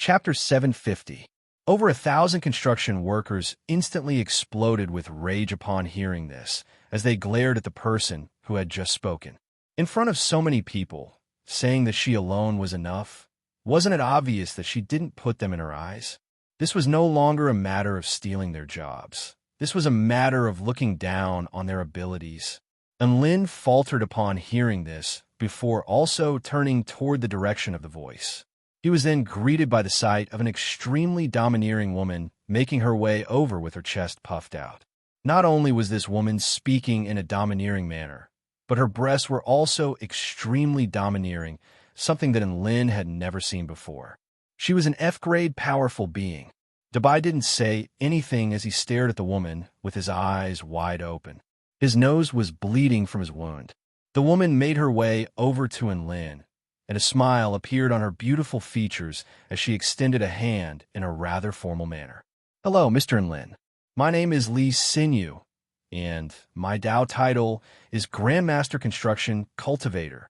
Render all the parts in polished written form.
Chapter 750. Over 1,000 construction workers instantly exploded with rage upon hearing this, as they glared at the person who had just spoken. In front of so many people, saying that she alone was enough, wasn't it obvious that she didn't put them in her eyes? This was no longer a matter of stealing their jobs. This was a matter of looking down on their abilities. And Lin faltered upon hearing this, before also turning toward the direction of the voice. He was then greeted by the sight of an extremely domineering woman making her way over with her chest puffed out. Not only was this woman speaking in a domineering manner, but her breasts were also extremely domineering, something that Lin had never seen before. She was an F-grade powerful being. Dabai didn't say anything as he stared at the woman with his eyes wide open. His nose was bleeding from his wound. The woman made her way over to Lin, and a smile appeared on her beautiful features as she extended a hand in a rather formal manner. "Hello, Mr. Lin. My name is Li Xinyu, and my Dao title is Grandmaster Construction Cultivator."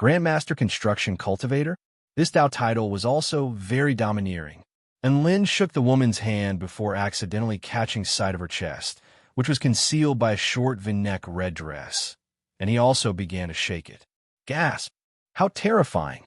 Grandmaster Construction Cultivator? This Dao title was also very domineering, and Lin shook the woman's hand before accidentally catching sight of her chest, which was concealed by a short V-neck red dress, and he also began to shake it. Gasp! How terrifying!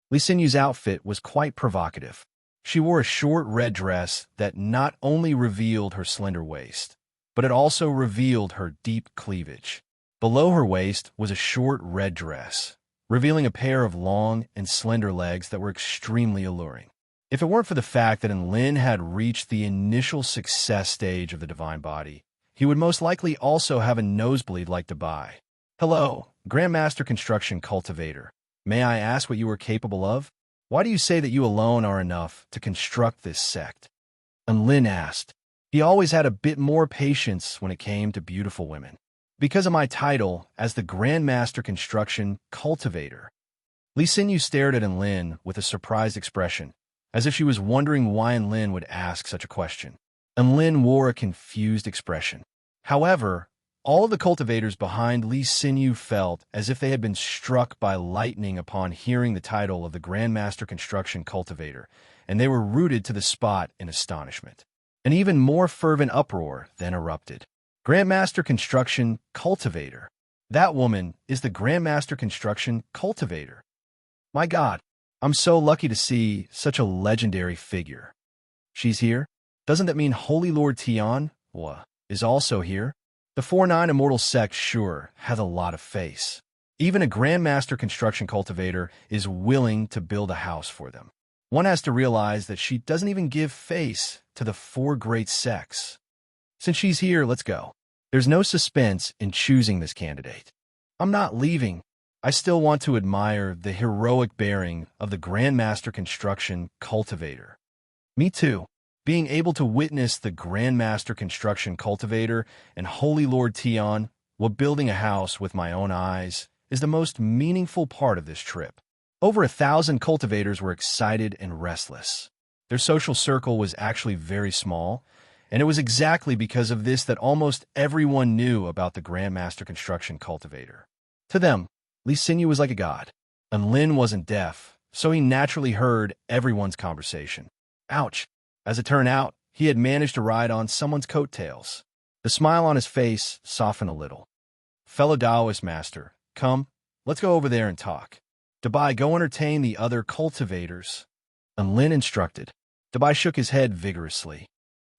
Li Xinyu's outfit was quite provocative. She wore a short red dress that not only revealed her slender waist, but it also revealed her deep cleavage. Below her waist was a short red dress, revealing a pair of long and slender legs that were extremely alluring. If it weren't for the fact that Lin had reached the initial success stage of the divine body, he would most likely also have a nosebleed like Dabai. "Hello, Grandmaster Construction Cultivator. May I ask what you are capable of? Why do you say that you alone are enough to construct this sect?" And Lin asked. He always had a bit more patience when it came to beautiful women. "Because of my title as the Grandmaster Construction Cultivator." Li Xinyu stared at Lin with a surprised expression, as if she was wondering why Lin would ask such a question. And Lin wore a confused expression. However, all of the cultivators behind Li Xinyu felt as if they had been struck by lightning upon hearing the title of the Grandmaster Construction Cultivator, and they were rooted to the spot in astonishment. An even more fervent uproar then erupted. "Grandmaster Construction Cultivator. That woman is the Grandmaster Construction Cultivator. My God, I'm so lucky to see such a legendary figure. She's here? Doesn't that mean Holy Lord Tian is also here? The 4-9 Immortal sect sure has a lot of face. Even a Grandmaster Construction Cultivator is willing to build a house for them. One has to realize that she doesn't even give face to the 4 great sects. Since she's here, let's go. There's no suspense in choosing this candidate. I'm not leaving. I still want to admire the heroic bearing of the Grandmaster Construction Cultivator." "Me too. Being able to witness the Grandmaster Construction Cultivator and Holy Lord Tian while building a house with my own eyes is the most meaningful part of this trip." Over 1,000 cultivators were excited and restless. Their social circle was actually very small, and it was exactly because of this that almost everyone knew about the Grandmaster Construction Cultivator. To them, Li Xinyu was like a god, and Lin wasn't deaf, so he naturally heard everyone's conversation. Ouch! As it turned out, he had managed to ride on someone's coattails. The smile on his face softened a little. "Fellow Taoist master, come, let's go over there and talk. Dabai, go entertain the other cultivators." And Lin instructed. Dabai shook his head vigorously.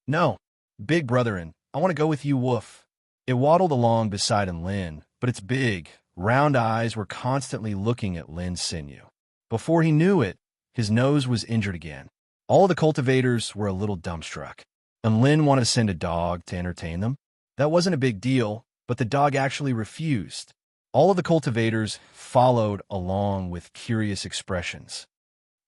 "No, big brotherin, I want to go with you, woof." It waddled along beside Lin, but its big, round eyes were constantly looking at Lin Xinyu. Before he knew it, his nose was injured again. All of the cultivators were a little dumbstruck, and Lin wanted to send a dog to entertain them. That wasn't a big deal, but the dog actually refused. All of the cultivators followed along with curious expressions.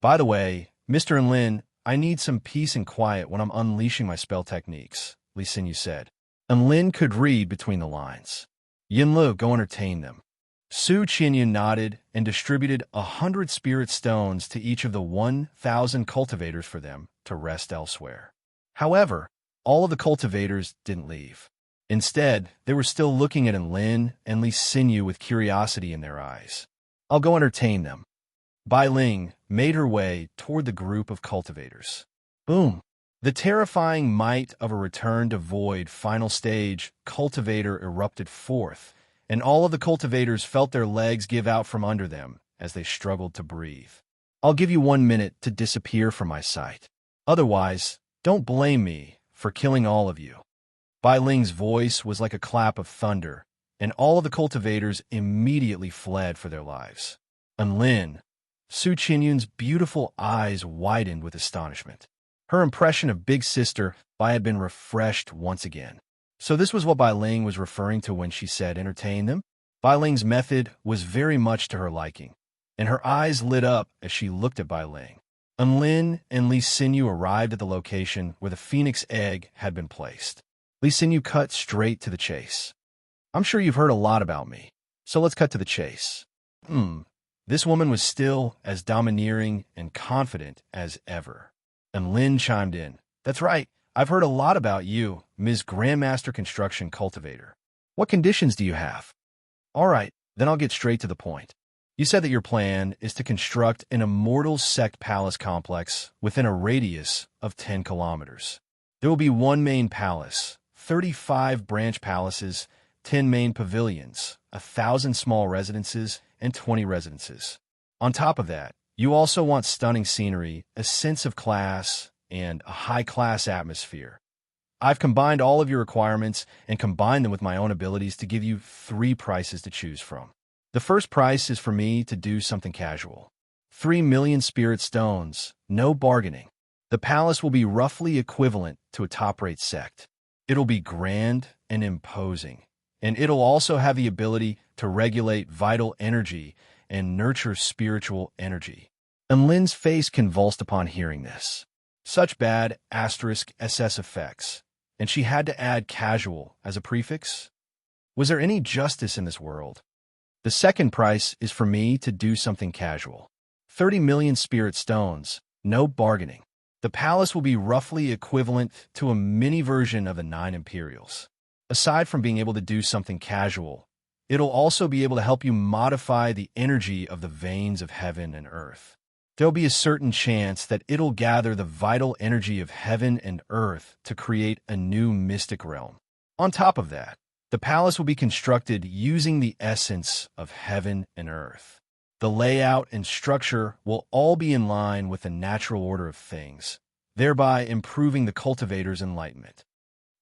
"By the way, Mr. Lin, I need some peace and quiet when I'm unleashing my spell techniques," Li Xinyu said. And Lin could read between the lines. "Yinlu, go entertain them." Su Qinyun nodded and distributed 100 spirit stones to each of the 1,000 cultivators for them to rest elsewhere. However, all of the cultivators didn't leave. Instead, they were still looking at Lin and Li Xinyu with curiosity in their eyes. "I'll go entertain them." Bai Ling, made her way toward the group of cultivators. Boom! The terrifying might of a return to void final stage cultivator erupted forth, and all of the cultivators felt their legs give out from under them as they struggled to breathe. I'll give you 1 minute to disappear from my sight. Otherwise, don't blame me for killing all of you. Bai Ling's voice was like a clap of thunder, and all of the cultivators immediately fled for their lives. And Lin, Su Qinyun's beautiful eyes widened with astonishment. Her impression of Big Sister Bai had been refreshed once again. So this was what Bai Ling was referring to when she said entertain them? Bai Ling's method was very much to her liking, and her eyes lit up as she looked at Bai Ling. Lin and Li Xinyu arrived at the location where the phoenix egg had been placed. Li Xinyu cut straight to the chase. I'm sure you've heard a lot about me, so let's cut to the chase. This woman was still as domineering and confident as ever. And Lin chimed in. That's right, I've heard a lot about you, Ms. Grandmaster Construction Cultivator. What conditions do you have? All right, then I'll get straight to the point. You said that your plan is to construct an immortal sect palace complex within a radius of 10 kilometers. There will be 1 main palace, 35 branch palaces, 10 main pavilions, 1,000 small residences, and 20 residences. On top of that, you also want stunning scenery, a sense of class, and a high-class atmosphere. I've combined all of your requirements and combined them with my own abilities to give you 3 prices to choose from. The first price is for me to do something casual. 3 million spirit stones, no bargaining. The palace will be roughly equivalent to a top-rate sect. It'll be grand and imposing, and it'll also have the ability to regulate vital energy and nurture spiritual energy. And Lin's face convulsed upon hearing this. Such bad *SS effects, and she had to add casual as a prefix? Was there any justice in this world? The second price is for me to do something casual. 30 million spirit stones, no bargaining. The palace will be roughly equivalent to a mini version of the 9 Imperials. Aside from being able to do something casual, it'll also be able to help you modify the energy of the veins of heaven and earth. There'll be a certain chance that it'll gather the vital energy of heaven and earth to create a new mystic realm. On top of that, the palace will be constructed using the essence of heaven and earth. The layout and structure will all be in line with the natural order of things, thereby improving the cultivator's enlightenment.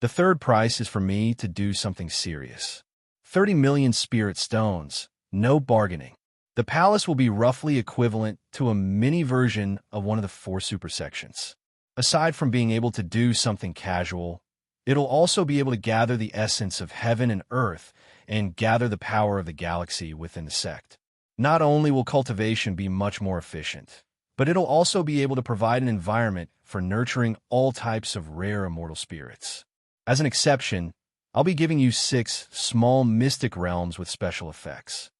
The third price is for me to do something serious. 30 million spirit stones, no bargaining. The palace will be roughly equivalent to a mini version of one of the 4 supersections. Aside from being able to do something casual, it'll also be able to gather the essence of heaven and earth and gather the power of the galaxy within the sect. Not only will cultivation be much more efficient, but it'll also be able to provide an environment for nurturing all types of rare immortal spirits. As an exception, I'll be giving you 6 small mystic realms with special effects.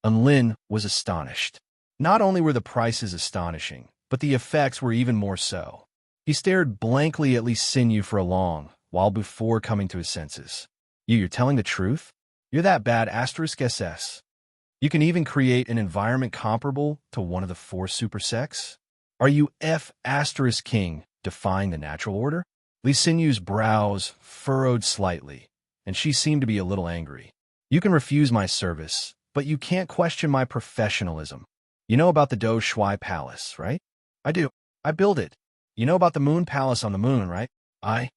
And Lin was astonished. Not only were the prices astonishing, but the effects were even more so. He stared blankly at Li Xinyu for a long while before coming to his senses. You're telling the truth? You're that bad *SS. You can even create an environment comparable to one of the 4 super sects? Are you F*King defying the natural order? Li Xinyu's brows furrowed slightly, and she seemed to be a little angry. You can refuse my service, but you can't question my professionalism. You know about the Do Shui Palace, right? I do. I built it. You know about the Moon Palace on the moon, right? I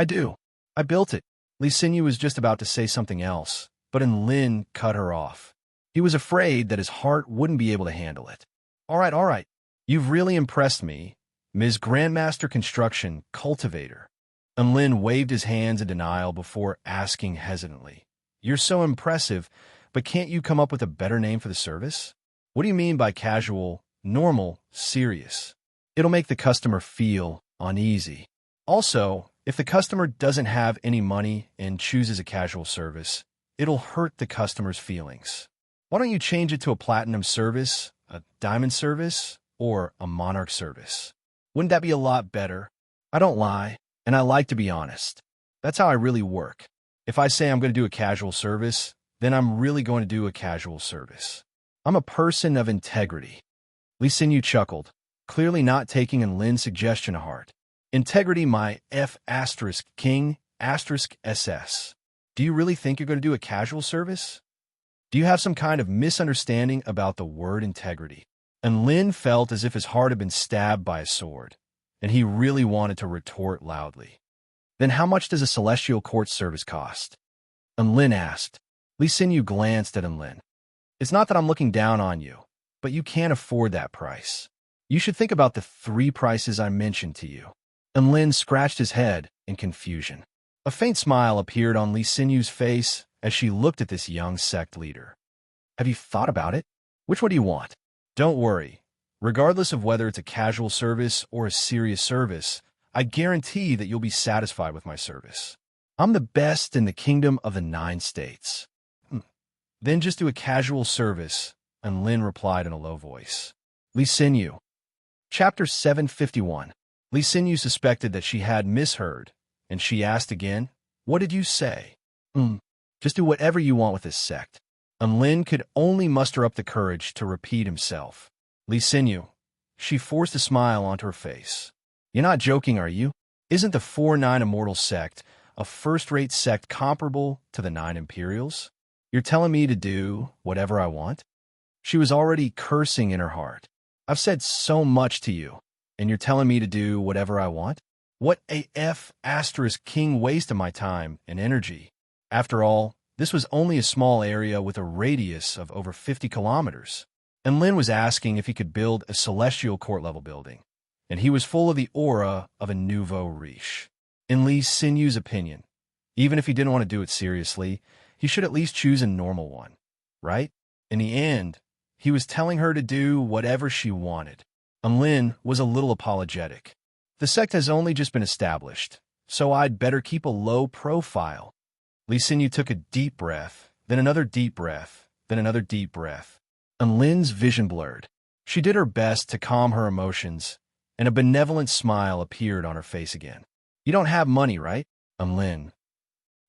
do. I built it. Li Xinyu was just about to say something else, but Lin cut her off. He was afraid that his heart wouldn't be able to handle it. All right. You've really impressed me, Ms. Grandmaster Construction Cultivator. And Lin waved his hands in denial before asking hesitantly, You're so impressive, but can't you come up with a better name for the service? What do you mean by casual, normal, serious? It'll make the customer feel uneasy. Also, if the customer doesn't have any money and chooses a casual service, it'll hurt the customer's feelings. Why don't you change it to a platinum service, a diamond service, or a monarch service? Wouldn't that be a lot better? I don't lie, and I like to be honest. That's how I really work. If I say I'm going to do a casual service, then I'm really going to do a casual service. I'm a person of integrity. Li Xinyu chuckled. clearly not taking in Lin's suggestion to heart. Integrity my F asterisk king asterisk SS. Do you really think you're going to do a casual service? Do you have some kind of misunderstanding about the word integrity? And Lin felt as if his heart had been stabbed by a sword, and he really wanted to retort loudly. Then how much does a celestial court service cost? And Lin asked. Li Xinyu glanced at Lin. It's not that I'm looking down on you, but you can't afford that price. You should think about the 3 prices I mentioned to you. And Lin scratched his head in confusion. A faint smile appeared on Li Xinyu's face as she looked at this young sect leader. Have you thought about it? Which one do you want? Don't worry. Regardless of whether it's a casual service or a serious service, I guarantee that you'll be satisfied with my service. I'm the best in the kingdom of the 9 states. Then just do a casual service, and Lin replied in a low voice. Li Xinyu. Chapter 751. Li Xinyu suspected that she had misheard, and she asked again, What did you say? Just do whatever you want with this sect. And Lin could only muster up the courage to repeat himself. Li Xinyu. She forced a smile onto her face. You're not joking, are you? Isn't the 4-9 Immortal sect a first-rate sect comparable to the 9 Imperials? You're telling me to do whatever I want? She was already cursing in her heart. I've said so much to you, and you're telling me to do whatever I want? What a F asterisk king waste of my time and energy. After all, this was only a small area with a radius of over 50 kilometers. And Lin was asking if he could build a celestial court-level building, and he was full of the aura of a nouveau riche. In Li Xinyu's opinion, even if he didn't want to do it seriously, he should at least choose a normal one, right? In the end, he was telling her to do whatever she wanted. And Lin was a little apologetic. The sect has only just been established, so I'd better keep a low profile. Li Xinyu took a deep breath, then another deep breath, then another deep breath. And Lin's vision blurred. She did her best to calm her emotions, and a benevolent smile appeared on her face again. You don't have money, right? Lin.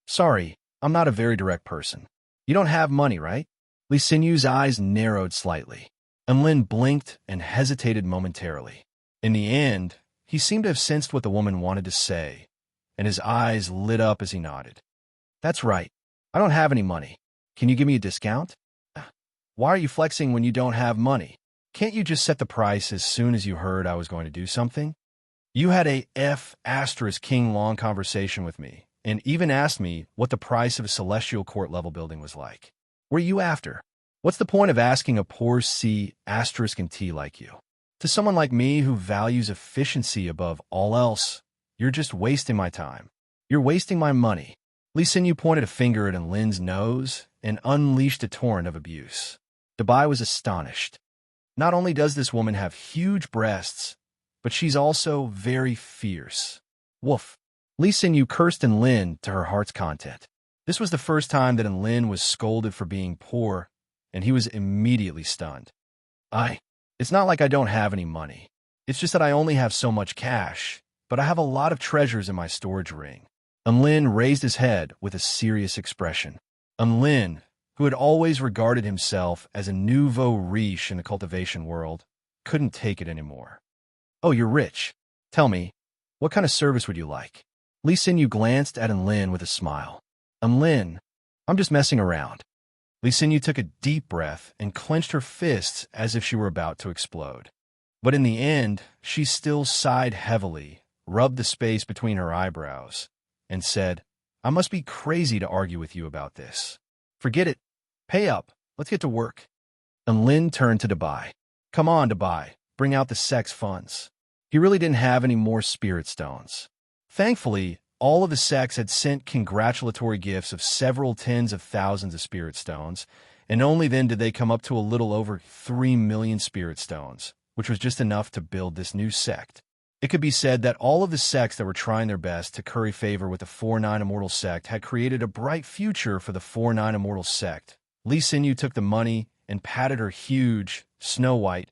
Sorry, I'm not a very direct person. You don't have money, right? Li Xinyu's eyes narrowed slightly. Lin blinked and hesitated momentarily. In the end, he seemed to have sensed what the woman wanted to say, and his eyes lit up as he nodded. That's right. I don't have any money. Can you give me a discount? Why are you flexing when you don't have money? Can't you just set the price as soon as you heard I was going to do something? You had a F asterisk king long conversation with me, and even asked me what the price of a celestial court-level building was like. What are you after? What's the point of asking a poor C asterisk and T like you? To someone like me who values efficiency above all else, you're just wasting my time. You're wasting my money. Li Xinyu pointed a finger at Lin's nose and unleashed a torrent of abuse. Dabai was astonished. Not only does this woman have huge breasts, but she's also very fierce. Woof. Li Xinyu cursed Lin to her heart's content. This was the first time that Lin was scolded for being poor, and he was immediately stunned. It's not like I don't have any money. It's just that I only have so much cash, but I have a lot of treasures in my storage ring. Lin raised his head with a serious expression. Lin, who had always regarded himself as a nouveau riche in the cultivation world, couldn't take it anymore. Oh, you're rich. Tell me, what kind of service would you like? Li Xinyu glanced at Lin with a smile. Lin, I'm just messing around. Li Xinyu took a deep breath and clenched her fists as if she were about to explode. But in the end, she still sighed heavily, rubbed the space between her eyebrows, and said, I must be crazy to argue with you about this. Forget it. Pay up. Let's get to work. And Lin turned to Dabai. Come on, Dabai. Bring out the sex funds. He really didn't have any more spirit stones. Thankfully, all of the sects had sent congratulatory gifts of several tens of thousands of spirit stones, and only then did they come up to a little over 3 million spirit stones, which was just enough to build this new sect. It could be said that all of the sects that were trying their best to curry favor with the 4-9 Immortal sect had created a bright future for the 4-9 Immortal sect. Li Xinyu took the money and patted her huge, snow-white,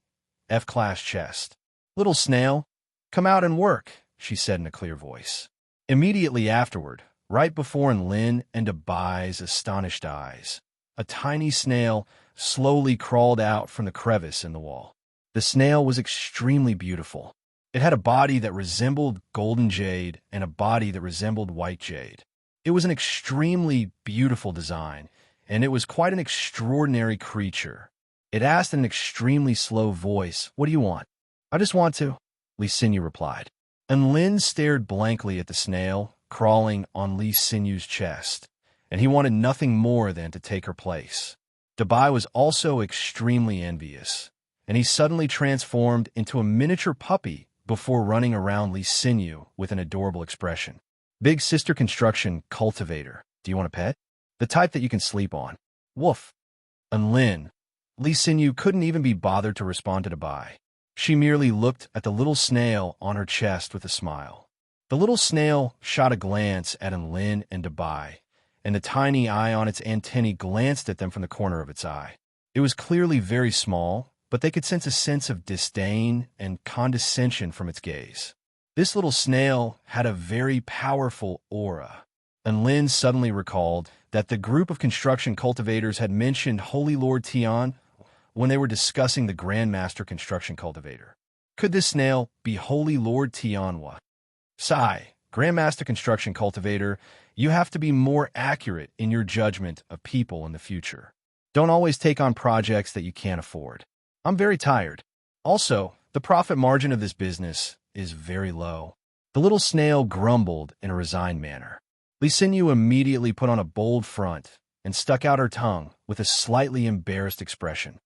F-class chest. Little snail, come out and work, she said in a clear voice. Immediately afterward, right before Lin and Dabai's astonished eyes, a tiny snail slowly crawled out from the crevice in the wall. The snail was extremely beautiful. It had a body that resembled golden jade and a body that resembled white jade. It was an extremely beautiful design, and it was quite an extraordinary creature. It asked in an extremely slow voice, "What do you want?" "I just want to," Li Sinyu replied. And Lin stared blankly at the snail, crawling on Li Sinyu's chest, and he wanted nothing more than to take her place. Dabai was also extremely envious, and he suddenly transformed into a miniature puppy before running around Li Sinyu with an adorable expression. Big sister construction cultivator. Do you want a pet? The type that you can sleep on. Woof. And Li Sinyu couldn't even be bothered to respond to Dabai. She merely looked at the little snail on her chest with a smile. The little snail shot a glance at Enlin and Dabai, and the tiny eye on its antennae glanced at them from the corner of its eye. It was clearly very small, but they could sense a sense of disdain and condescension from its gaze. This little snail had a very powerful aura. And Lin suddenly recalled that the group of construction cultivators had mentioned Holy Lord Tian when they were discussing the Grandmaster Construction Cultivator. Could this snail be Holy Lord Tianwa? Sigh, Grandmaster Construction Cultivator, you have to be more accurate in your judgment of people in the future. Don't always take on projects that you can't afford. I'm very tired. Also, the profit margin of this business is very low. The little snail grumbled in a resigned manner. Li Sinyu immediately put on a bold front and stuck out her tongue with a slightly embarrassed expression.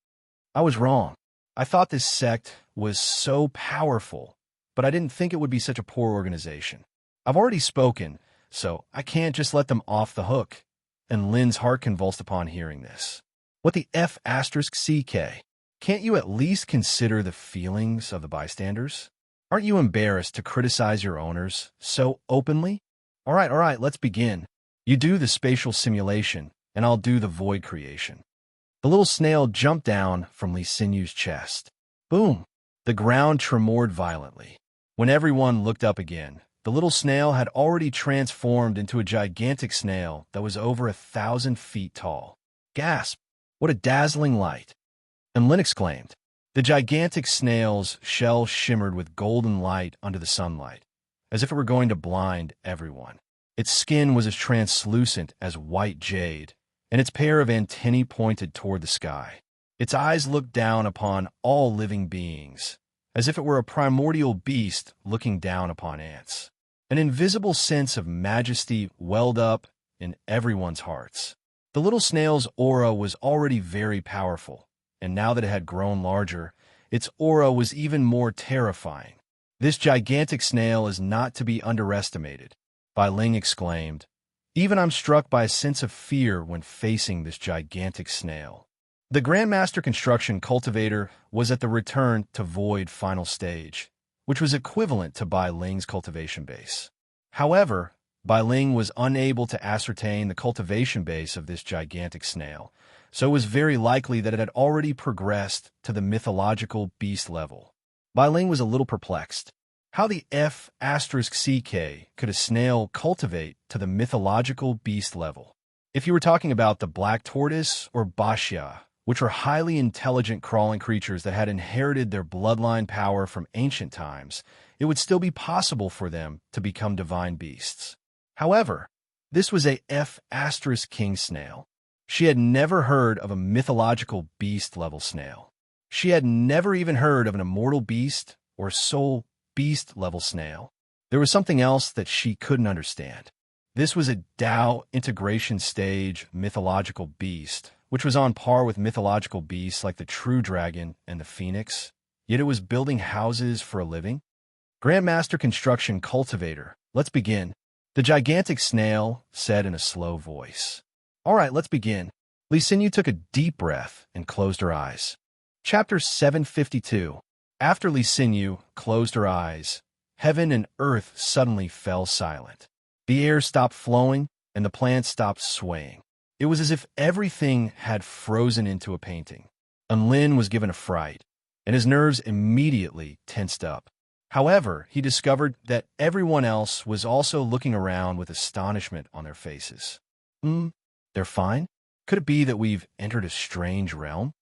I was wrong. I thought this sect was so powerful, but I didn't think it would be such a poor organization. I've already spoken, so I can't just let them off the hook. And Lin's heart convulsed upon hearing this. What the F***CK? Can't you at least consider the feelings of the bystanders? Aren't you embarrassed to criticize your owners so openly? All right, let's begin. You do the spatial simulation, and I'll do the void creation. The little snail jumped down from Li Sinyu's chest. Boom! The ground tremored violently. When everyone looked up again, the little snail had already transformed into a gigantic snail that was over 1,000 feet tall. Gasp! What a dazzling light! And Lin exclaimed. The gigantic snail's shell shimmered with golden light under the sunlight, as if it were going to blind everyone. Its skin was as translucent as white jade, and its pair of antennae pointed toward the sky. Its eyes looked down upon all living beings, as if it were a primordial beast looking down upon ants. An invisible sense of majesty welled up in everyone's hearts. The little snail's aura was already very powerful, and now that it had grown larger, its aura was even more terrifying. This gigantic snail is not to be underestimated, Bai Ling exclaimed. Even I'm struck by a sense of fear when facing this gigantic snail. The Grandmaster Construction Cultivator was at the return to void final stage, which was equivalent to Bai Ling's cultivation base. However, Bai Ling was unable to ascertain the cultivation base of this gigantic snail, so it was very likely that it had already progressed to the mythological beast level. Bai Ling was a little perplexed. How the F***CK could a snail cultivate to the mythological beast level? If you were talking about the black tortoise or Bashya, which were highly intelligent crawling creatures that had inherited their bloodline power from ancient times, it would still be possible for them to become divine beasts. However, this was a F***king snail. She had never heard of a mythological beast-level snail. She had never even heard of an immortal beast or soul beast-level snail. There was something else that she couldn't understand. This was a Tao integration stage mythological beast, which was on par with mythological beasts like the true dragon and the phoenix, yet it was building houses for a living. Grandmaster Construction Cultivator, let's begin. The gigantic snail said in a slow voice. All right, let's begin. Li Sinyu took a deep breath and closed her eyes. Chapter 752. After Li Sinyu closed her eyes, heaven and earth suddenly fell silent. The air stopped flowing, and the plants stopped swaying. It was as if everything had frozen into a painting. And Lin was given a fright, and his nerves immediately tensed up. However, he discovered that everyone else was also looking around with astonishment on their faces. They're fine? Could it be that we've entered a strange realm?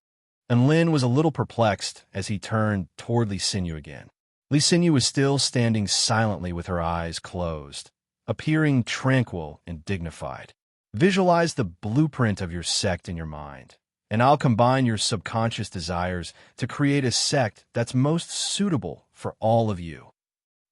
and Lin was a little perplexed as he turned toward Li Xinyu again. Li Xinyu was still standing silently with her eyes closed, appearing tranquil and dignified. Visualize the blueprint of your sect in your mind, and I'll combine your subconscious desires to create a sect that's most suitable for all of you.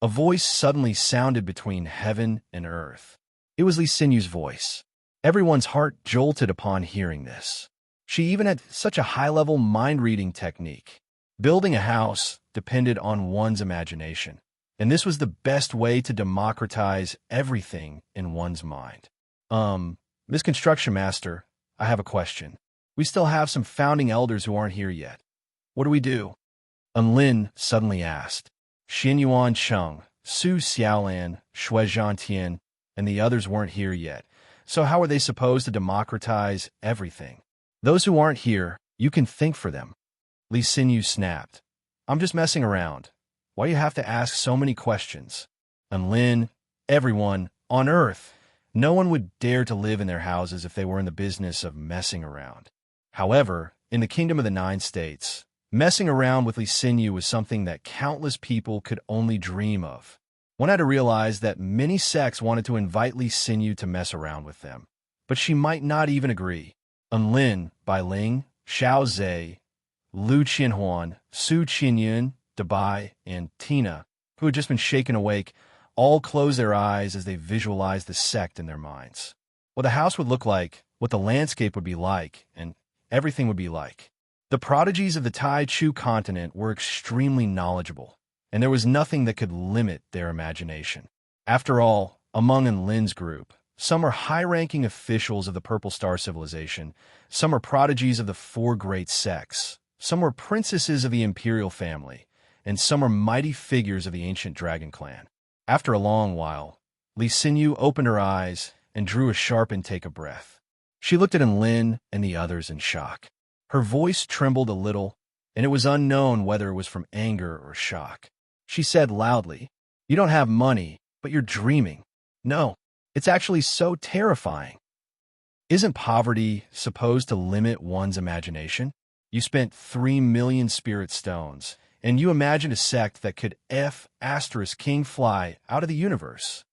A voice suddenly sounded between heaven and earth. It was Li Xinyu's voice. Everyone's heart jolted upon hearing this. She even had such a high-level mind-reading technique. Building a house depended on one's imagination, and this was the best way to democratize everything in one's mind. Miss Construction Master, I have a question. We still have some founding elders who aren't here yet. What do we do? Lin suddenly asked. Xin Yuan Cheng, Su Xiaolan, Shui Zhantian, and the others weren't here yet, so how are they supposed to democratize everything? Those who aren't here, you can think for them. Li Xinyu snapped. I'm just messing around. Why do you have to ask so many questions? Lin, everyone, on Earth, no one would dare to live in their houses if they were in the business of messing around. However, in the Kingdom of the Nine States, messing around with Li Xinyu was something that countless people could only dream of. One had to realize that many sects wanted to invite Li Xinyu to mess around with them, but she might not even agree. Lin, Bai Ling, Xiao Zhe, Lu Qianhuan, Su Qianyun, Dabai, and Tina, who had just been shaken awake, all closed their eyes as they visualized the sect in their minds. What the house would look like, what the landscape would be like, and everything would be like. The prodigies of the Tai Chu continent were extremely knowledgeable, and there was nothing that could limit their imagination. After all, among Lin's group, some are high-ranking officials of the Purple Star Civilization, some are prodigies of the four great sects, some were princesses of the imperial family, and some are mighty figures of the ancient dragon clan. After a long while, Li Xinyu opened her eyes and drew a sharp intake of breath. She looked at Lin and the others in shock. Her voice trembled a little, and it was unknown whether it was from anger or shock. She said loudly, "You don't have money, but you're dreaming. No, it's actually so terrifying. Isn't poverty supposed to limit one's imagination? You spent 3 million spirit stones, and you imagined a sect that could *King fly out of the universe."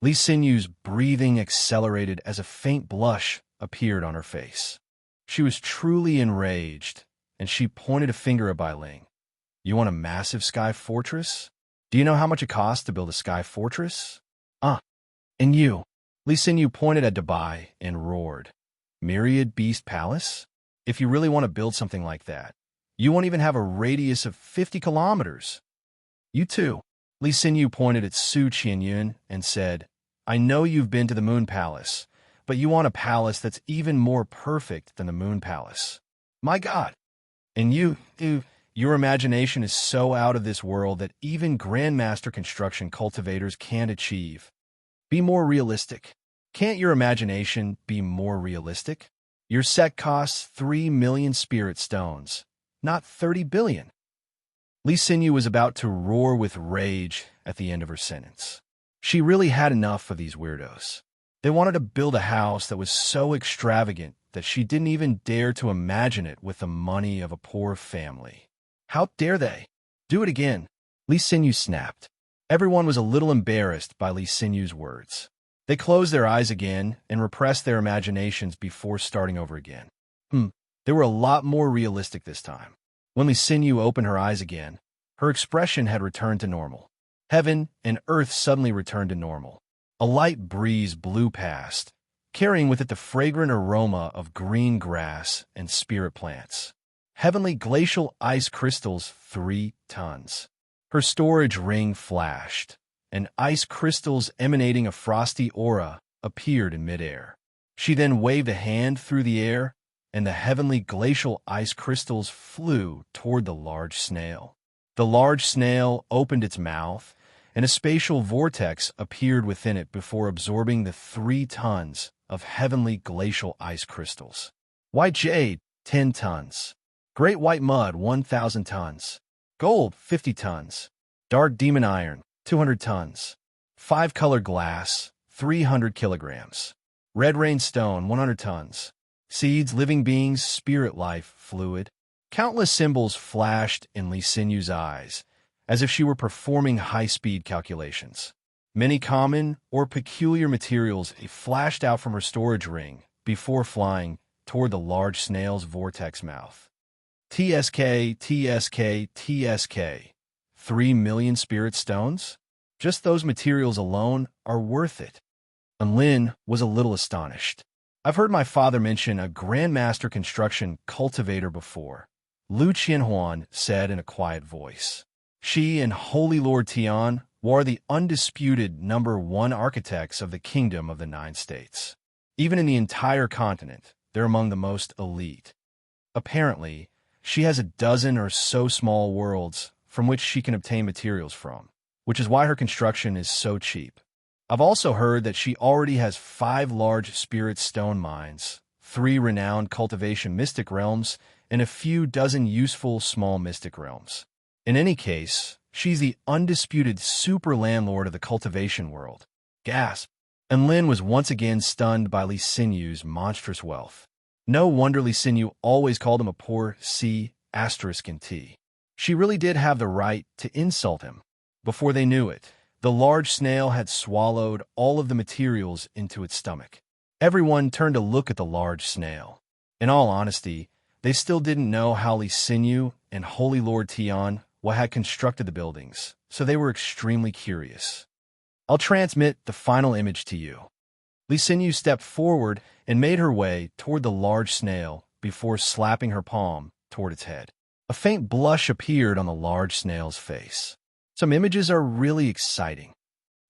Li Xinyu's breathing accelerated as a faint blush appeared on her face. She was truly enraged, and she pointed a finger at Bai Ling. You want a massive sky fortress? Do you know how much it costs to build a sky fortress? And you? Li Xinyu pointed at Dabai and roared. Myriad Beast Palace? If you really want to build something like that, you won't even have a radius of 50 kilometers. You too. Li Xinyu pointed at Su Qianyun and said, I know you've been to the Moon Palace, but you want a palace that's even more perfect than the Moon Palace. My God. And your imagination is so out of this world that even Grandmaster construction cultivators can't achieve. Be more realistic. Can't your imagination be more realistic? Your set costs 3 million spirit stones, not 30 billion. Li Xinyu was about to roar with rage at the end of her sentence. She really had enough of these weirdos. They wanted to build a house that was so extravagant that she didn't even dare to imagine it with the money of a poor family. How dare they? Do it again. Li Xinyu snapped. Everyone was a little embarrassed by Li Xinyu's words. They closed their eyes again and repressed their imaginations before starting over again. They were a lot more realistic this time. When Li Xinyu opened her eyes again, her expression had returned to normal. Heaven and earth suddenly returned to normal. A light breeze blew past, carrying with it the fragrant aroma of green grass and spirit plants. Heavenly glacial ice crystals, 3 tons. Her storage ring flashed, and ice crystals emanating a frosty aura appeared in midair. She then waved a hand through the air, and the heavenly glacial ice crystals flew toward the large snail. The large snail opened its mouth, and a spatial vortex appeared within it before absorbing the 3 tons of heavenly glacial ice crystals. White jade, 10 tons. Great white mud, 1,000 tons. Gold, 50 tons. Dark demon iron, 200 tons. 5-color glass, 300 kilograms. Red rain stone, 100 tons. Seeds, living beings, spirit life, fluid, Countless symbols flashed in Lee Sinyu's eyes, as if she were performing high-speed calculations. Many common or peculiar materials flashed out from her storage ring before flying toward the large snail's vortex mouth. TSK, TSK, TSK. 3 million spirit stones? Just those materials alone are worth it. And Lin was a little astonished. I've heard my father mention a Grandmaster Construction Cultivator before, Lu Qianhuan said in a quiet voice. She and Holy Lord Tian were the undisputed #1 architects of the Kingdom of the Nine States. Even in the entire continent, they're among the most elite. Apparently, she has a dozen or so small worlds from which she can obtain materials from, which is why her construction is so cheap. I've also heard that she already has 5 large spirit stone mines, 3 renowned cultivation mystic realms, and a few dozen useful small mystic realms. In any case, she's the undisputed super landlord of the cultivation world. Gasp! And Lin was once again stunned by Lee Sinyu's monstrous wealth. No wonder Lee Sinyu always called him a poor C***T. She really did have the right to insult him. Before they knew it, the large snail had swallowed all of the materials into its stomach. Everyone turned to look at the large snail. In all honesty, they still didn't know how Lee Sinyu and Holy Lord Tian had constructed the buildings, so they were extremely curious. I'll transmit the final image to you. Lee Sinyu stepped forward and made her way toward the large snail before slapping her palm toward its head. A faint blush appeared on the large snail's face. Some images are really exciting.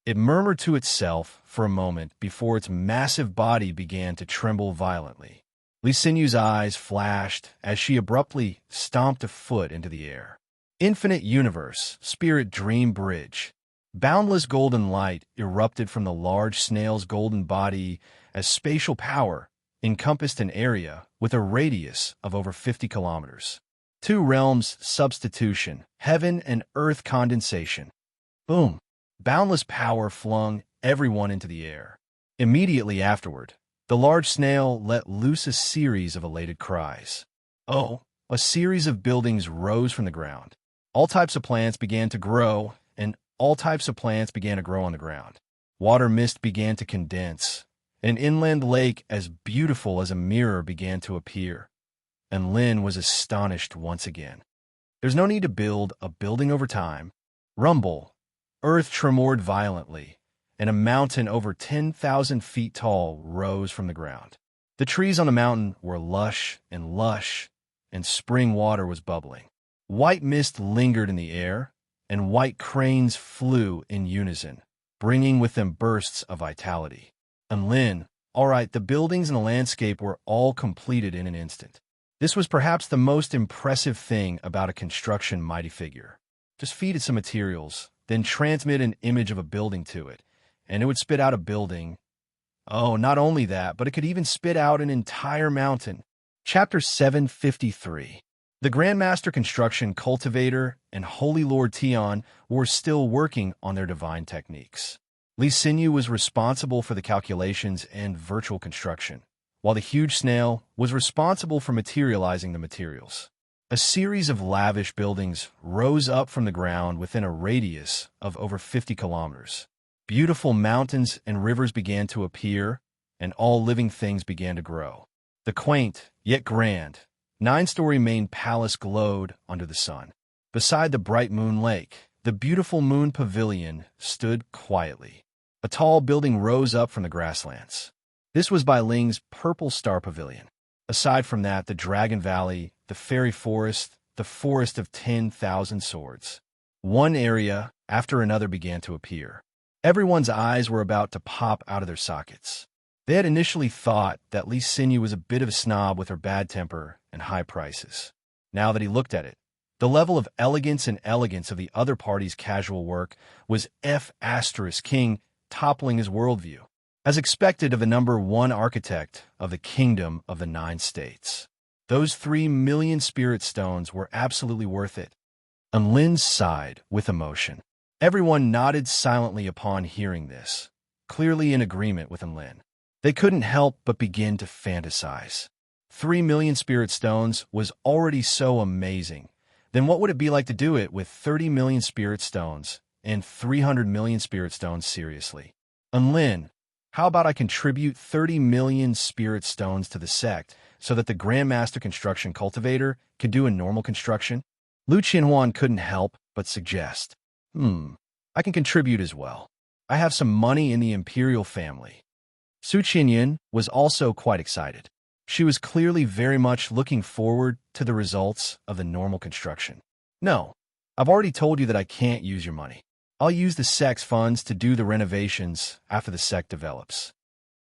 It murmured to itself for a moment before its massive body began to tremble violently. Lee Sinyu's eyes flashed as she abruptly stomped a foot into the air. Infinite Universe, Spirit Dream Bridge. Boundless golden light erupted from the large snail's golden body as spatial power encompassed an area with a radius of over 50 kilometers. 2 realms substitution, heaven and earth condensation. Boom! Boundless power flung everyone into the air. Immediately afterward, the large snail let loose a series of elated cries. Oh, a series of buildings rose from the ground. All types of plants began to grow, and all types of plants began to grow on the ground. Water mist began to condense. An inland lake as beautiful as a mirror began to appear. And Lin was astonished once again. There's no need to build a building over time. Rumble. Earth tremored violently, and a mountain over 10,000 feet tall rose from the ground. The trees on the mountain were lush, and spring water was bubbling. White mist lingered in the air, and white cranes flew in unison, bringing with them bursts of vitality. And Lin, all right, the buildings and the landscape were all completed in an instant. This was perhaps the most impressive thing about a construction mighty figure. Just feed it some materials, then transmit an image of a building to it, and it would spit out a building. Oh, not only that, but it could even spit out an entire mountain. Chapter 753. The Grandmaster Construction Cultivator and Holy Lord Tian were still working on their divine techniques. Lee Sinyu was responsible for the calculations and virtual construction, while the huge snail was responsible for materializing the materials. A series of lavish buildings rose up from the ground within a radius of over 50 kilometers. Beautiful mountains and rivers began to appear, and all living things began to grow. The quaint, yet grand, 9-story main palace glowed under the sun. Beside the bright moon lake, the beautiful moon pavilion stood quietly. A tall building rose up from the grasslands. This was Bai Ling's Purple Star Pavilion. Aside from that, the Dragon Valley, the Fairy Forest, the Forest of 10,000 Swords. One area after another began to appear. Everyone's eyes were about to pop out of their sockets. They had initially thought that Lee Sinyu was a bit of a snob with her bad temper and high prices. Now that he looked at it, the level of elegance of the other party's casual work was F***king, toppling his worldview, as expected of the #1 architect of the Kingdom of the Nine States. Those 3 million spirit stones were absolutely worth it. And Lin sighed with emotion. Everyone nodded silently upon hearing this, clearly in agreement with Lin. They couldn't help but begin to fantasize. 3 million spirit stones was already so amazing. Then what would it be like to do it with 30 million spirit stones and 300 million spirit stones seriously? And Lin, how about I contribute 30 million spirit stones to the sect so that the Grandmaster Construction Cultivator could do a normal construction? Lu Qianhuan couldn't help but suggest. I can contribute as well. I have some money in the imperial family. Su Qinyan was also quite excited. She was clearly very much looking forward to the results of the normal construction. No, I've already told you that I can't use your money. I'll use the sect's funds to do the renovations after the sect develops.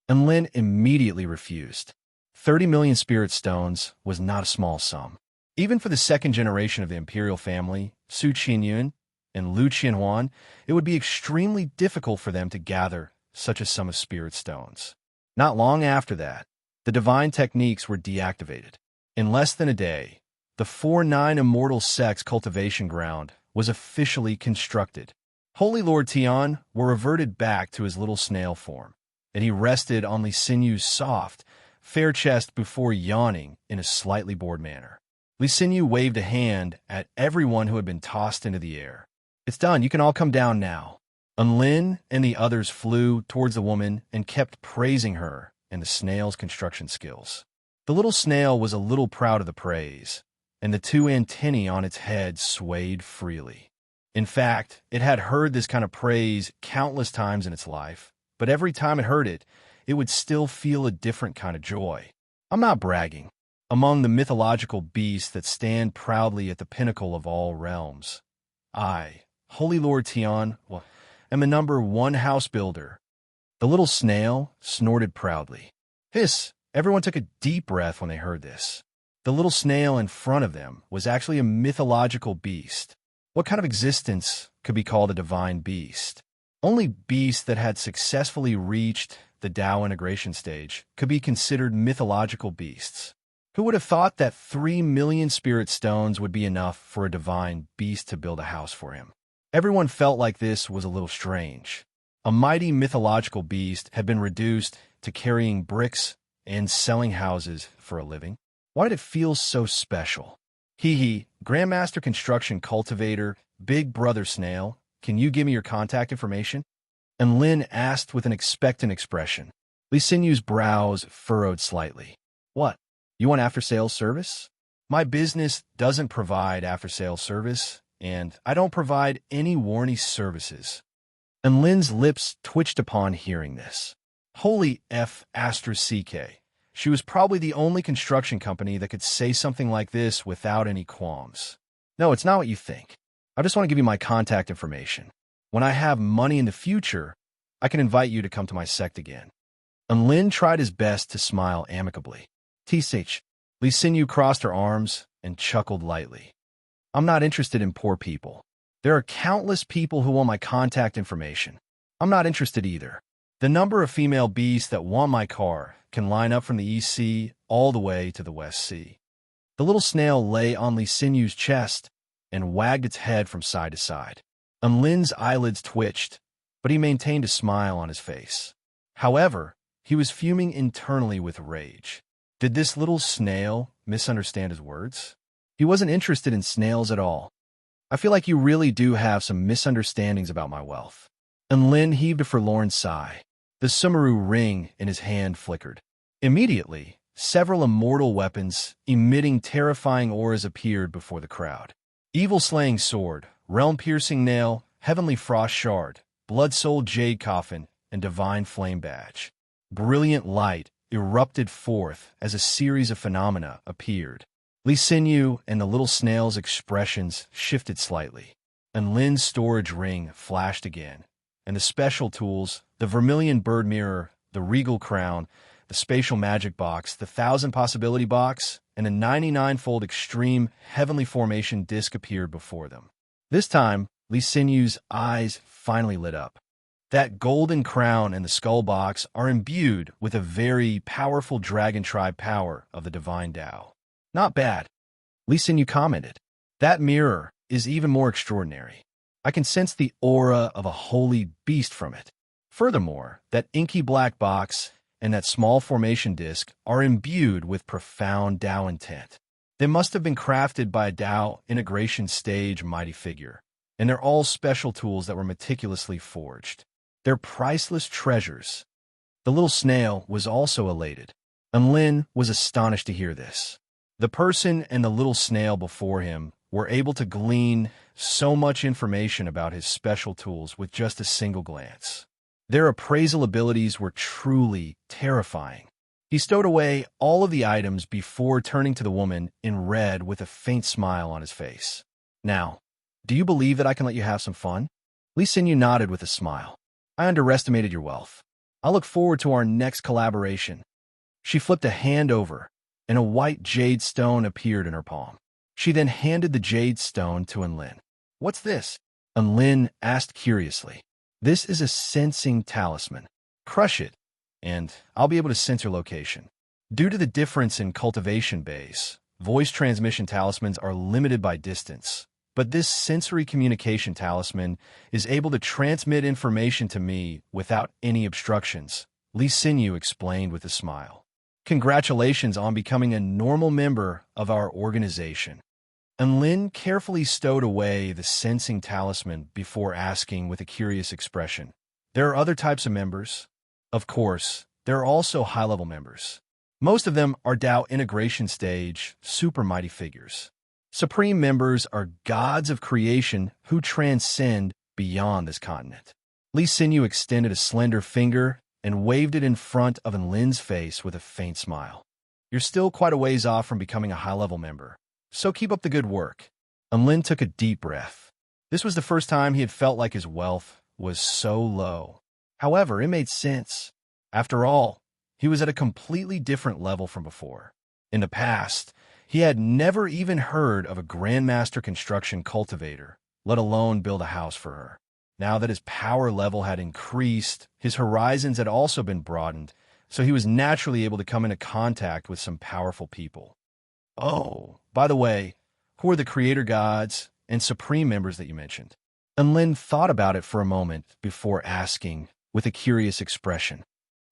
And Lin immediately refused. 30 million spirit stones was not a small sum. Even for the second generation of the imperial family, Su Qinyun and Lu Qianhuan, it would be extremely difficult for them to gather such a sum of spirit stones. Not long after that, the divine techniques were deactivated. In less than a day, the 4-9 Immortal Sect's cultivation ground was officially constructed. Holy Lord Tian were reverted back to his little snail form, and he rested on Li Sinyu's soft, fair chest before yawning in a slightly bored manner. Li Sinyu waved a hand at everyone who had been tossed into the air. It's done, you can all come down now. And Lin and the others flew towards the woman and kept praising her and the snail's construction skills. The little snail was a little proud of the praise, and the 2 antennae on its head swayed freely. In fact, it had heard this kind of praise countless times in its life, but every time it heard it, it would still feel a different kind of joy. I'm not bragging. Among the mythological beasts that stand proudly at the pinnacle of all realms, I, Holy Lord Tian, am the number 1 house builder. The little snail snorted proudly. Hiss! Everyone took a deep breath when they heard this. The little snail in front of them was actually a mythological beast. What kind of existence could be called a divine beast? Only beasts that had successfully reached the Tao integration stage could be considered mythological beasts. Who would have thought that 3 million spirit stones would be enough for a divine beast to build a house for him? Everyone felt like this was a little strange. A mighty mythological beast had been reduced to carrying bricks and selling houses for a living. Why did it feel so special? Grandmaster Construction Cultivator, Big Brother Snail, can you give me your contact information? And Lin asked with an expectant expression. Li Sinyu's brows furrowed slightly. What? You want after-sales service? My business doesn't provide after-sales service, and I don't provide any warranty services. And Lin's lips twitched upon hearing this. Holy F***CK. She was probably the only construction company that could say something like this without any qualms. No, it's not what you think. I just want to give you my contact information. When I have money in the future, I can invite you to come to my sect again. And Lin tried his best to smile amicably. T.H. Li Sinyu crossed her arms and chuckled lightly. I'm not interested in poor people. There are countless people who want my contact information. I'm not interested either. The number of female beasts that want my car can line up from the East Sea all the way to the West Sea. The little snail lay on Li Sinyu's chest and wagged its head from side to side. And Lin's eyelids twitched, but he maintained a smile on his face. However, he was fuming internally with rage. Did this little snail misunderstand his words? He wasn't interested in snails at all. I feel like you really do have some misunderstandings about my wealth. And Lin heaved a forlorn sigh. The Sumeru ring in his hand flickered. Immediately, several immortal weapons emitting terrifying auras appeared before the crowd. Evil-slaying sword, realm-piercing nail, heavenly frost shard, blood-souled jade coffin, and divine flame badge. Brilliant light erupted forth as a series of phenomena appeared. Li Sinyu and the little snail's expressions shifted slightly, and Lin's storage ring flashed again, and the special tools, the vermilion bird mirror, the regal crown, the spatial magic box, the 1,000 possibility box, and a 99-fold extreme heavenly formation disc appeared before them. This time, Li Sinyu's eyes finally lit up. That golden crown and the skull box are imbued with a very powerful dragon tribe power of the divine Tao. Not bad. Li Sinyu commented. That mirror is even more extraordinary. I can sense the aura of a holy beast from it. Furthermore, that inky black box and that small formation disc are imbued with profound Tao intent. They must have been crafted by a Tao integration stage mighty figure, and they're all special tools that were meticulously forged. They're priceless treasures. The little snail was also elated, and Lin was astonished to hear this. The person and the little snail before him were able to glean so much information about his special tools with just a single glance. Their appraisal abilities were truly terrifying. He stowed away all of the items before turning to the woman in red with a faint smile on his face. "Now, do you believe that I can let you have some fun?" Li Xinyu nodded with a smile. "I underestimated your wealth. I look forward to our next collaboration." She flipped a hand over, and a white jade stone appeared in her palm. She then handed the jade stone to Enlin. "What's this?" Enlin asked curiously. "This is a sensing talisman. Crush it, and I'll be able to sense your location." Due to the difference in cultivation base, voice transmission talismans are limited by distance, but this sensory communication talisman is able to transmit information to me without any obstructions, Li Xinyu explained with a smile. "Congratulations on becoming a normal member of our organization." And Lin carefully stowed away the sensing talisman before asking with a curious expression, "There are other types of members?" "Of course, there are also high-level members. Most of them are Tao integration stage, super mighty figures. Supreme members are gods of creation who transcend beyond this continent." Li Xinyu extended a slender finger and waved it in front of Enlin's face with a faint smile. "You're still quite a ways off from becoming a high-level member, so keep up the good work." Enlin took a deep breath. This was the first time he had felt like his wealth was so low. However, it made sense. After all, he was at a completely different level from before. In the past, he had never even heard of a Grandmaster Construction Cultivator, let alone build a house for her. Now that his power level had increased, his horizons had also been broadened, so he was naturally able to come into contact with some powerful people. "Oh, by the way, who are the creator gods and supreme members that you mentioned?" And Lin thought about it for a moment before asking, with a curious expression.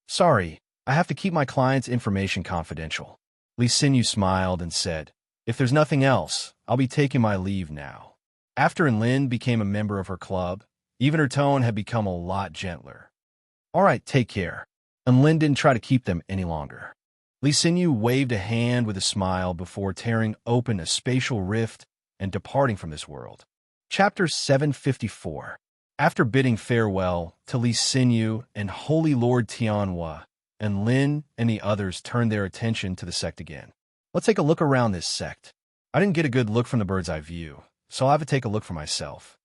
"Sorry, I have to keep my client's information confidential." Li Xinyu smiled and said, "If there's nothing else, I'll be taking my leave now." After Enlin became a member of her club, even her tone had become a lot gentler. "All right, take care." Enlin didn't try to keep them any longer. Li Xinyu waved a hand with a smile before tearing open a spatial rift and departing from this world. Chapter 754. After bidding farewell to Li Xinyu and Holy Lord Tianhua, Enlin and the others turned their attention to the sect again. "Let's take a look around this sect. I didn't get a good look from the bird's eye view, so I'll have to take a look for myself."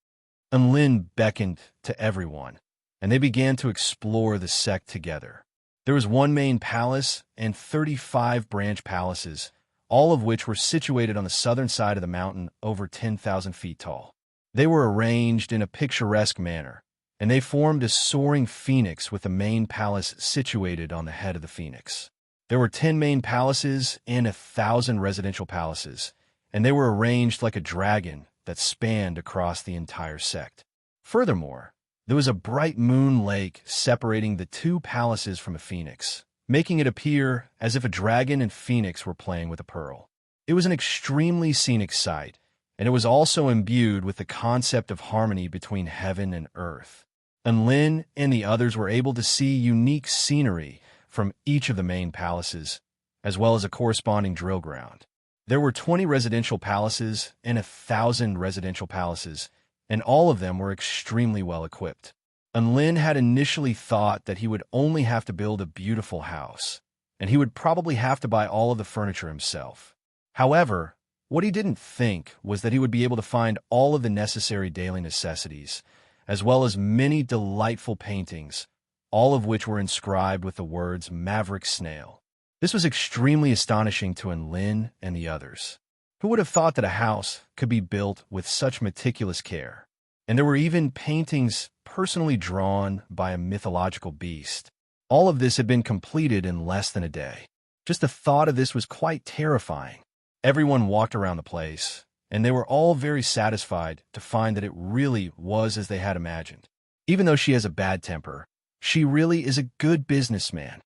Enlin beckoned to everyone, and they began to explore the sect together. There was one main palace and 35 branch palaces, all of which were situated on the southern side of the mountain over 10,000 feet tall. They were arranged in a picturesque manner, and they formed a soaring phoenix with the main palace situated on the head of the phoenix. There were 10 main palaces and 1,000 residential palaces, and they were arranged like a dragon that spanned across the entire sect. Furthermore, there was a bright moon lake separating the two palaces from a phoenix, making it appear as if a dragon and phoenix were playing with a pearl. It was an extremely scenic sight, and it was also imbued with the concept of harmony between heaven and earth. And Lin and the others were able to see unique scenery from each of the main palaces, as well as a corresponding drill ground. There were 20 residential palaces and 1,000 residential palaces, and all of them were extremely well equipped. And Lin had initially thought that he would only have to build a beautiful house, and he would probably have to buy all of the furniture himself. However, what he didn't think was that he would be able to find all of the necessary daily necessities, as well as many delightful paintings, all of which were inscribed with the words Maverick Snail. This was extremely astonishing to Enlin and the others. Who would have thought that a house could be built with such meticulous care? And there were even paintings personally drawn by a mythological beast. All of this had been completed in less than a day. Just the thought of this was quite terrifying. Everyone walked around the place, and they were all very satisfied to find that it really was as they had imagined. Even though she has a bad temper, she really is a good businessman.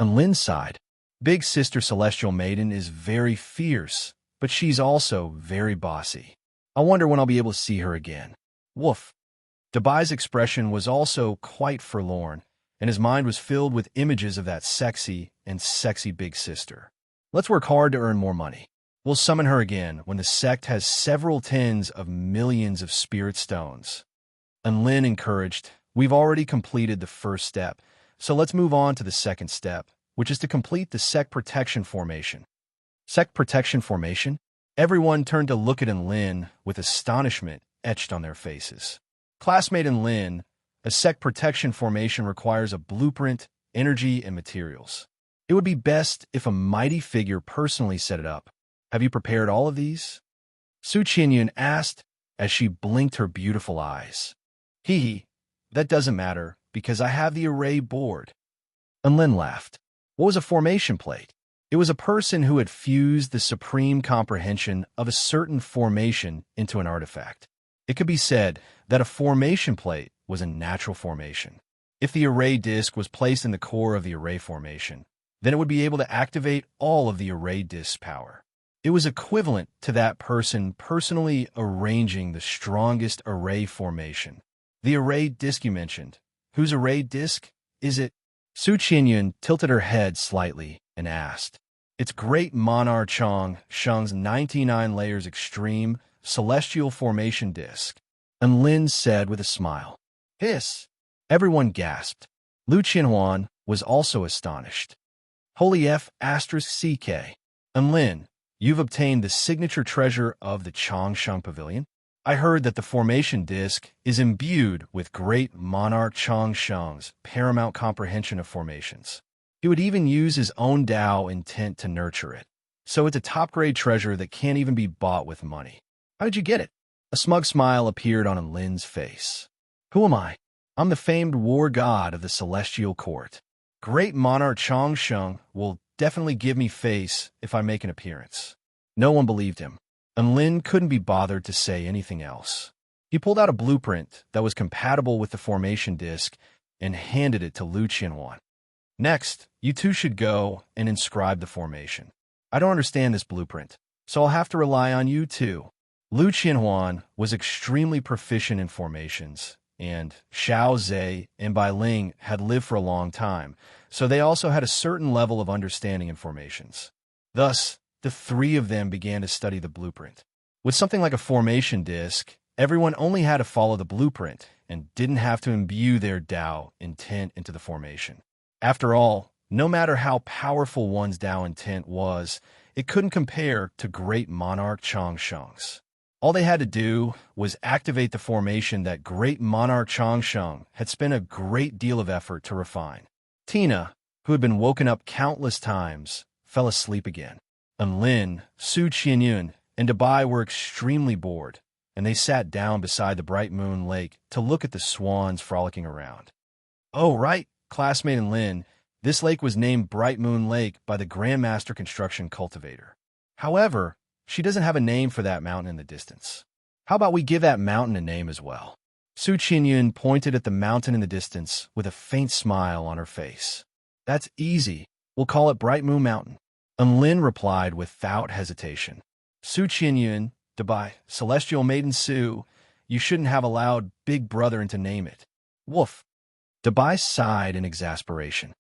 On Lin's side, Big Sister Celestial Maiden is very fierce, but she's also very bossy. I wonder when I'll be able to see her again. Woof. Dubai's expression was also quite forlorn, and his mind was filled with images of that sexy big sister. Let's work hard to earn more money. We'll summon her again when the sect has several tens of millions of spirit stones. And Lin encouraged, we've already completed the first step, so let's move on to the second step, which is to complete the sect protection formation. Sect protection formation? Everyone turned to look at Lin with astonishment etched on their faces. Classmate Lin, a sect protection formation requires a blueprint, energy, and materials. It would be best if a mighty figure personally set it up. Have you prepared all of these? Su Qianyun asked as she blinked her beautiful eyes. Hee, that doesn't matter because I have the array board. And Lin laughed. What was a formation plate? It was a person who had fused the supreme comprehension of a certain formation into an artifact. It could be said that a formation plate was a natural formation. If the array disk was placed in the core of the array formation, then it would be able to activate all of the array disk's power. It was equivalent to that person personally arranging the strongest array formation. The array disk you mentioned. Whose array disk is it? Su Qianyun tilted her head slightly and asked. It's Great Monarch Chang Sheng's 99 layers extreme celestial formation disk. And Lin said with a smile. Hiss! Everyone gasped. Lu Qianhuan was also astonished. Holy F***CK. And Lin, you've obtained the signature treasure of the Changsheng Pavilion? I heard that the formation disk is imbued with Great Monarch Changsheng's paramount comprehension of formations. He would even use his own Tao intent to nurture it. So it's a top-grade treasure that can't even be bought with money. How did you get it? A smug smile appeared on Lin's face. Who am I? I'm the famed war god of the celestial court. Great Monarch Changsheng will definitely give me face if I make an appearance. No one believed him, and Lin couldn't be bothered to say anything else. He pulled out a blueprint that was compatible with the formation disk and handed it to Lu Qianhuan. Next, you two should go and inscribe the formation. I don't understand this blueprint, so I'll have to rely on you too. Lu Qianhuan was extremely proficient in formations, and Xiao Zhe and Bai Ling had lived for a long time, so they also had a certain level of understanding in formations. Thus, the three of them began to study the blueprint. With something like a formation disk, everyone only had to follow the blueprint and didn't have to imbue their Tao intent into the formation. After all, no matter how powerful one's Tao intent was, it couldn't compare to Great Monarch Changsheng's. All they had to do was activate the formation that Great Monarch Changsheng had spent a great deal of effort to refine. Tina, who had been woken up countless times, fell asleep again. And Lin, Su Qianyun, and Dubai were extremely bored, and they sat down beside the bright moon lake to look at the swans frolicking around. Oh, right, classmate and Lin, this lake was named Bright Moon Lake by the Grandmaster Construction Cultivator. However, she doesn't have a name for that mountain in the distance. How about we give that mountain a name as well? Su Qianyun pointed at the mountain in the distance with a faint smile on her face. That's easy. We'll call it Bright Moon Mountain. And Lin replied without hesitation. Su Qianyun, Dubai, Celestial Maiden Su, you shouldn't have allowed Big Brother to name it. Woof. Dubai sighed in exasperation.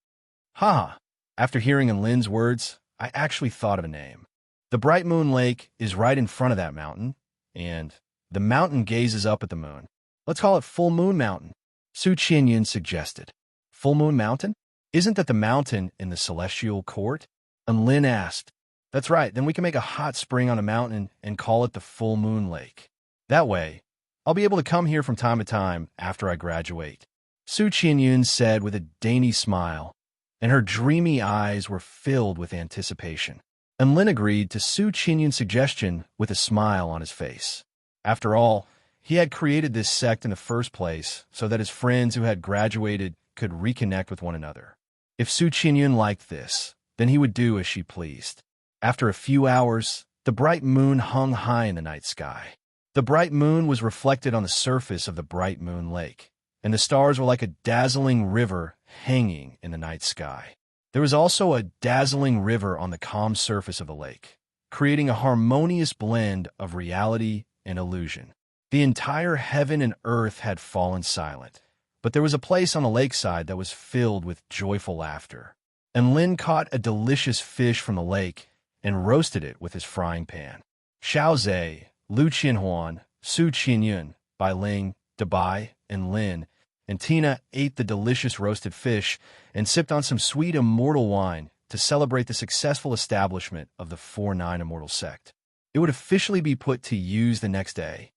Ha! After hearing Lin's words, I actually thought of a name. The Bright Moon Lake is right in front of that mountain, and the mountain gazes up at the moon. Let's call it Full Moon Mountain, Su Qianyun suggested. Full Moon Mountain? Isn't that the mountain in the celestial court? And Lin asked. That's right, then we can make a hot spring on a mountain and call it the Full Moon Lake. That way, I'll be able to come here from time to time after I graduate. Su Qianyun said with a dainty smile, and her dreamy eyes were filled with anticipation. And Lin agreed to Su Qianyun's suggestion with a smile on his face. After all, he had created this sect in the first place so that his friends who had graduated could reconnect with one another. If Su Qianyun liked this, then he would do as she pleased. After a few hours, the bright moon hung high in the night sky. The bright moon was reflected on the surface of the Bright Moon Lake, and the stars were like a dazzling river hanging in the night sky. There was also a dazzling river on the calm surface of the lake, creating a harmonious blend of reality and illusion. The entire heaven and earth had fallen silent, but there was a place on the lakeside that was filled with joyful laughter. And Lin caught a delicious fish from the lake and roasted it with his frying pan. Xiao Zhe, Lu Qianhuan, Su Qianyun, Bai Ling, Dabai, and Lin, and Tina ate the delicious roasted fish and sipped on some sweet immortal wine to celebrate the successful establishment of the 4-9 Immortal sect. It would officially be put to use the next day.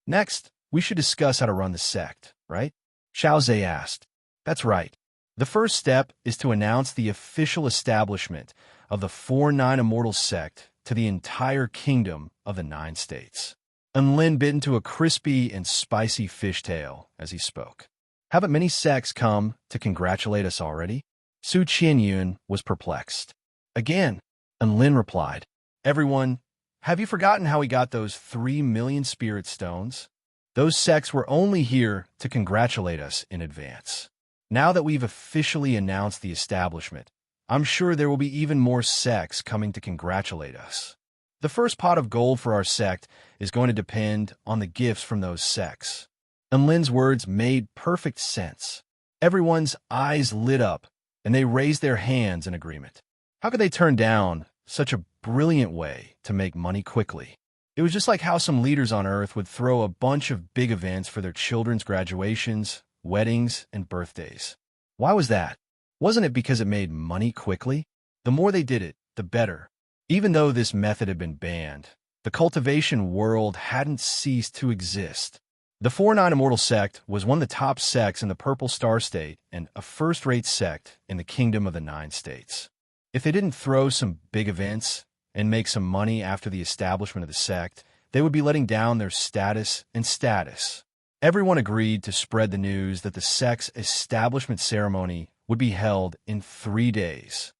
Next, we should discuss how to run the sect, right? Xiao Zhe asked. That's right. The first step is to announce the official establishment of the 4-9 Immortal sect to the entire kingdom of the 9 states. And Lin bit into a crispy and spicy fishtail as he spoke. Haven't many sects come to congratulate us already? Su Qianyun was perplexed. Again, and Lin replied, Everyone, have you forgotten how we got those 3 million spirit stones? Those sects were only here to congratulate us in advance. Now that we've officially announced the establishment, I'm sure there will be even more sects coming to congratulate us. The first pot of gold for our sect is going to depend on the gifts from those sects. And Lin's words made perfect sense. Everyone's eyes lit up, and they raised their hands in agreement. How could they turn down such a brilliant way to make money quickly? It was just like how some leaders on Earth would throw a bunch of big events for their children's graduations, weddings, and birthdays. Why was that? Wasn't it because it made money quickly? The more they did it, the better. Even though this method had been banned, the cultivation world hadn't ceased to exist. The 4-9 Immortal sect was one of the top sects in the Purple Star State and a first-rate sect in the Kingdom of the 9 States. If they didn't throw some big events and make some money after the establishment of the sect, they would be letting down their status and status. Everyone agreed to spread the news that the sect's establishment ceremony would be held in 3 days.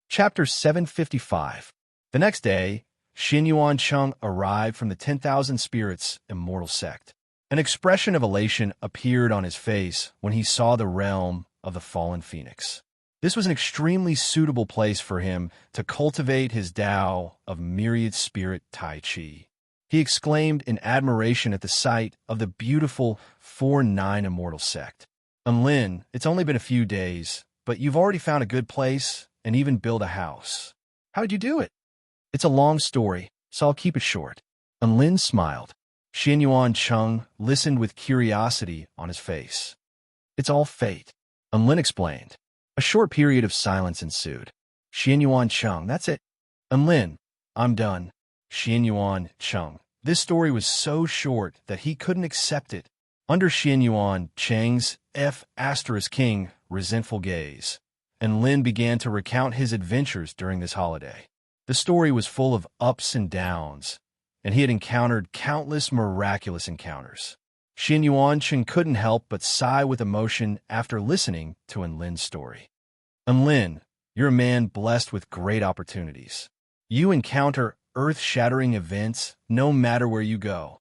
Chapter 755. The next day, Xin Yuan Cheng arrived from the 10,000 Spirits Immortal sect. An expression of elation appeared on his face when he saw the realm of the fallen phoenix. This was an extremely suitable place for him to cultivate his Tao of myriad spirit Tai Chi. He exclaimed in admiration at the sight of the beautiful 4-9 Immortal sect. Lin, it's only been a few days, but you've already found a good place and even built a house. How did you do it? It's a long story, so I'll keep it short. Lin smiled. Xin Yuan Cheng listened with curiosity on his face. It's all fate, Lin explained. A short period of silence ensued. Xin Yuan Cheng, that's it. Lin, I'm done. Xin Yuan Cheng. This story was so short that he couldn't accept it. Under Xin Yuan Cheng's King resentful gaze, and Lin began to recount his adventures during this holiday. The story was full of ups and downs, and he had encountered countless miraculous encounters. Xin Yuan Cheng couldn't help but sigh with emotion after listening to Lin's story. Lin, you're a man blessed with great opportunities. You encounter earth-shattering events no matter where you go.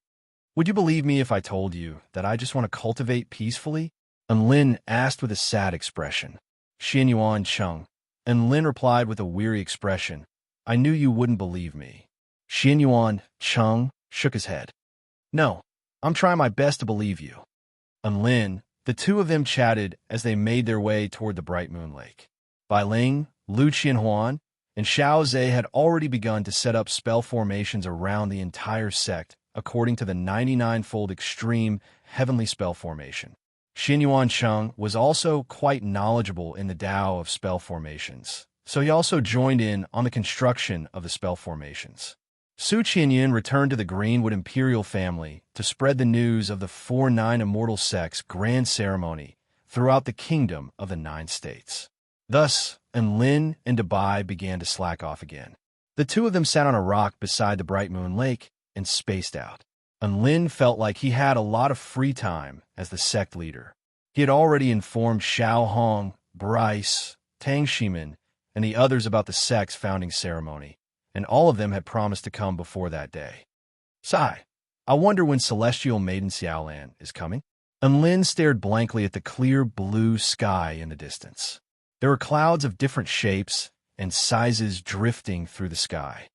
Would you believe me if I told you that I just want to cultivate peacefully? Lin asked with a sad expression. Xin Yuan Cheng. Lin replied with a weary expression. I knew you wouldn't believe me. Xin Yuan Cheng shook his head. No, I'm trying my best to believe you. Lin, the two of them chatted as they made their way toward the bright moon lake. Bai Ling, Lu Qianhuan, and Xiao Zhe had already begun to set up spell formations around the entire sect according to the 99-fold extreme heavenly spell formation. Xin Yuan Cheng was also quite knowledgeable in the Tao of spell formations, so he also joined in on the construction of the spell formations. Su Qianyun returned to the Greenwood Imperial family to spread the news of the 4-9 Immortal sect's grand ceremony throughout the kingdom of the 9 states. Thus, Lin and Dabai began to slack off again. The two of them sat on a rock beside the bright moon lake and spaced out. Lin felt like he had a lot of free time as the sect leader. He had already informed Xiao Hong, Bryce, Tang Shimin, and the others about the sect's founding ceremony, and all of them had promised to come before that day. Sigh, I wonder when Celestial Maiden Xiaolan is coming? Lin stared blankly at the clear blue sky in the distance. There were clouds of different shapes and sizes drifting through the sky.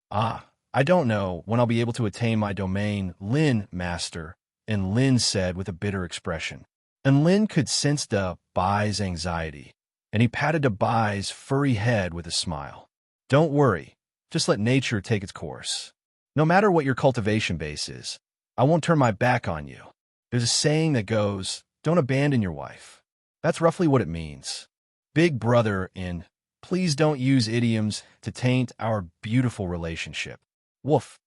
Ah, I don't know when I'll be able to attain my domain, Lin, master, and Lin said with a bitter expression. And Lin could sense Bai's anxiety, and he patted Bai's furry head with a smile. Don't worry, just let nature take its course. No matter what your cultivation base is, I won't turn my back on you. There's a saying that goes, don't abandon your wife. That's roughly what it means. Big brother in, please don't use idioms to taint our beautiful relationship. Woof.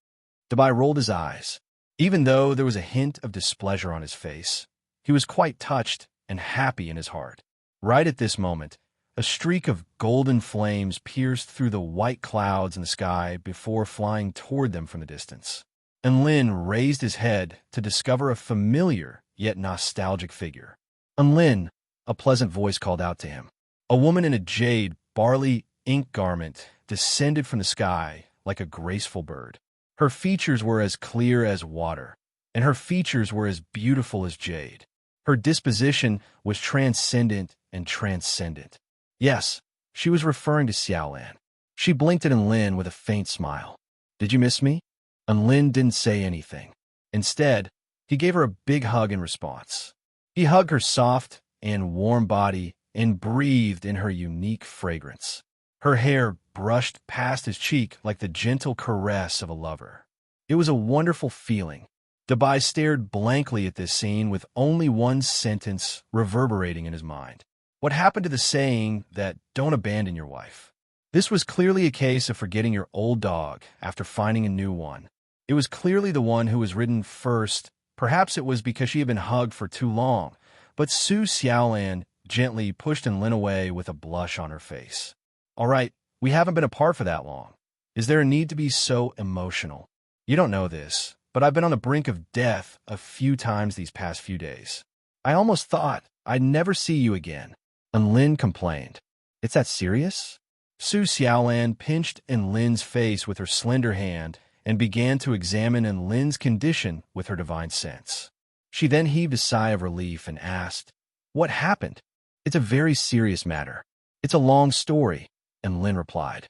Dabai rolled his eyes. Even though there was a hint of displeasure on his face, he was quite touched and happy in his heart. Right at this moment, a streak of golden flames pierced through the white clouds in the sky before flying toward them from the distance. And Lin raised his head to discover a familiar yet nostalgic figure. And Lin, a pleasant voice called out to him. A woman in a jade, barley ink garment descended from the sky like a graceful bird. Her features were as clear as water, and her features were as beautiful as jade. Her disposition was transcendent and transcendent. Yes, she was referring to Xiaolan. She blinked at Lin with a faint smile. Did you miss me? And Lin didn't say anything. Instead, he gave her a big hug in response. He hugged her soft and warm body and breathed in her unique fragrance. Her hair brushed past his cheek like the gentle caress of a lover. It was a wonderful feeling. Dabai stared blankly at this scene with only one sentence reverberating in his mind. What happened to the saying that don't abandon your wife? This was clearly a case of forgetting your old dog after finding a new one. It was clearly the one who was ridden first. Perhaps it was because she had been hugged for too long, but Su Xiaolan gently pushed Lin away with a blush on her face. All right, we haven't been apart for that long. Is there a need to be so emotional? You don't know this, but I've been on the brink of death a few times these past few days. I almost thought I'd never see you again. And Lin complained. It's that serious? Su Xiaolan pinched Lin's face with her slender hand and began to examine Lin's condition with her divine sense. She then heaved a sigh of relief and asked, what happened? It's a very serious matter. It's a long story, and Lin replied.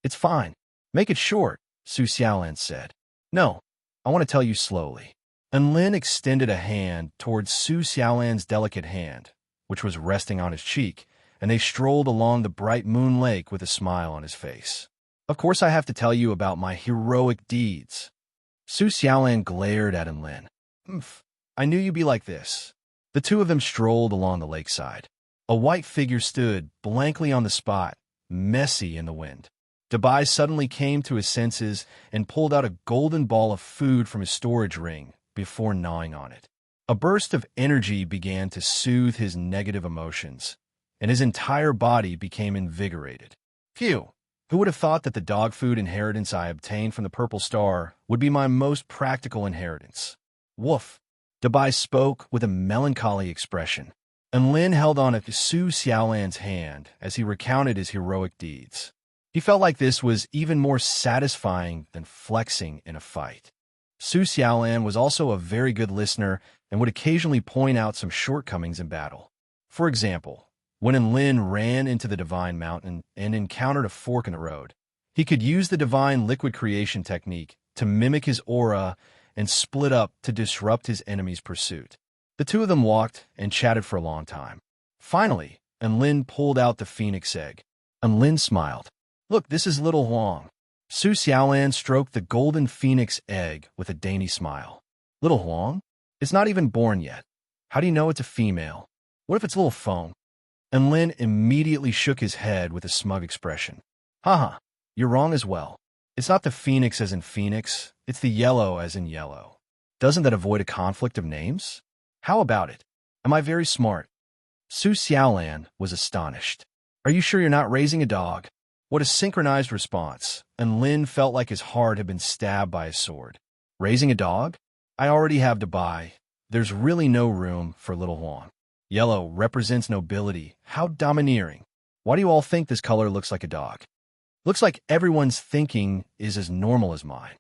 It's fine. Make it short, Su Xiaolan said. No, I want to tell you slowly. And Lin extended a hand towards Su Xiaolan's delicate hand, which was resting on his cheek, and they strolled along the bright moon lake with a smile on his face. Of course I have to tell you about my heroic deeds. Su Xiaolan glared at Lin. I knew you'd be like this. The two of them strolled along the lakeside. A white figure stood blankly on the spot, messy in the wind. Dabai suddenly came to his senses and pulled out a golden ball of food from his storage ring before gnawing on it. A burst of energy began to soothe his negative emotions, and his entire body became invigorated. Phew! Who would have thought that the dog food inheritance I obtained from the Purple Star would be my most practical inheritance? Woof! Dabai spoke with a melancholy expression, and Lin held on to Su Xiaolan's hand as he recounted his heroic deeds. He felt like this was even more satisfying than flexing in a fight. Su Xiaolan was also a very good listener and would occasionally point out some shortcomings in battle. For example, when Lin ran into the Divine Mountain and encountered a fork in the road, he could use the Divine Liquid Creation technique to mimic his aura and split up to disrupt his enemy's pursuit. The two of them walked and chatted for a long time. Finally, Lin pulled out the phoenix egg. Lin smiled. Look, this is little Huang. Su Xiaolan stroked the golden phoenix egg with a dainty smile. Little Huang? It's not even born yet. How do you know it's a female? What if it's little Feng? And Lin immediately shook his head with a smug expression. Haha, you're wrong as well. It's not the phoenix as in phoenix, it's the yellow as in yellow. Doesn't that avoid a conflict of names? How about it? Am I very smart? Su Xiaolan was astonished. Are you sure you're not raising a dog? What a synchronized response, and Lin felt like his heart had been stabbed by a sword. Raising a dog? I already have Dabai. There's really no room for little Huang. Yellow represents nobility. How domineering. Why do you all think this color looks like a dog? Looks like everyone's thinking is as normal as mine.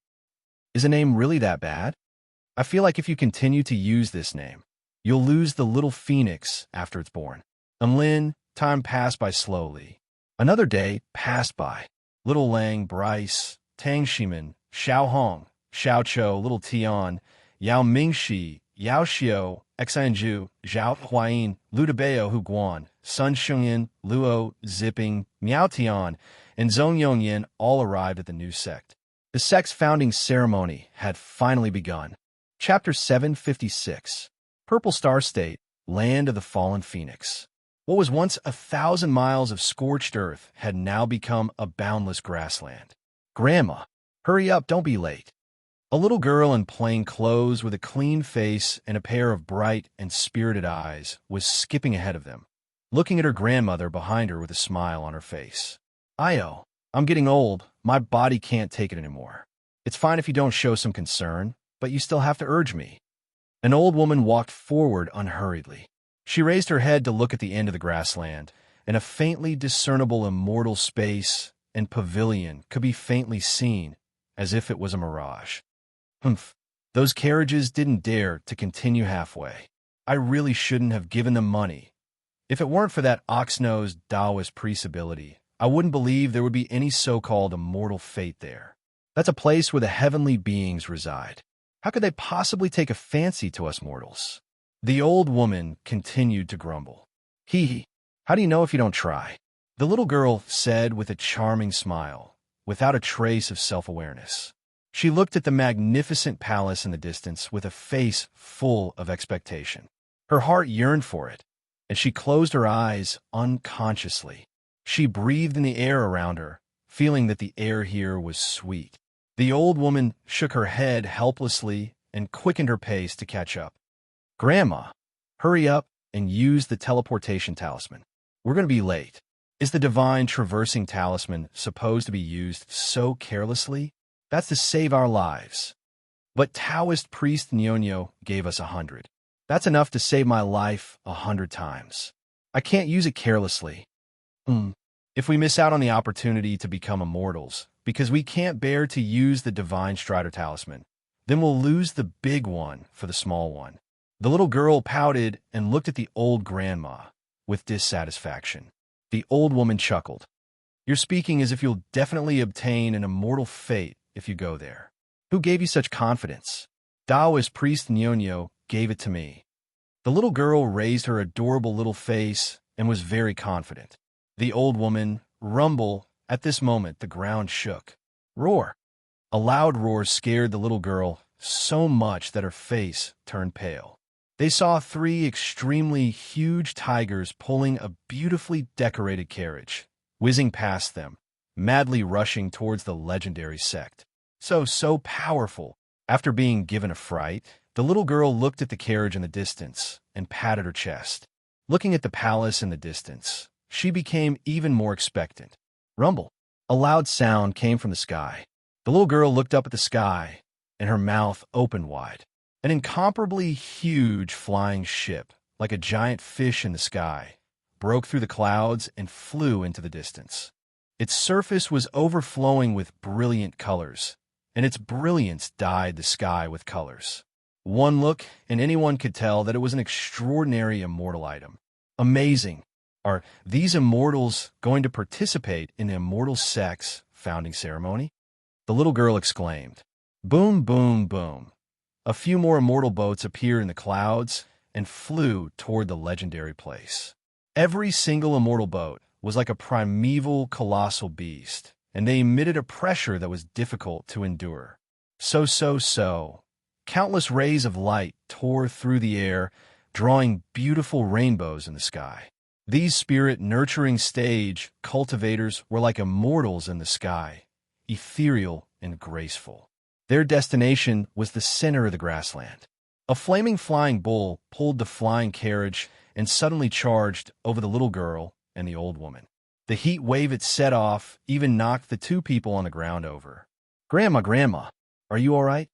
Is a name really that bad? I feel like if you continue to use this name, you'll lose the little phoenix after it's born. And Lin Time passed by slowly. Another day passed by. Little Lang, Bryce, Tang Shimin, Xiao Hong, Xiao Cho, Little Tian, Yao Mingxi, Yao Xiao, Xanju, Zhao Huayin, Lu Debao, Hu Guan, Sun Shengyan, Luo, Zipping, Miao Tian, and Zhong Yongyan all arrived at the new sect. The sect's founding ceremony had finally begun. Chapter 756. Purple Star State, Land of the Fallen Phoenix. What was once 1,000 miles of scorched earth had now become a boundless grassland. Grandma, hurry up, don't be late. A little girl in plain clothes with a clean face and a pair of bright and spirited eyes was skipping ahead of them, looking at her grandmother behind her with a smile on her face. Io, I'm getting old. My body can't take it anymore. It's fine if you don't show some concern, but you still have to urge me. An old woman walked forward unhurriedly. She raised her head to look at the end of the grassland, and a faintly discernible immortal space and pavilion could be faintly seen, as if it was a mirage. Humph, those carriages didn't dare to continue halfway. I really shouldn't have given them money. If it weren't for that ox-nosed Taoist priest's ability, I wouldn't believe there would be any so-called immortal fate there. That's a place where the heavenly beings reside. How could they possibly take a fancy to us mortals? The old woman continued to grumble. Hee, how do you know if you don't try? The little girl said with a charming smile, without a trace of self-awareness. She looked at the magnificent palace in the distance with a face full of expectation. Her heart yearned for it, and she closed her eyes unconsciously. She breathed in the air around her, feeling that the air here was sweet. The old woman shook her head helplessly and quickened her pace to catch up. Grandma, hurry up and use the teleportation talisman. We're going to be late. Is the divine traversing talisman supposed to be used so carelessly? That's to save our lives. But Taoist priest Nyonyo gave us 100. That's enough to save my life 100 times. I can't use it carelessly. If we miss out on the opportunity to become immortals, because we can't bear to use the divine Strider talisman, then we'll lose the big one for the small one. The little girl pouted and looked at the old grandma with dissatisfaction. The old woman chuckled. You're speaking as if you'll definitely obtain an immortal fate if you go there. Who gave you such confidence? Taoist priest Nyonyo gave it to me. The little girl raised her adorable little face and was very confident. The old woman rumbled. At this moment, the ground shook. Roar! A loud roar scared the little girl so much that her face turned pale. They saw 3 extremely huge tigers pulling a beautifully decorated carriage, whizzing past them, madly rushing towards the legendary sect. So powerful. After being given a fright, the little girl looked at the carriage in the distance and patted her chest. Looking at the palace in the distance, she became even more expectant. Rumble. A loud sound came from the sky. The little girl looked up at the sky, and her mouth opened wide. An incomparably huge flying ship, like a giant fish in the sky, broke through the clouds and flew into the distance. Its surface was overflowing with brilliant colors, and its brilliance dyed the sky with colors. One look, and anyone could tell that it was an extraordinary immortal item. Amazing. Are these immortals going to participate in the immortal sect's founding ceremony? The little girl exclaimed. Boom, boom, boom. A few more immortal boats appeared in the clouds and flew toward the legendary place. Every single immortal boat was like a primeval colossal beast, and they emitted a pressure that was difficult to endure. So. Countless rays of light tore through the air, drawing beautiful rainbows in the sky. These spirit-nurturing stage cultivators were like immortals in the sky, ethereal and graceful. Their destination was the center of the grassland. A flaming flying bull pulled the flying carriage and suddenly charged over the little girl and the old woman. The heat wave it set off even knocked the 2 people on the ground over. Grandma, are you all right?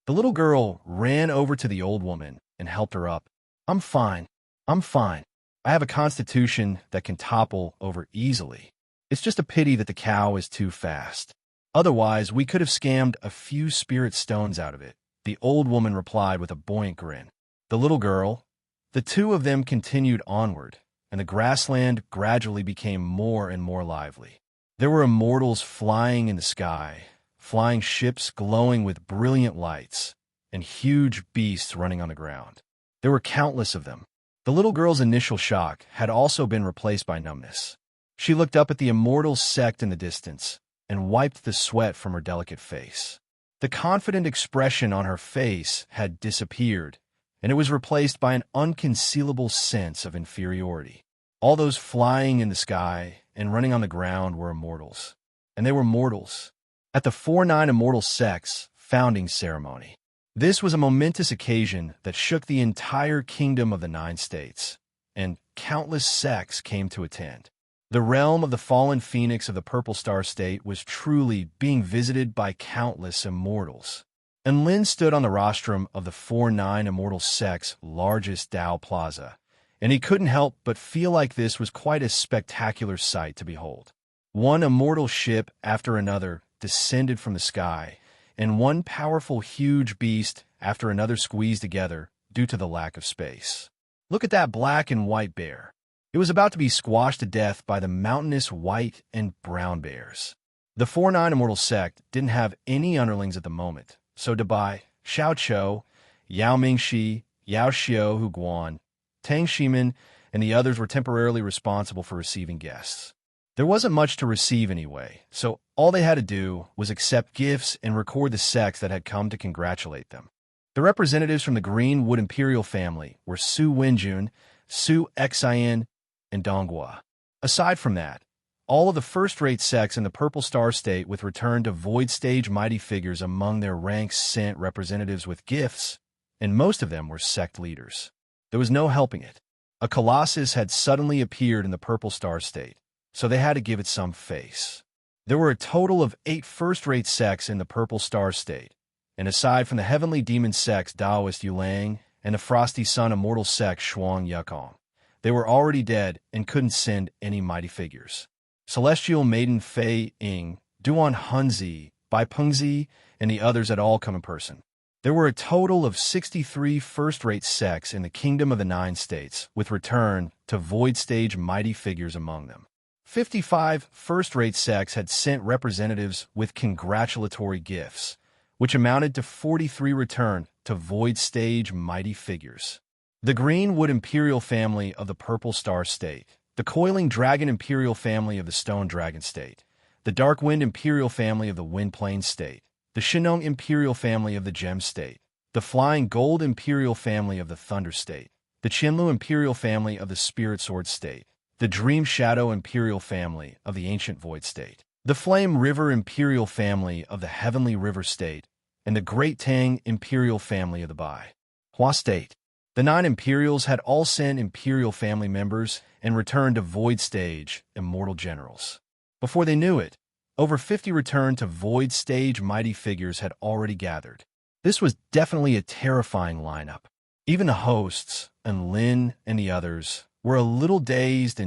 The little girl ran over to the old woman and helped her up. I'm fine. I have a constitution that can topple over easily. It's just a pity that the cow is too fast. Otherwise, we could have scammed a few spirit stones out of it, the old woman replied with a buoyant grin. The little girl, the 2 of them continued onward, and the grassland gradually became more and more lively. There were immortals flying in the sky, flying ships glowing with brilliant lights, and huge beasts running on the ground. There were countless of them. The little girl's initial shock had also been replaced by numbness. She looked up at the immortal sect in the distance and wiped the sweat from her delicate face. The confident expression on her face had disappeared, and it was replaced by an unconcealable sense of inferiority. All those flying in the sky and running on the ground were immortals, and they were mortals. At the 4-9 Immortal Sect's founding ceremony, this was a momentous occasion that shook the entire kingdom of the 9 states, and countless sects came to attend. The realm of the fallen phoenix of the Purple Star State was truly being visited by countless immortals. And Lin stood on the rostrum of the 4-9 Immortal Sect's largest Dao Plaza, and he couldn't help but feel like this was quite a spectacular sight to behold. One immortal ship after another descended from the sky, and one powerful huge beast after another squeezed together due to the lack of space. Look at that black and white bear. It was about to be squashed to death by the mountainous white and brown bears. The 4-9 Immortal Sect didn't have any underlings at the moment, so Dabai, Xiao Chou, Yao Mingxi, Yao Xiao Huguan, Tang Shimin, and the others were temporarily responsible for receiving guests. There wasn't much to receive anyway, so all they had to do was accept gifts and record the sects that had come to congratulate them. The representatives from the Greenwood Imperial family were Su Wenjun, Su Xian, and Donghua. Aside from that, all of the first-rate sects in the Purple Star State with return to Void Stage mighty figures among their ranks sent representatives with gifts, and most of them were sect leaders. There was no helping it. A colossus had suddenly appeared in the Purple Star State, so they had to give it some face. There were a total of 8 first-rate sects in the Purple Star State, and aside from the Heavenly Demon sects Taoist Yulang and the Frosty Sun Immortal sect Shuang Yukong, they were already dead and couldn't send any mighty figures. Celestial Maiden Fei Ying, Duan Hunzi, Bai Pengzi, and the others had all come in person. There were a total of 63 first-rate sects in the Kingdom of the 9 States, with return to Void Stage mighty figures among them. 55 first-rate sects had sent representatives with congratulatory gifts, which amounted to 43 return to Void Stage mighty figures. The Greenwood Imperial family of the Purple Star State, the Coiling Dragon Imperial family of the Stone Dragon State, the Dark Wind Imperial family of the Wind Plains State, the Shinong Imperial family of the Gem State, the Flying Gold Imperial family of the Thunder State, the Qinlu Imperial family of the Spirit Sword State, the Dream Shadow Imperial family of the Ancient Void State, the Flame River Imperial family of the Heavenly River State, and the Great Tang Imperial family of the Bai Hua State. The 9 Imperials had all sent Imperial family members and returned to Void Stage Immortal Generals. Before they knew it, over 50 returned to Void Stage mighty figures had already gathered. This was definitely a terrifying lineup. Even the hosts, and Lin and the others, were a little dazed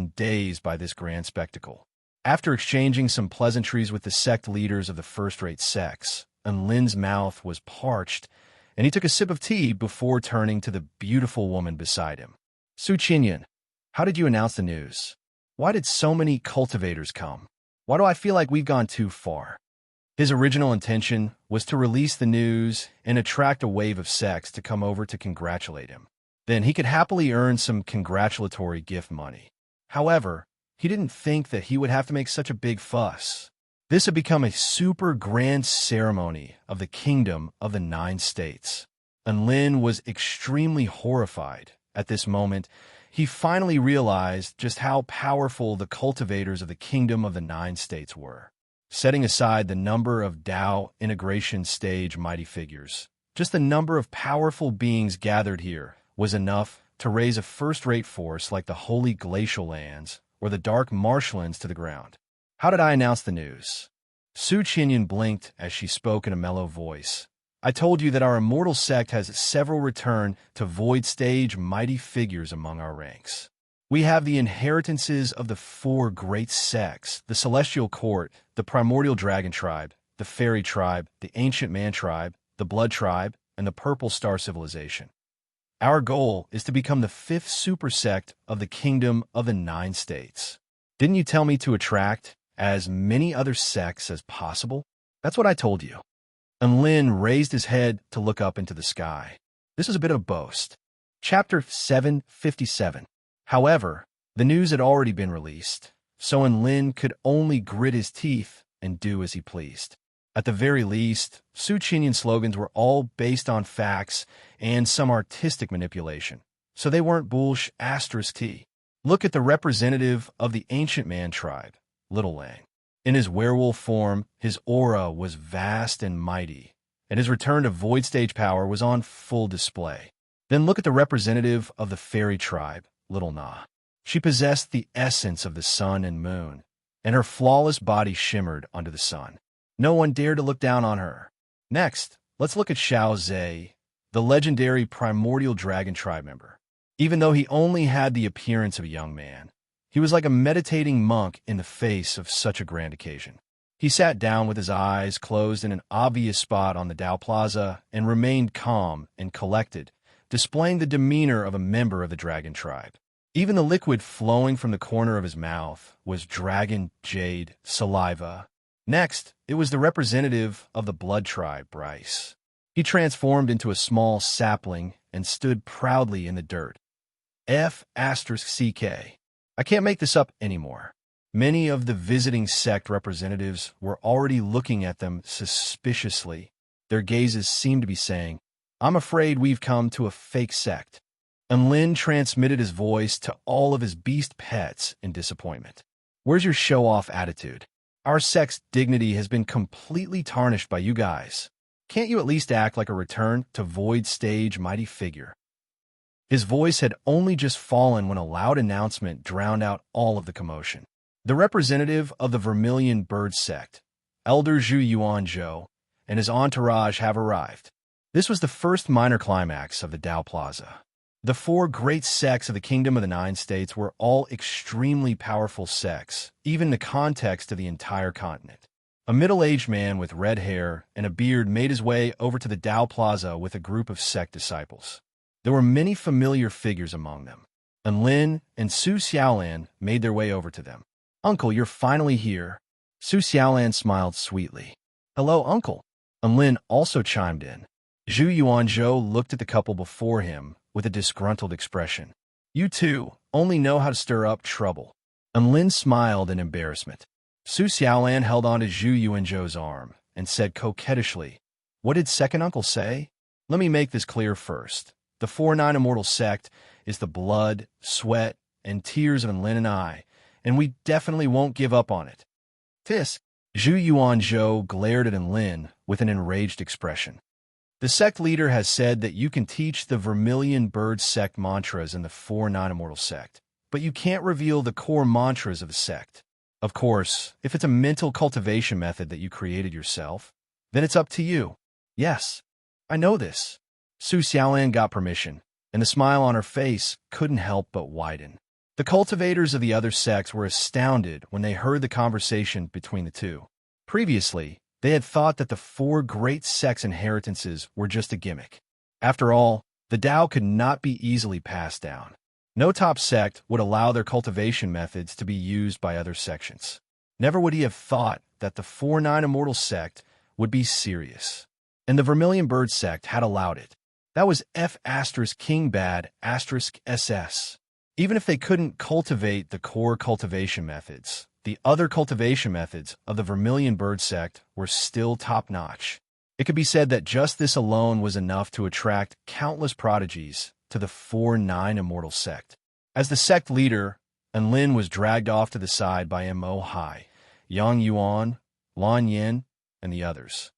by this grand spectacle. After exchanging some pleasantries with the sect leaders of the first-rate sects, and Lin's mouth was parched, and he took a sip of tea before turning to the beautiful woman beside him. Su Qinyan, how did you announce the news? Why did so many cultivators come? Why do I feel like we've gone too far? His original intention was to release the news and attract a wave of sects to come over to congratulate him. Then he could happily earn some congratulatory gift money. However, he didn't think that he would have to make such a big fuss. This had become a super grand ceremony of the Kingdom of the 9 States. And Lin was extremely horrified. At this moment, he finally realized just how powerful the cultivators of the Kingdom of the 9 States were. Setting aside the number of Dao integration stage mighty figures, just the number of powerful beings gathered here was enough to raise a first-rate force like the Holy Glacial Lands or the Dark Marshlands to the ground. How did I announce the news? Su Qinyan blinked as she spoke in a mellow voice. I told you that our immortal sect has several return to Void Stage mighty figures among our ranks. We have the inheritances of the 4 great sects, the Celestial Court, the Primordial Dragon Tribe, the Fairy Tribe, the Ancient Man Tribe, the Blood Tribe, and the Purple Star Civilization. Our goal is to become the fifth super sect of the Kingdom of the Nine States. Didn't you tell me to attract as many other sects as possible? That's what I told you. And Lin raised his head to look up into the sky. This is a bit of a boast. Chapter 757. However, the news had already been released, so Lin could only grit his teeth and do as he pleased. At the very least, Su Qinyan slogans were all based on facts and some artistic manipulation, so they weren't bullsh *T. Look at the representative of the Ancient Man tribe, Little Lang. In his werewolf form, his aura was vast and mighty, and his return to void stage power was on full display. Then look at the representative of the fairy tribe, Little Na. She possessed the essence of the sun and moon, and her flawless body shimmered under the sun. No one dared to look down on her. Next, let's look at Xiao Zhe, the legendary primordial dragon tribe member. Even though he only had the appearance of a young man, he was like a meditating monk in the face of such a grand occasion. He sat down with his eyes closed in an obvious spot on the Dao Plaza and remained calm and collected, displaying the demeanor of a member of the dragon tribe. Even the liquid flowing from the corner of his mouth was dragon jade saliva. Next, it was the representative of the blood tribe, Bryce. He transformed into a small sapling and stood proudly in the dirt. F***CK. I can't make this up anymore. Many of the visiting sect representatives were already looking at them suspiciously. Their gazes seemed to be saying, "I'm afraid we've come to a fake sect." And Lin transmitted his voice to all of his beast pets in disappointment. Where's your show-off attitude? Our sect's dignity has been completely tarnished by you guys. Can't you at least act like a return to void stage mighty figure? His voice had only just fallen when a loud announcement drowned out all of the commotion. The representative of the Vermilion Bird sect, Elder Zhu Yuanzhou, and his entourage have arrived. This was the first minor climax of the Dao Plaza. The four great sects of the Kingdom of the Nine States were all extremely powerful sects, even in the context of the entire continent. A middle-aged man with red hair and a beard made his way over to the Dao Plaza with a group of sect disciples. There were many familiar figures among them, and Lin and Su Xiaolan made their way over to them. "Uncle, you're finally here." Su Xiaolan smiled sweetly. "Hello, Uncle." And Lin also chimed in. Zhu Yuanzhou looked at the couple before him with a disgruntled expression. "You two only know how to stir up trouble." And Lin smiled in embarrassment. Su Xiaolan held on to Zhu Yuanzhou's arm and said coquettishly, "What did second uncle say? Let me make this clear first. The 4-9 Immortal sect is the blood, sweat, and tears of Lin and I, and we definitely won't give up on it." Tisk. Zhu Yuanzhou glared at Lin with an enraged expression. "The sect leader has said that you can teach the Vermilion Bird sect mantras in the 4-9 Immortal sect, but you can't reveal the core mantras of the sect. Of course, if it's a mental cultivation method that you created yourself, then it's up to you." "Yes, I know this." Su Xiaolan got permission, and the smile on her face couldn't help but widen. The cultivators of the other sects were astounded when they heard the conversation between the two. Previously, they had thought that the four great sects' inheritances were just a gimmick. After all, the Tao could not be easily passed down. No top sect would allow their cultivation methods to be used by other sections. Never would he have thought that the 4-9 Immortal sect would be serious. And the Vermilion Bird sect had allowed it. That was F***King Bad *SS. Even if they couldn't cultivate the core cultivation methods, the other cultivation methods of the Vermilion Bird sect were still top-notch. It could be said that just this alone was enough to attract countless prodigies to the 4-9 Immortal sect. As the sect leader, Lin was dragged off to the side by Mo Hai, Yang Yuan, Lan Yin, and the others.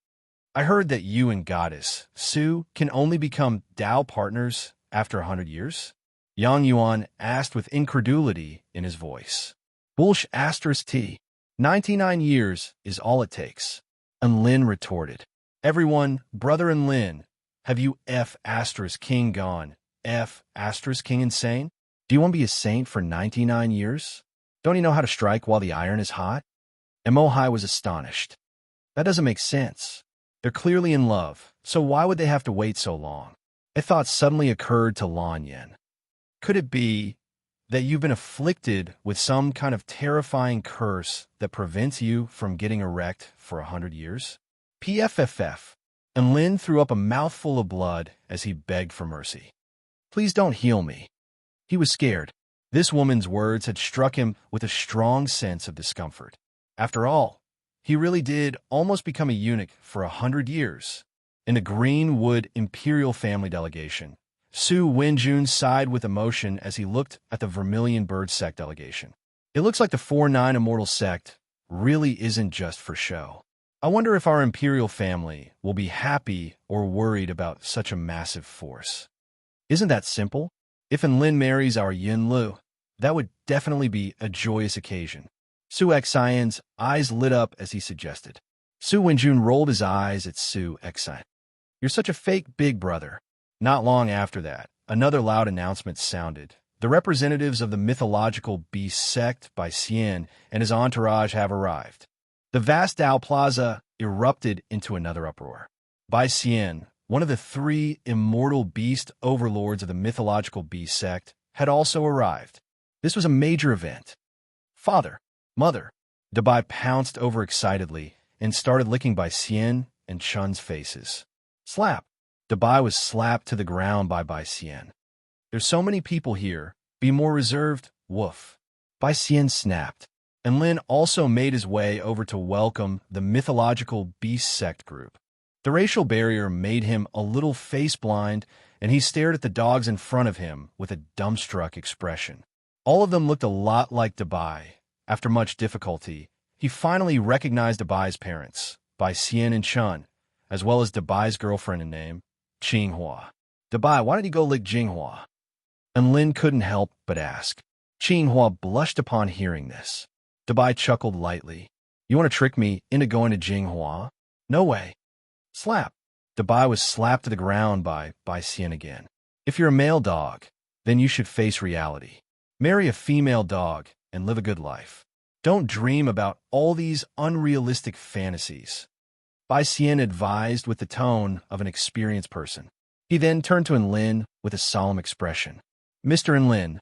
"I heard that you and Goddess Su can only become Dao partners after 100 years? Yang Yuan asked with incredulity in his voice. "Bullsh *T. 99 years is all it takes." And Lin retorted, "Everyone, brother and Lin, have you F***King gone? F***King insane? Do you want to be a saint for 99 years? Don't you know how to strike while the iron is hot?" And Mohai was astonished. "That doesn't make sense. They're clearly in love, so why would they have to wait so long?" A thought suddenly occurred to Lan Yen. Could it be that you've been afflicted with some kind of terrifying curse that prevents you from getting erect for 100 years? PFFF. And Lin threw up a mouthful of blood as he begged for mercy. Please don't heal me. He was scared. This woman's words had struck him with a strong sense of discomfort. After all, he really did almost become a eunuch for 100 years. In the Greenwood Imperial family delegation, Su Wenjun sighed with emotion as he looked at the Vermilion Bird sect delegation. It looks like the 4-9 Immortal sect really isn't just for show. I wonder if our Imperial family will be happy or worried about such a massive force. Isn't that simple? If Enlin marries our Yin Lu, that would definitely be a joyous occasion. Su Xian's eyes lit up as he suggested. Su Wenjun rolled his eyes at Su Xian. You're such a fake big brother. Not long after that, another loud announcement sounded. The representatives of the mythological beast sect Bai Xian and his entourage have arrived. The vast Dao Plaza erupted into another uproar. Bai Xian, one of the 3 immortal beast overlords of the mythological beast sect, had also arrived. This was a major event. Father, Mother, Dabai pounced overexcitedly and started licking Bai Xian and Chun's faces. Slap! Dabai was slapped to the ground by Bai Xian. There's so many people here. Be more reserved, woof. Bai Xian snapped, and Lin also made his way over to welcome the mythological beast sect group. The racial barrier made him a little face-blind, and he stared at the dogs in front of him with a dumbstruck expression. All of them looked a lot like Dabai. After much difficulty, he finally recognized Dabai's parents, Bai Xian and Chun, as well as Dabai's girlfriend in name, Qinghua. Dabai, why did he go lick Jinghua? And Lin couldn't help but ask. Qinghua blushed upon hearing this. Dabai chuckled lightly. You want to trick me into going to Jinghua? No way. Slap. Dabai was slapped to the ground by Bai Xian again. If you're a male dog, then you should face reality. Marry a female dog and live a good life. Don't dream about all these unrealistic fantasies. Bai Xian advised with the tone of an experienced person. He then turned to Enlin with a solemn expression. Mr. Enlin,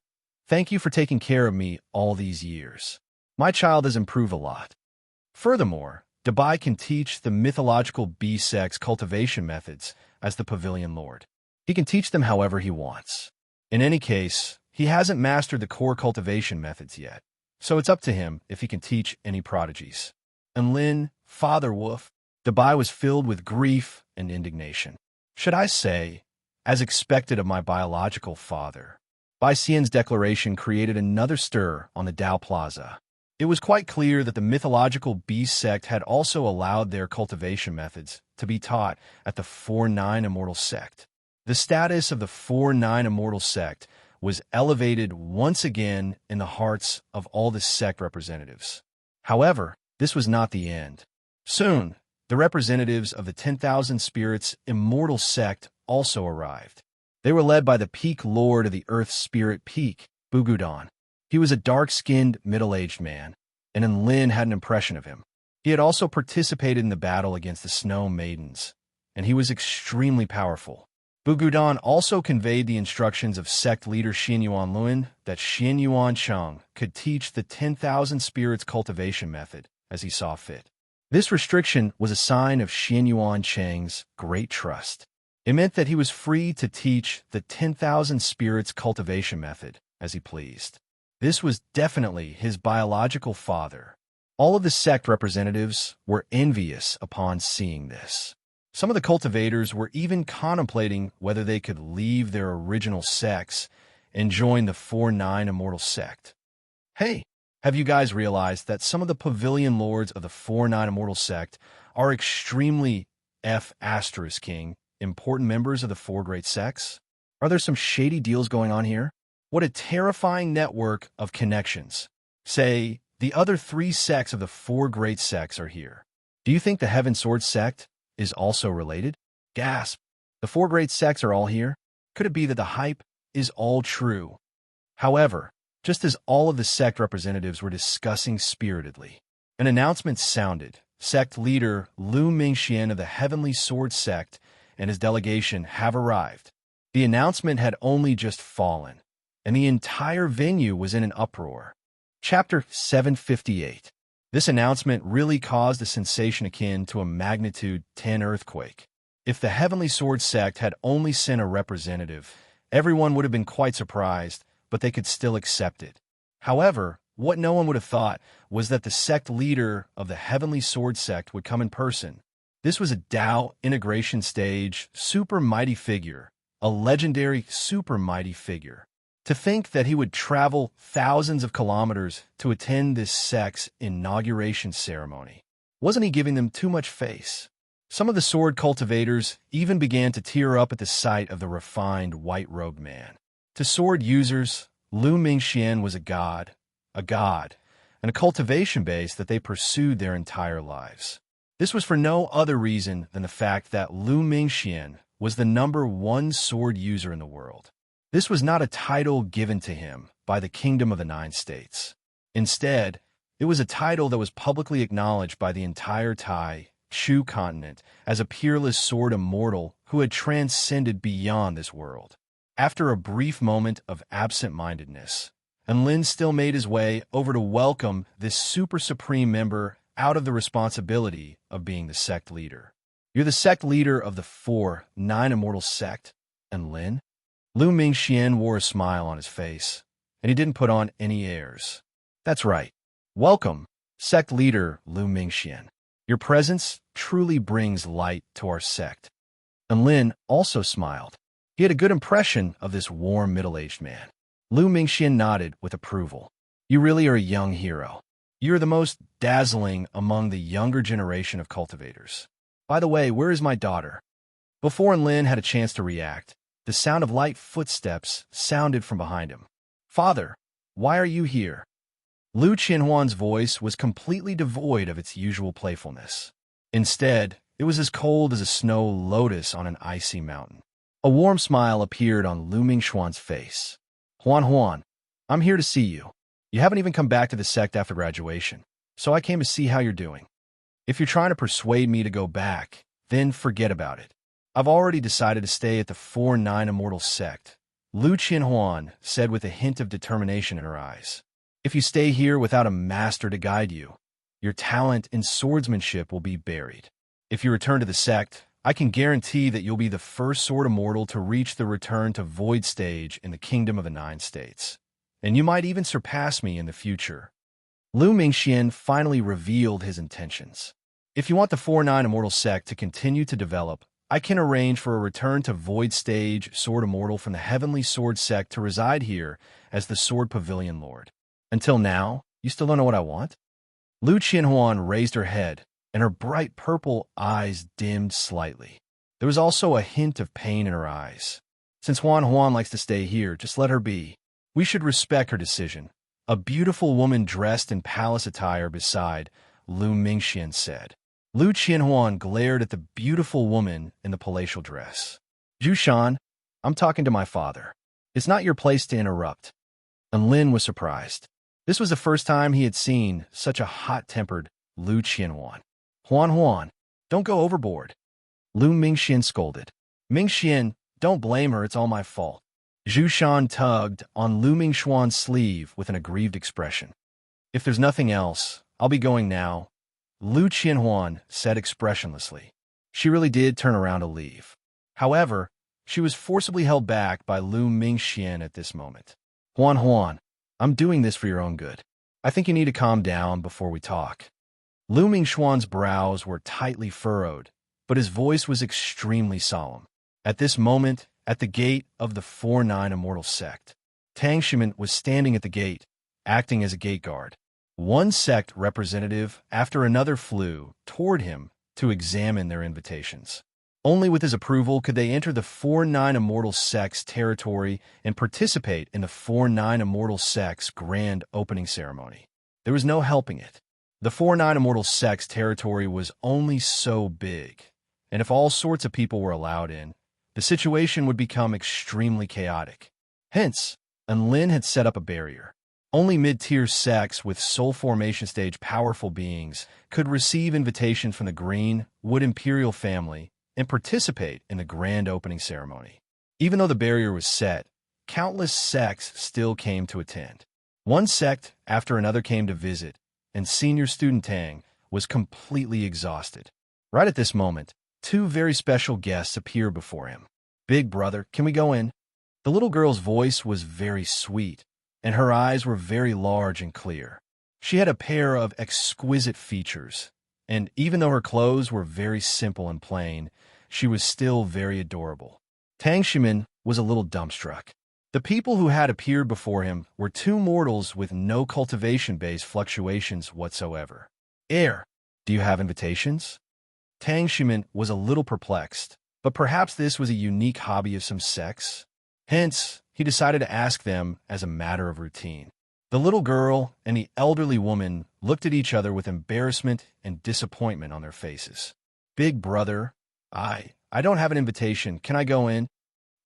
thank you for taking care of me all these years. My child has improved a lot. Furthermore, Dabai can teach the mythological B-sex cultivation methods as the Pavilion Lord. He can teach them however he wants. In any case, he hasn't mastered the core cultivation methods yet, so it's up to him if he can teach any prodigies. Enlin, Father Wolf, Dabai was filled with grief and indignation. Should I say, as expected of my biological father. Bai Xian's declaration created another stir on the Dao Plaza. It was quite clear that the mythological beast sect had also allowed their cultivation methods to be taught at the 4-9 Immortal sect. The status of the 4-9 Immortal sect was elevated once again in the hearts of all the sect representatives. However, this was not the end. Soon, the representatives of the 10,000 Spirits Immortal sect also arrived. They were led by the peak lord of the Earth Spirit Peak, Bugudan. He was a dark-skinned, middle-aged man, and Enlin had an impression of him. He had also participated in the battle against the Snow Maidens, and he was extremely powerful. Bugudan also conveyed the instructions of sect leader Xianyuan Luan that Xianyuan Cheng could teach the 10,000 Spirits cultivation method as he saw fit. This restriction was a sign of Xianyuan Cheng's great trust. It meant that he was free to teach the 10,000 Spirits cultivation method as he pleased. This was definitely his biological father. All of the sect representatives were envious upon seeing this. Some of the cultivators were even contemplating whether they could leave their original sects and join the 4-9 Immortal sect. Hey, have you guys realized that some of the Pavilion Lords of the 4-9 Immortal sect are extremely F***ing important members of the 4 great sects? Are there some shady deals going on here? What a terrifying network of connections. Say, the other 3 sects of the 4 great sects are here. Do you think the Heaven Sword sect is also related? Gasp. The 4 great sects are all here? Could it be that the hype is all true? However, just as all of the sect representatives were discussing spiritedly, an announcement sounded. Sect leader Lu Mingxian of the Heavenly Sword sect and his delegation have arrived. The announcement had only just fallen, and the entire venue was in an uproar. Chapter 758. This announcement really caused a sensation akin to a magnitude 10 earthquake. If the Heavenly Sword sect had only sent a representative, everyone would have been quite surprised, but they could still accept it. However, what no one would have thought was that the sect leader of the Heavenly Sword sect would come in person. This was a Tao integration stage super mighty figure, a legendary super mighty figure. To think that he would travel thousands of kilometers to attend this sect's inauguration ceremony. Wasn't he giving them too much face? Some of the sword cultivators even began to tear up at the sight of the refined white-robed man. To sword users, Lu Mingxian was a god, and a cultivation base that they pursued their entire lives. This was for no other reason than the fact that Lu Mingxian was the #1 sword user in the world. This was not a title given to him by the Kingdom of the Nine States. Instead, it was a title that was publicly acknowledged by the entire Tai Chu continent as a peerless sword immortal who had transcended beyond this world. After a brief moment of absent-mindedness, Lin still made his way over to welcome this super supreme member out of the responsibility of being the sect leader. You're the sect leader of the 4-9 Immortal sect, and Lin? Lu Mingxian wore a smile on his face, and he didn't put on any airs. That's right. Welcome, sect leader Lu Mingxian. Your presence truly brings light to our sect. And Lin also smiled. He had a good impression of this warm middle-aged man. Lu Mingxian nodded with approval. You really are a young hero. You're the most dazzling among the younger generation of cultivators. By the way, where is my daughter? Before Lin had a chance to react, the sound of light footsteps sounded from behind him. Father, why are you here? Lu Qianhuan's voice was completely devoid of its usual playfulness. Instead, it was as cold as a snow lotus on an icy mountain. A warm smile appeared on Lu Mingxuan's face. Huan, I'm here to see you. You haven't even come back to the sect after graduation, so I came to see how you're doing. If you're trying to persuade me to go back, then forget about it. I've already decided to stay at the 4-9 Immortal sect, Lu Qianhuan said with a hint of determination in her eyes. If you stay here without a master to guide you, your talent in swordsmanship will be buried. If you return to the sect, I can guarantee that you'll be the first sword immortal to reach the return to void stage in the Kingdom of the Nine States. And you might even surpass me in the future. Lu Mingxian finally revealed his intentions. If you want the 4-9 Immortal sect to continue to develop, I can arrange for a return to void stage sword immortal from the Heavenly Sword sect to reside here as the Sword Pavilion Lord. Until now, you still don't know what I want? Lu Qianhuan raised her head, and her bright purple eyes dimmed slightly. There was also a hint of pain in her eyes. Since Huan likes to stay here, just let her be. We should respect her decision. A beautiful woman dressed in palace attire beside Lu Mingxian said. Lu Qianhuan glared at the beautiful woman in the palatial dress. Jushan, I'm talking to my father. It's not your place to interrupt. And Lin was surprised. This was the first time he had seen such a hot-tempered Lu Qianhuan. Huan, don't go overboard. Lu Mingxian scolded. Mingxian, don't blame her, it's all my fault. Jushan tugged on Lu Mingxuan's sleeve with an aggrieved expression. If there's nothing else, I'll be going now, Lu Qianhuan said expressionlessly. She really did turn around to leave. However, she was forcibly held back by Lu Mingxian at this moment. Huan, I'm doing this for your own good. I think you need to calm down before we talk. Lu Mingxuan's brows were tightly furrowed, but his voice was extremely solemn. At this moment, at the gate of the 4-9 Immortal sect, Tang Shimin was standing at the gate, acting as a gate guard. One sect representative after another flew toward him to examine their invitations. Only with his approval could they enter the 4-9 Immortal sect's territory and participate in the 4-9 Immortal sect's grand opening ceremony. There was no helping it. The 4-9 Immortal sect's territory was only so big, and if all sorts of people were allowed in, the situation would become extremely chaotic. Hence, Lin had set up a barrier. Only mid-tier sects with soul formation stage powerful beings could receive invitations from the Green Wood Imperial family and participate in the grand opening ceremony. Even though the barrier was set, countless sects still came to attend. One sect after another came to visit, and senior student Tang was completely exhausted. Right at this moment, two very special guests appeared before him. "Big brother, can we go in?" The little girl's voice was very sweet, and her eyes were very large and clear. She had a pair of exquisite features, and even though her clothes were very simple and plain, she was still very adorable. Tang Shimin was a little dumbstruck. The people who had appeared before him were two mortals with no cultivation-based fluctuations whatsoever. "Heir, do you have invitations?" Tang Shimin was a little perplexed, but perhaps this was a unique hobby of some sects. Hence, he decided to ask them as a matter of routine. The little girl and the elderly woman looked at each other with embarrassment and disappointment on their faces. "Big brother, I don't have an invitation. Can I go in?"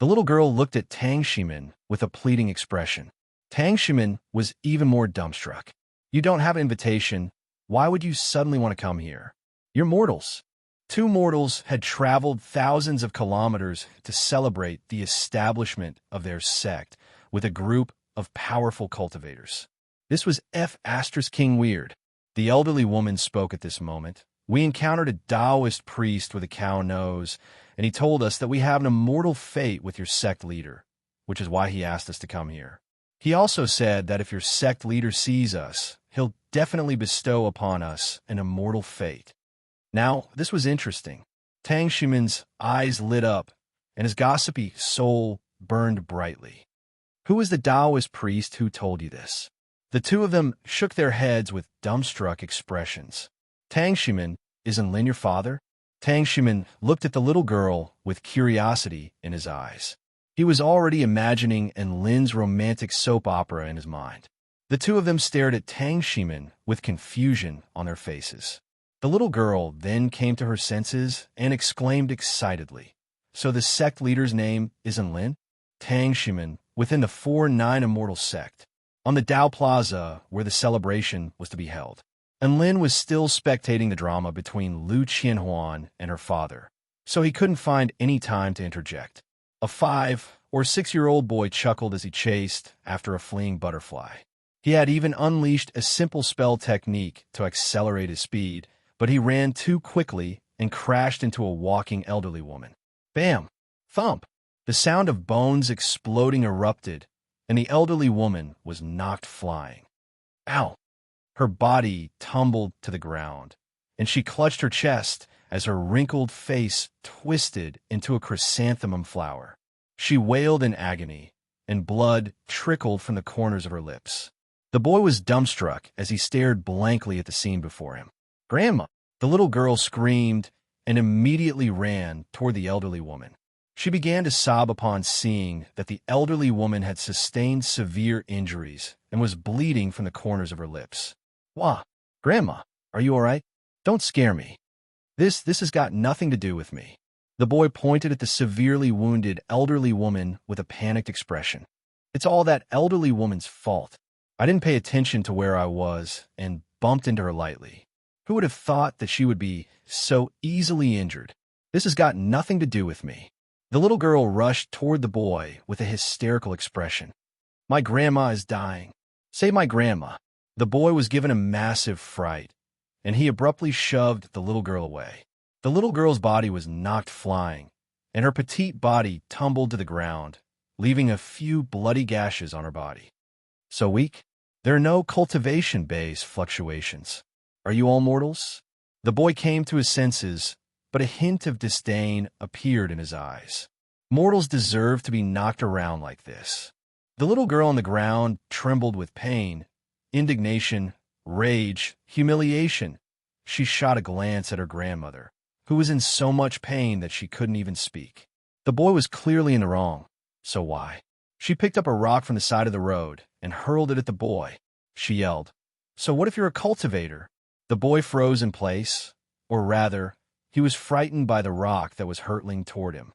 The little girl looked at Tang Shimin with a pleading expression. Tang Shimin was even more dumbstruck. "You don't have an invitation. Why would you suddenly want to come here? You're mortals." Two mortals had traveled thousands of kilometers to celebrate the establishment of their sect with a group of powerful cultivators. This was King Weird. The elderly woman spoke at this moment. "We encountered a Taoist priest with a cow nose, and he told us that we have an immortal fate with your sect leader, which is why he asked us to come here. He also said that if your sect leader sees us, he'll definitely bestow upon us an immortal fate." Now, this was interesting. Tang Shimin's eyes lit up, and his gossipy soul burned brightly. "Who is the Taoist priest who told you this?" The two of them shook their heads with dumbstruck expressions. "Tang Shimin, isn't Lin your father?" Tang Shimin looked at the little girl with curiosity in his eyes. He was already imagining Lin's romantic soap opera in his mind. The two of them stared at Tang Shimin with confusion on their faces. The little girl then came to her senses and exclaimed excitedly, "So the sect leader's name isn't Lin?" Tang Shimin, within the 4-9 Immortal sect, on the Dao Plaza where the celebration was to be held. And Lin was still spectating the drama between Lu Qianhuan and her father, so he couldn't find any time to interject. A 5- or 6-year-old boy chuckled as he chased after a fleeing butterfly. He had even unleashed a simple spell technique to accelerate his speed, but he ran too quickly and crashed into a walking elderly woman. Bam! Thump! The sound of bones exploding erupted, and the elderly woman was knocked flying. Ow! Her body tumbled to the ground, and she clutched her chest as her wrinkled face twisted into a chrysanthemum flower. She wailed in agony, and blood trickled from the corners of her lips. The boy was dumbstruck as he stared blankly at the scene before him. "Grandma!" The little girl screamed and immediately ran toward the elderly woman. She began to sob upon seeing that the elderly woman had sustained severe injuries and was bleeding from the corners of her lips. "Wah, Grandma, are you all right? Don't scare me. This has got nothing to do with me." The boy pointed at the severely wounded elderly woman with a panicked expression. "It's all that elderly woman's fault. I didn't pay attention to where I was and bumped into her lightly. Who would have thought that she would be so easily injured? This has got nothing to do with me." The little girl rushed toward the boy with a hysterical expression. "My grandma is dying. Save my grandma." The boy was given a massive fright, and he abruptly shoved the little girl away. The little girl's body was knocked flying, and her petite body tumbled to the ground, leaving a few bloody gashes on her body. "So weak? There are no cultivation-based fluctuations. Are you all mortals?" The boy came to his senses, but a hint of disdain appeared in his eyes. Mortals deserve to be knocked around like this. The little girl on the ground trembled with pain, indignation, rage, humiliation. She shot a glance at her grandmother, who was in so much pain that she couldn't even speak. The boy was clearly in the wrong, so why? She picked up a rock from the side of the road and hurled it at the boy. She yelled, "So what if you're a cultivator?" The boy froze in place, or rather, he was frightened by the rock that was hurtling toward him.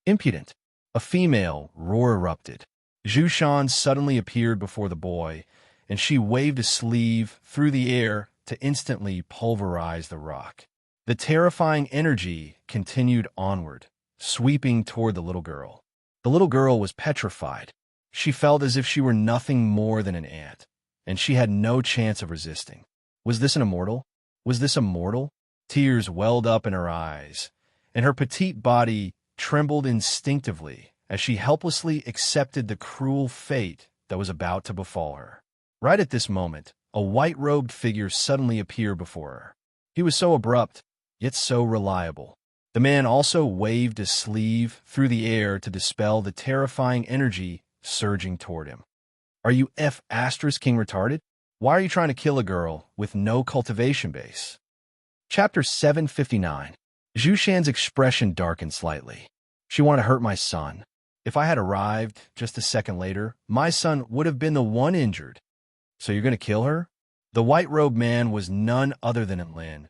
"Impudent!" A female roar erupted. Zhu Shan suddenly appeared before the boy, and she waved a sleeve through the air to instantly pulverize the rock. The terrifying energy continued onward, sweeping toward the little girl. The little girl was petrified. She felt as if she were nothing more than an ant, and she had no chance of resisting. Was this an immortal? Was this a mortal? Tears welled up in her eyes, and her petite body trembled instinctively as she helplessly accepted the cruel fate that was about to befall her. Right at this moment, a white-robed figure suddenly appeared before her. He was so abrupt, yet so reliable. The man also waved his sleeve through the air to dispel the terrifying energy surging toward him. Are you King retarded? Why are you trying to kill a girl with no cultivation base? Chapter 759. Zhu Shan's expression darkened slightly. She wanted to hurt my son. If I had arrived just a second later, my son would have been the one injured. So you're going to kill her? The white-robed man was none other than Lin,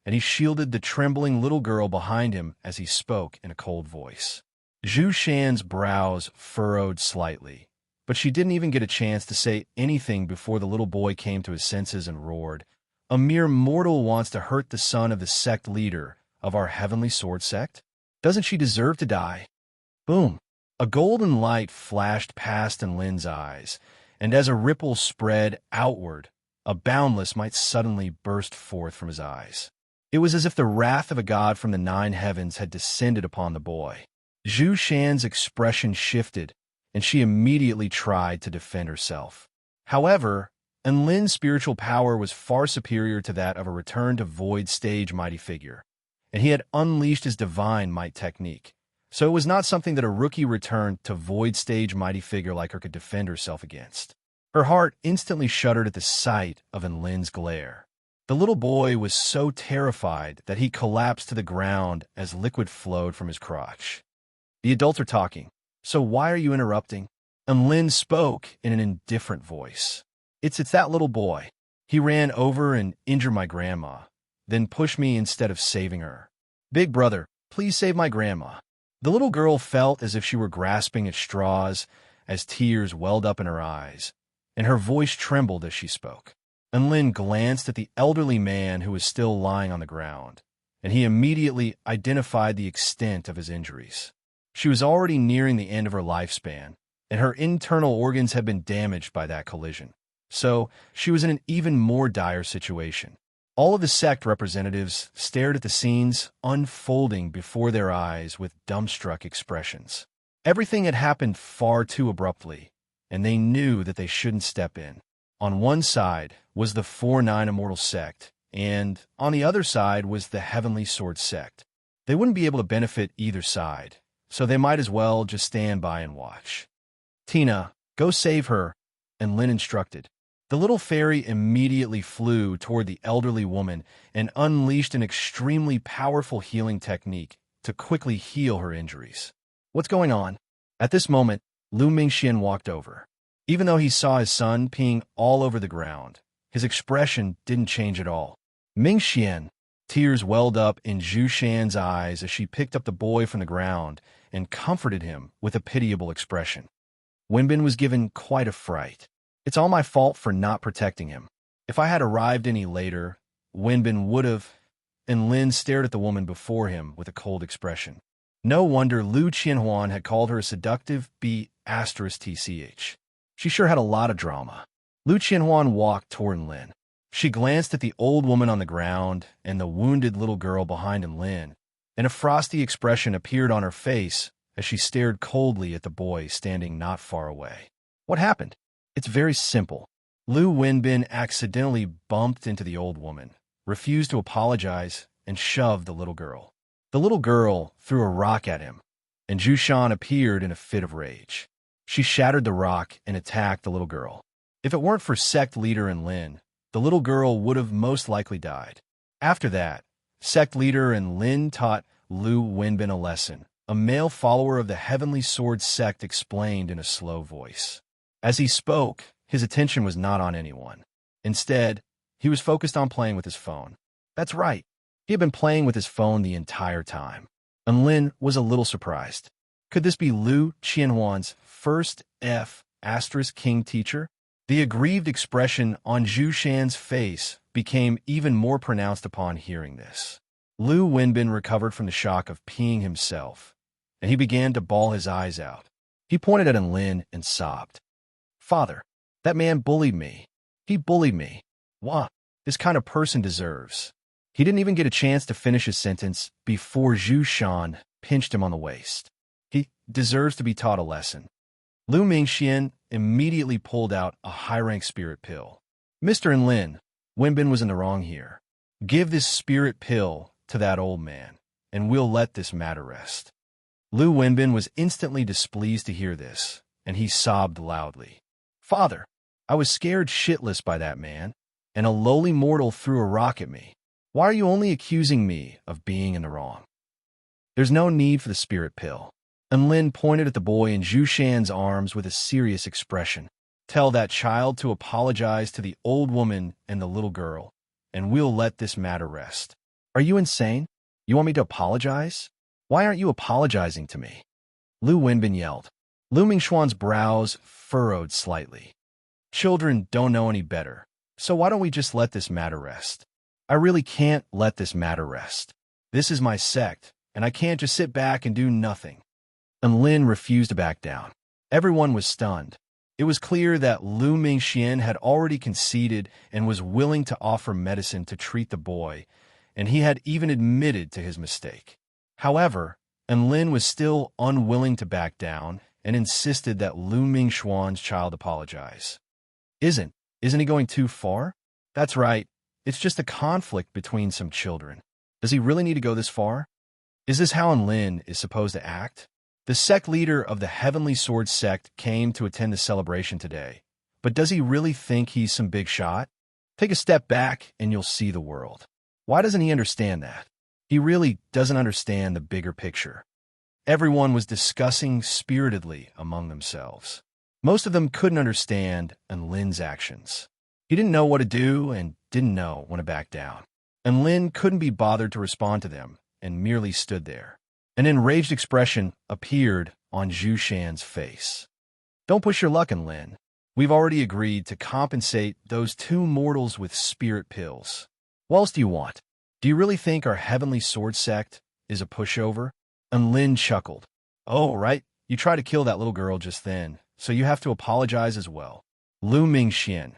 and he shielded the trembling little girl behind him as he spoke in a cold voice. Zhu Shan's brows furrowed slightly, but she didn't even get a chance to say anything before the little boy came to his senses and roared, "A mere mortal wants to hurt the son of the sect leader of our heavenly sword sect? Doesn't she deserve to die?" Boom! A golden light flashed past in Lin's eyes, and as a ripple spread outward, a boundless might suddenly burst forth from his eyes. It was as if the wrath of a god from the 9 heavens had descended upon the boy. Zhu Shan's expression shifted, and she immediately tried to defend herself. However, Lin's spiritual power was far superior to that of a returned to void stage mighty figure, and he had unleashed his divine might technique. So it was not something that a rookie returned to void stage mighty figure like her could defend herself against. Her heart instantly shuddered at the sight of Lin's glare. The little boy was so terrified that he collapsed to the ground as liquid flowed from his crotch. The adults are talking, so why are you interrupting? Lin spoke in an indifferent voice. It's that little boy. He ran over and injured my grandma, then pushed me instead of saving her. Big brother, please save my grandma. The little girl felt as if she were grasping at straws as tears welled up in her eyes, and her voice trembled as she spoke. Lin glanced at the elderly man who was still lying on the ground, and he immediately identified the extent of his injuries. She was already nearing the end of her lifespan, and her internal organs had been damaged by that collision. So she was in an even more dire situation. All of the sect representatives stared at the scenes unfolding before their eyes with dumbstruck expressions. Everything had happened far too abruptly, and they knew that they shouldn't step in. On one side was the 4-9 Immortal sect, and on the other side was the Heavenly Sword sect. They wouldn't be able to benefit either side, so they might as well just stand by and watch. "Tina, go save her," and Lin instructed. The little fairy immediately flew toward the elderly woman and unleashed an extremely powerful healing technique to quickly heal her injuries. "What's going on?" At this moment, Lu Mingxian walked over. Even though he saw his son peeing all over the ground, his expression didn't change at all. "Mingxian!" Tears welled up in Zhu Shan's eyes as she picked up the boy from the ground and comforted him with a pitiable expression. Wenbin was given quite a fright. "It's all my fault for not protecting him. If I had arrived any later, Wenbin would have..." And Lin stared at the woman before him with a cold expression. No wonder Lu Qianhuan had called her a seductive B*TCH. She sure had a lot of drama. Lu Qianhuan walked toward Lin. She glanced at the old woman on the ground and the wounded little girl behind Lin, and a frosty expression appeared on her face as she stared coldly at the boy standing not far away. What happened? It's very simple. Lu Wenbin accidentally bumped into the old woman, refused to apologize, and shoved the little girl. The little girl threw a rock at him, and Zhu Shan appeared in a fit of rage. She shattered the rock and attacked the little girl. If it weren't for sect leader and Lin, the little girl would have most likely died. After that, sect leader and Lin taught Lu Wenbin a lesson. A male follower of the Heavenly Sword sect explained in a slow voice. As he spoke, his attention was not on anyone. Instead, he was focused on playing with his phone. That's right. He had been playing with his phone the entire time. And Lin was a little surprised. Could this be Lu Qianhuan's first King teacher? The aggrieved expression on Zhu Shan's face became even more pronounced upon hearing this. Lu Wenbin recovered from the shock of peeing himself, and he began to bawl his eyes out. He pointed at Enlin and sobbed. Father, that man bullied me. He bullied me. Wah, this kind of person deserves. He didn't even get a chance to finish his sentence before Zhu Shan pinched him on the waist. He deserves to be taught a lesson. Lu Mingxian immediately pulled out a high-rank spirit pill. Mr. Enlin, Wenbin was in the wrong here. Give this spirit pill to that old man, and we'll let this matter rest. Lu Wenbin was instantly displeased to hear this, and he sobbed loudly. Father, I was scared shitless by that man, and a lowly mortal threw a rock at me. Why are you only accusing me of being in the wrong? There's no need for the spirit pill. Enlin pointed at the boy in Zhu Shan's arms with a serious expression. Tell that child to apologize to the old woman and the little girl, and we'll let this matter rest. Are you insane? You want me to apologize? Why aren't you apologizing to me? Lu Wenbin yelled. Lu Mingxuan's brows furrowed slightly. Children don't know any better, so why don't we just let this matter rest? I really can't let this matter rest. This is my sect, and I can't just sit back and do nothing. Enlin refused to back down. Everyone was stunned. It was clear that Lu Mingxian had already conceded and was willing to offer medicine to treat the boy, and he had even admitted to his mistake. However, Enlin was still unwilling to back down and insisted that Lu Mingxuan's child apologize. Isn't he going too far? That's right. It's just a conflict between some children. Does he really need to go this far? Is this how Enlin is supposed to act? The sect leader of the Heavenly Sword sect came to attend the celebration today. But does he really think he's some big shot? Take a step back and you'll see the world. Why doesn't he understand that? He really doesn't understand the bigger picture. Everyone was discussing spiritedly among themselves. Most of them couldn't understand Enlin's actions. He didn't know what to do and didn't know when to back down. Enlin couldn't be bothered to respond to them and merely stood there. An enraged expression appeared on Zhu Shan's face. Don't push your luck, Enlin. We've already agreed to compensate those two mortals with spirit pills. What else do you want? Do you really think our Heavenly Sword sect is a pushover? Enlin chuckled. Oh, right. You tried to kill that little girl just then, so you have to apologize as well. Lu Mingxian.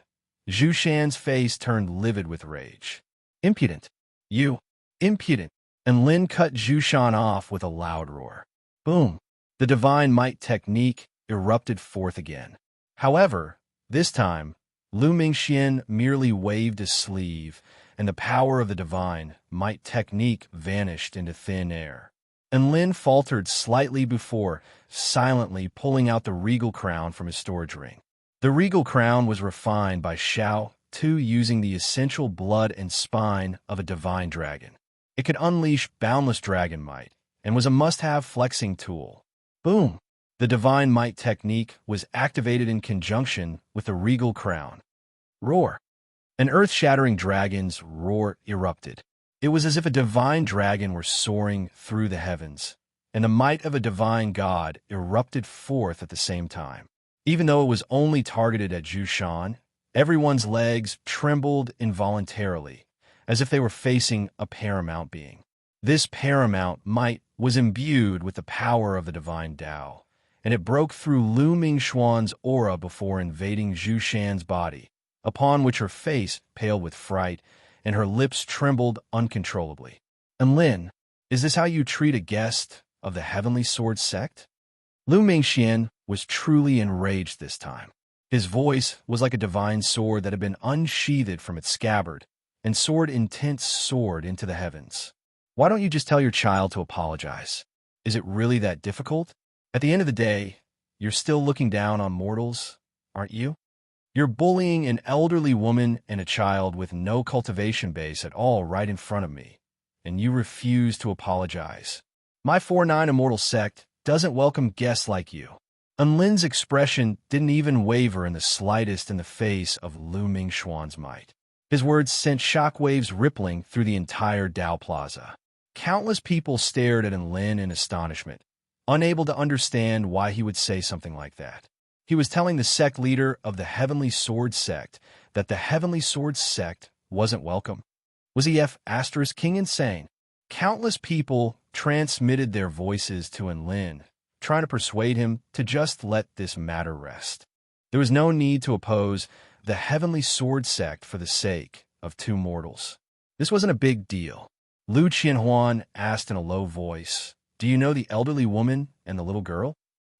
Zhu Shan's face turned livid with rage. Impudent. You. Impudent. Enlin cut Zhu Shan off with a loud roar. Boom. The divine might technique erupted forth again. However, this time, Lu Mingxian merely waved his sleeve, and the power of the divine might technique vanished into thin air. Enlin faltered slightly before silently pulling out the regal crown from his storage ring. The regal crown was refined by Xiao Tu using the essential blood and spine of a divine dragon. It could unleash boundless dragon might and was a must-have flexing tool. Boom! The divine might technique was activated in conjunction with the regal crown. Roar! An earth-shattering dragon's roar erupted. It was as if a divine dragon were soaring through the heavens, and the might of a divine god erupted forth at the same time. Even though it was only targeted at Zhu Shan, everyone's legs trembled involuntarily, as if they were facing a paramount being. This paramount might was imbued with the power of the divine Tao, and it broke through Lu Mingxuan's aura before invading Zhu Shan's body, upon which her face paled with fright and her lips trembled uncontrollably. Enlin, is this how you treat a guest of the Heavenly Sword sect? Lu Mingxian was truly enraged this time. His voice was like a divine sword that had been unsheathed from its scabbard, and soared intense sword into the heavens. Why don't you just tell your child to apologize? Is it really that difficult? At the end of the day, you're still looking down on mortals, aren't you? You're bullying an elderly woman and a child with no cultivation base at all right in front of me, and you refuse to apologize. My 4-9 immortal sect doesn't welcome guests like you. Enlin's expression didn't even waver in the slightest in the face of Lu Mingxuan's might. His words sent shockwaves rippling through the entire Dao Plaza. Countless people stared at Enlin in astonishment, unable to understand why he would say something like that. He was telling the sect leader of the Heavenly Sword sect that the Heavenly Sword sect wasn't welcome. Was he King insane? Countless people transmitted their voices to Enlin, trying to persuade him to just let this matter rest. There was no need to oppose the heavenly sword sect for the sake of two mortals. This wasn't a big deal. Lu Qianhuan asked in a low voice, "Do you know the elderly woman and the little girl?"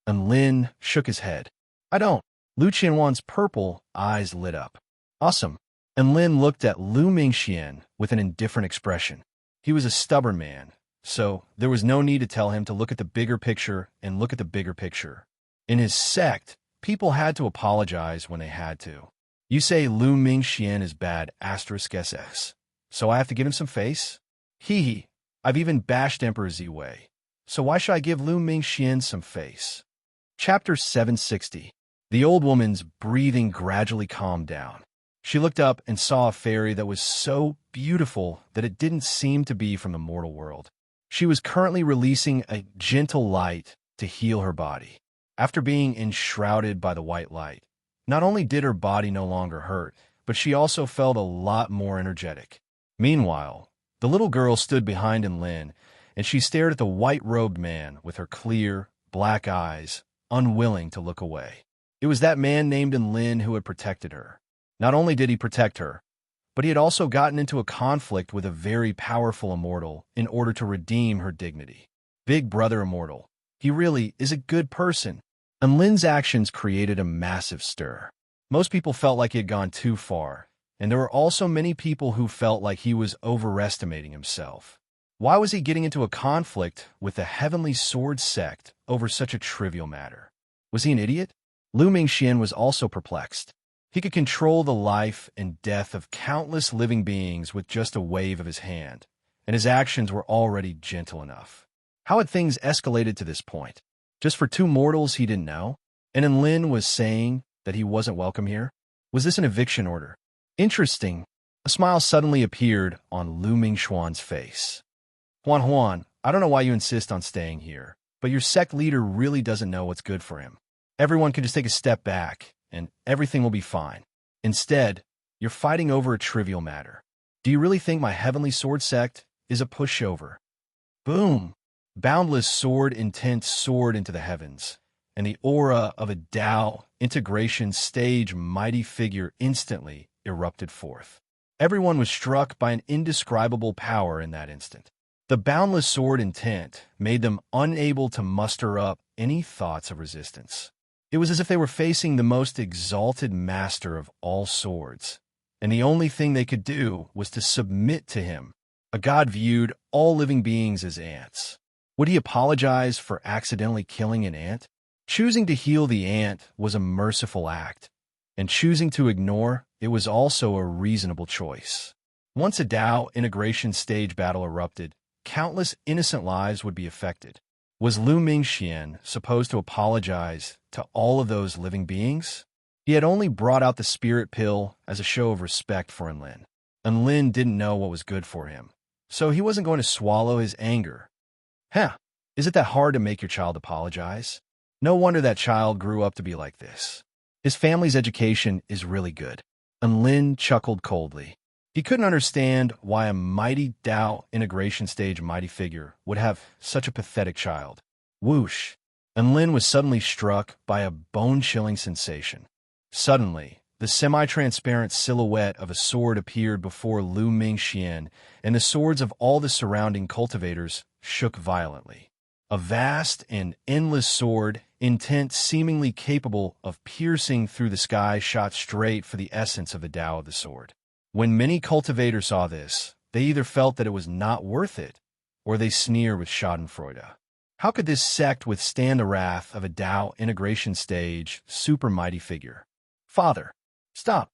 And Lin shook his head. "I don't." Lu Qianhuan's purple eyes lit up. "Awesome." And Lin looked at Lu Mingxian with an indifferent expression. He was a stubborn man, so there was no need to tell him to look at the bigger picture and look at the bigger picture. In his sect, people had to apologize when they had to. You say Lu Mingxian is bad *SS, so I have to give him some face? Hee, I've even bashed Emperor Ziwei, so why should I give Lu Mingxian some face? Chapter 760. The old woman's breathing gradually calmed down. She looked up and saw a fairy that was so beautiful that it didn't seem to be from the mortal world. She was currently releasing a gentle light to heal her body. After being enshrouded by the white light, not only did her body no longer hurt, but she also felt a lot more energetic. Meanwhile, the little girl stood behind Lin, and she stared at the white-robed man with her clear, black eyes, unwilling to look away. It was that man named Lin who had protected her. Not only did he protect her, but he had also gotten into a conflict with a very powerful immortal in order to redeem her dignity. Big Brother Immortal. He really is a good person. And Lin's actions created a massive stir. Most people felt like he had gone too far, and there were also many people who felt like he was overestimating himself. Why was he getting into a conflict with the Heavenly Sword sect over such a trivial matter? Was he an idiot? Lu Mingxian was also perplexed. He could control the life and death of countless living beings with just a wave of his hand, and his actions were already gentle enough. How had things escalated to this point? Just for two mortals he didn't know? And Lin was saying that he wasn't welcome here? Was this an eviction order? Interesting. A smile suddenly appeared on Lu Mingxuan's face. Huan, I don't know why you insist on staying here, but your sect leader really doesn't know what's good for him. Everyone can just take a step back, and everything will be fine. Instead, you're fighting over a trivial matter. Do you really think my Heavenly Sword sect is a pushover? Boom! Boundless sword intent soared into the heavens, and the aura of a Tao integration stage mighty figure instantly erupted forth. Everyone was struck by an indescribable power in that instant. The boundless sword intent made them unable to muster up any thoughts of resistance. It was as if they were facing the most exalted master of all swords, and the only thing they could do was to submit to him. A god viewed all living beings as ants. Would he apologize for accidentally killing an ant? Choosing to heal the ant was a merciful act, and choosing to ignore it was also a reasonable choice. Once a Tao integration stage battle erupted, countless innocent lives would be affected. Was Lu Mingxian supposed to apologize to all of those living beings? He had only brought out the spirit pill as a show of respect for Lin. And Lin didn't know what was good for him, so he wasn't going to swallow his anger. Is it that hard to make your child apologize? No wonder that child grew up to be like this. His family's education is really good. And Lin chuckled coldly. He couldn't understand why a mighty Tao integration stage mighty figure would have such a pathetic child. Whoosh! And Lin was suddenly struck by a bone-chilling sensation. Suddenly, the semi-transparent silhouette of a sword appeared before Lu Mingxian, and the swords of all the surrounding cultivators shook violently. A vast and endless sword, intent seemingly capable of piercing through the sky, shot straight for the essence of the Tao of the sword. When many cultivators saw this, they either felt that it was not worth it, or they sneered with schadenfreude. How could this sect withstand the wrath of a Tao integration stage super mighty figure? Father, stop!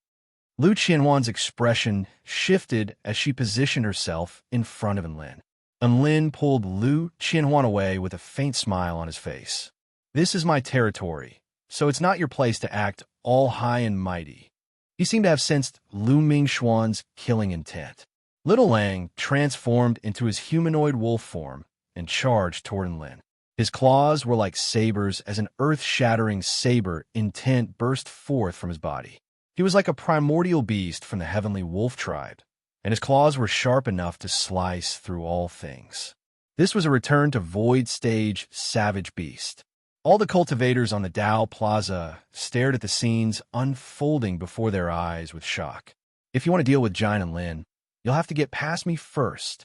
Lu Qianhuan's expression shifted as she positioned herself in front of Lin. And Lin pulled Lu Qianhuan away with a faint smile on his face. This is my territory, so it's not your place to act all high and mighty. He seemed to have sensed Lu Mingxuan's killing intent. Little Lang transformed into his humanoid wolf form and charged toward Lin. His claws were like sabers as an earth-shattering saber intent burst forth from his body. He was like a primordial beast from the heavenly wolf tribe, and his claws were sharp enough to slice through all things. This was a return to Void Stage Savage Beast. All the cultivators on the Dao Plaza stared at the scenes unfolding before their eyes with shock. "If you want to deal with Jine and Lin, you'll have to get past me first."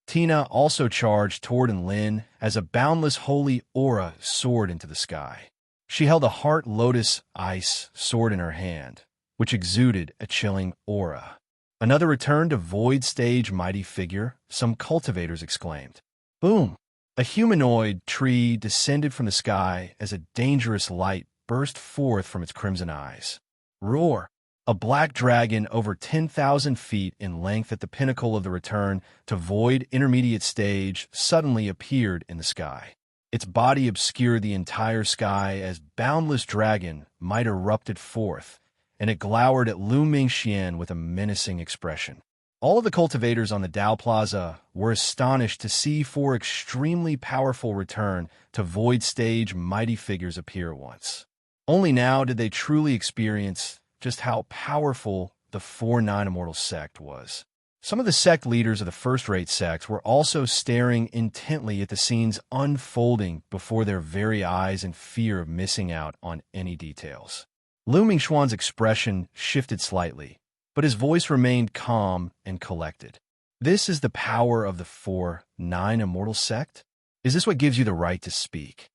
Tina also charged toward Lin as a boundless holy aura soared into the sky. She held a heart lotus ice sword in her hand, which exuded a chilling aura. "Another return to void stage mighty figure," some cultivators exclaimed. Boom! A humanoid tree descended from the sky as a dangerous light burst forth from its crimson eyes. Roar! A black dragon over 10,000 feet in length at the pinnacle of the return to void intermediate stage suddenly appeared in the sky. Its body obscured the entire sky as boundless dragon might erupted forth, and it glowered at Lu Mingxian with a menacing expression. All of the cultivators on the Dao Plaza were astonished to see four extremely powerful return to void stage mighty figures appear at once. Only now did they truly experience just how powerful the 4-9 Immortal sect was. Some of the sect leaders of the first-rate sects were also staring intently at the scenes unfolding before their very eyes in fear of missing out on any details. Lu Mingxuan's expression shifted slightly, but his voice remained calm and collected. "This is the power of the 4-9 Immortal sect? Is this what gives you the right to speak?"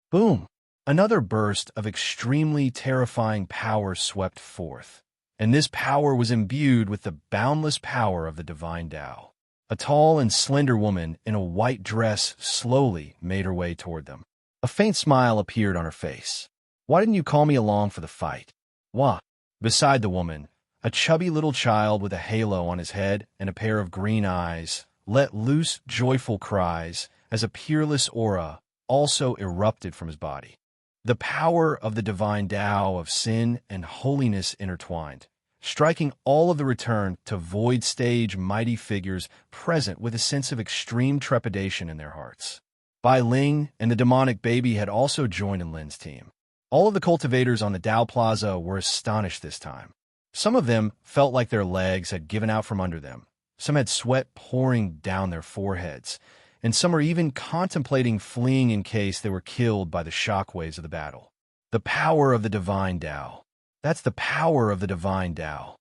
Boom! Another burst of extremely terrifying power swept forth, and this power was imbued with the boundless power of the divine Tao. A tall and slender woman in a white dress slowly made her way toward them. A faint smile appeared on her face. "Why didn't you call me along for the fight?" "Wah!" Beside the woman, a chubby little child with a halo on his head and a pair of green eyes let loose joyful cries as a peerless aura also erupted from his body. The power of the divine Tao of sin and holiness intertwined, striking all of the return to void stage mighty figures present with a sense of extreme trepidation in their hearts. Bai Ling and the demonic baby had also joined in Lin's team. All of the cultivators on the Dao Plaza were astonished this time. Some of them felt like their legs had given out from under them. Some had sweat pouring down their foreheads, and some are even contemplating fleeing in case they were killed by the shockwaves of the battle. The power of the divine Tao. That's the power of the divine Tao.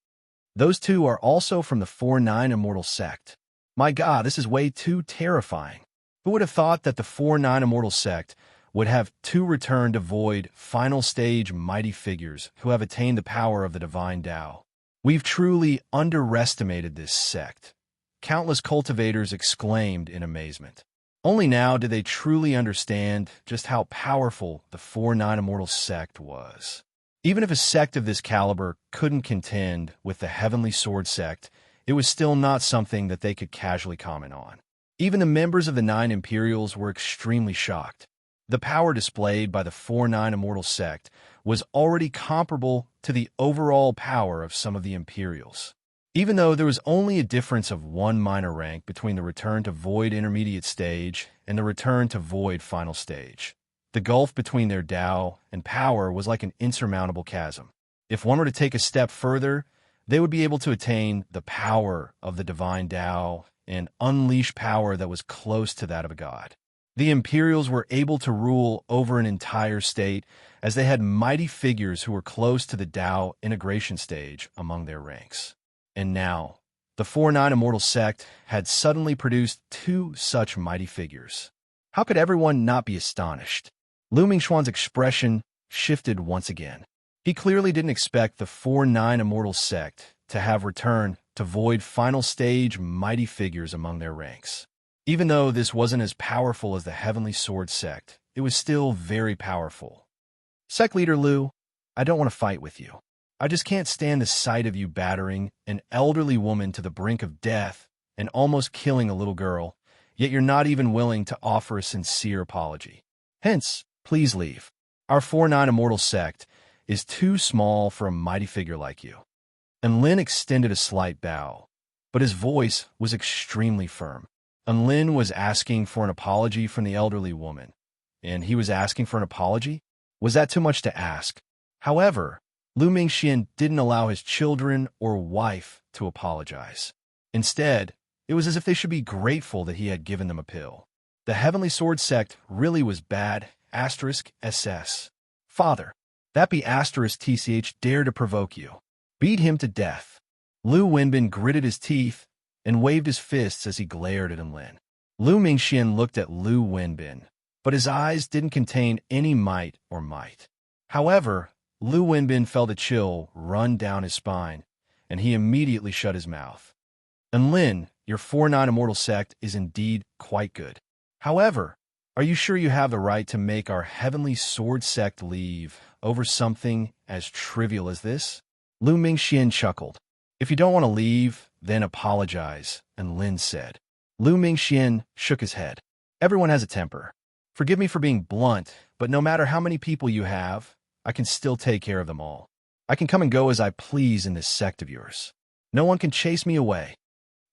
Those two are also from the 4-9 Immortal sect. My God, this is way too terrifying. Who would have thought that the 4-9 Immortal sect would have two return to void final stage mighty figures who have attained the power of the divine Tao? We've truly underestimated this sect. Countless cultivators exclaimed in amazement. Only now did they truly understand just how powerful the 4-9 Immortal sect was. Even if a sect of this caliber couldn't contend with the Heavenly Sword sect, it was still not something that they could casually comment on. Even the members of the 9 Imperials were extremely shocked. The power displayed by the 4-9 Immortal sect was already comparable to the overall power of some of the Imperials. Even though there was only a difference of one minor rank between the return to void intermediate stage and the return to void final stage, the gulf between their Tao and power was like an insurmountable chasm. If one were to take a step further, they would be able to attain the power of the divine Tao and unleash power that was close to that of a god. The Imperials were able to rule over an entire state as they had mighty figures who were close to the Tao integration stage among their ranks. And now, the 4-9 Immortal sect had suddenly produced two such mighty figures. How could everyone not be astonished? Lu Mingxuan's expression shifted once again. He clearly didn't expect the 4-9 Immortal sect to have returned to void final stage mighty figures among their ranks. Even though this wasn't as powerful as the Heavenly Sword sect, it was still very powerful. "Sect leader Lu, I don't want to fight with you. I just can't stand the sight of you battering an elderly woman to the brink of death and almost killing a little girl, yet you're not even willing to offer a sincere apology. Hence, please leave. Our 4-9 Immortal sect is too small for a mighty figure like you." And Lin extended a slight bow, but his voice was extremely firm. And Lin was asking for an apology from the elderly woman, and he was asking for an apology? Was that too much to ask? However, Lu Mingxian didn't allow his children or wife to apologize. Instead, it was as if they should be grateful that he had given them a pill. The Heavenly Sword sect really was bad, *SS. Father, that be *TCH dare to provoke you. Beat him to death. Lu Wenbin gritted his teeth and waved his fists as he glared at Enlin. Lu Mingxian looked at Lu Wenbin, but his eyes didn't contain any might or might. However, Lu Wenbin felt a chill run down his spine, and he immediately shut his mouth. Enlin, your 4-9 immortal sect is indeed quite good. However, are you sure you have the right to make our heavenly sword sect leave over something as trivial as this? Lu Mingxian chuckled. If you don't want to leave, then apologize, Enlin said. Lu Mingxian shook his head. Everyone has a temper. Forgive me for being blunt, but no matter how many people you have, I can still take care of them all. I can come and go as I please in this sect of yours. No one can chase me away.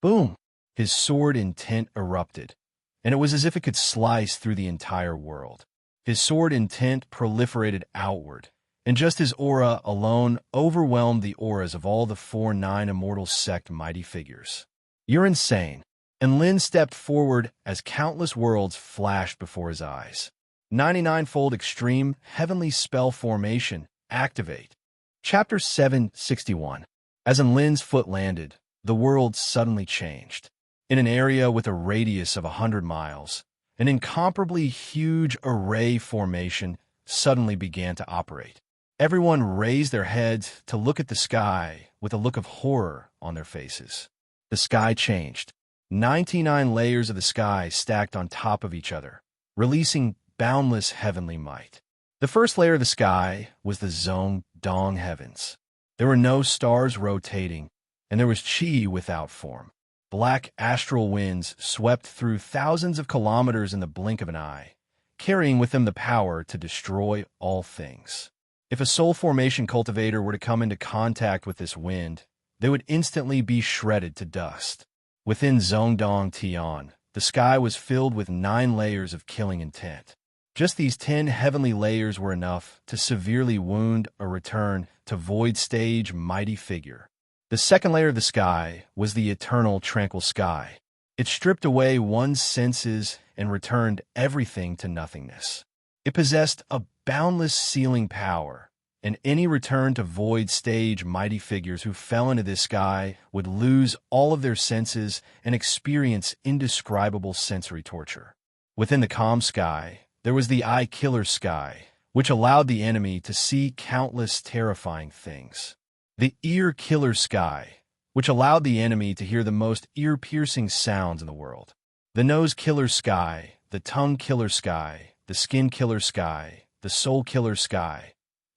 Boom! His sword intent erupted, and it was as if it could slice through the entire world. His sword intent proliferated outward, and just his aura alone overwhelmed the auras of all the 4-9 immortal sect mighty figures. You're insane. And Lin stepped forward as countless worlds flashed before his eyes. 99-fold extreme heavenly spell formation activate. Chapter 761. As Enlin's foot landed, the world suddenly changed. In an area with a radius of 100 miles, an incomparably huge array formation suddenly began to operate. Everyone raised their heads to look at the sky with a look of horror on their faces. The sky changed. 99 layers of the sky stacked on top of each other, releasing boundless heavenly might. The first layer of the sky was the Zong Dong heavens. There were no stars rotating, and there was chi without form. Black astral winds swept through thousands of kilometers in the blink of an eye, carrying with them the power to destroy all things. If a soul formation cultivator were to come into contact with this wind, they would instantly be shredded to dust. Within Zongdong Tian, the sky was filled with 9 layers of killing intent. Just these 10 heavenly layers were enough to severely wound a return to void stage mighty figure. The second layer of the sky was the eternal tranquil sky. It stripped away one's senses and returned everything to nothingness. It possessed a boundless sealing power, and any return to void stage mighty figures who fell into this sky would lose all of their senses and experience indescribable sensory torture. Within the calm sky, there was the eye killer sky, which allowed the enemy to see countless terrifying things. The ear killer sky, which allowed the enemy to hear the most ear-piercing sounds in the world. The nose killer sky, the tongue killer sky, the skin killer sky, the soul killer sky.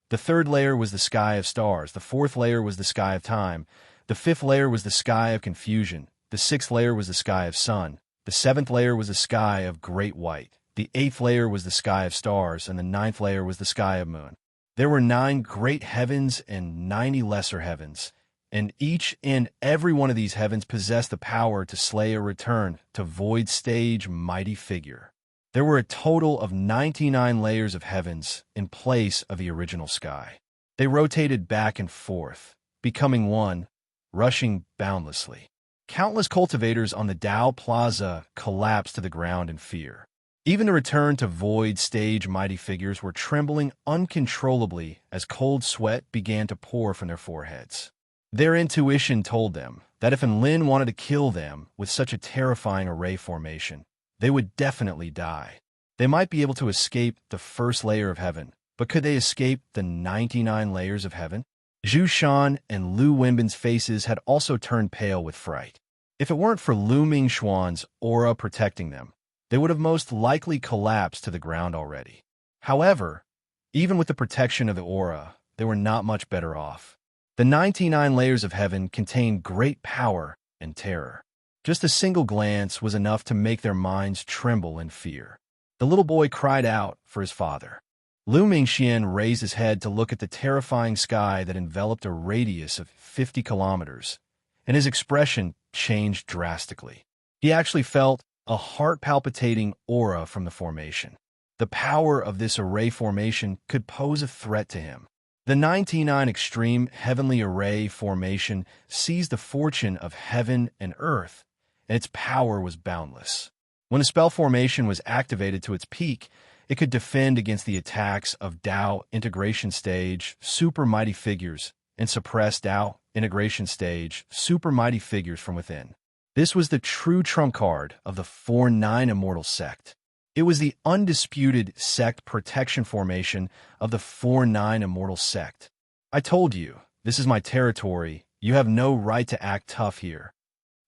The third layer was the sky of stars. The fourth layer was the sky of time. The fifth layer was the sky of confusion. The sixth layer was the sky of sun. The seventh layer was the sky of great white. The eighth layer was the sky of stars, and the ninth layer was the sky of moon. There were 9 great heavens and 90 lesser heavens, and each and every one of these heavens possessed the power to slay or return to void stage mighty figure. There were a total of 99 layers of heavens in place of the original sky. They rotated back and forth, becoming one, rushing boundlessly. Countless cultivators on the Dao Plaza collapsed to the ground in fear. Even the return to void stage mighty figures were trembling uncontrollably as cold sweat began to pour from their foreheads. Their intuition told them that if Enlin wanted to kill them with such a terrifying array formation, they would definitely die. They might be able to escape the first layer of heaven, but could they escape the 99 layers of heaven? Zhu Shan and Lu Wenbin's faces had also turned pale with fright. If it weren't for Lu Mingxuan's aura protecting them, they would have most likely collapsed to the ground already. However, even with the protection of the aura, they were not much better off. The 99 layers of heaven contained great power and terror. Just a single glance was enough to make their minds tremble in fear. The little boy cried out for his father. Lu Mingxian raised his head to look at the terrifying sky that enveloped a radius of 50 kilometers, and his expression changed drastically. He actually felt a heart-palpitating aura from the formation. The power of this array formation could pose a threat to him. The 99 Extreme Heavenly Array formation seized the fortune of heaven and earth, and its power was boundless. When the spell formation was activated to its peak, It could defend against the attacks of Tao integration stage, super mighty figures, and suppress Tao integration stage, super mighty figures from within. This was the true trump card of the 4-9 Immortal Sect. It was the undisputed sect protection formation of the 4-9 Immortal Sect. I told you, this is my territory. You have no right to act tough here.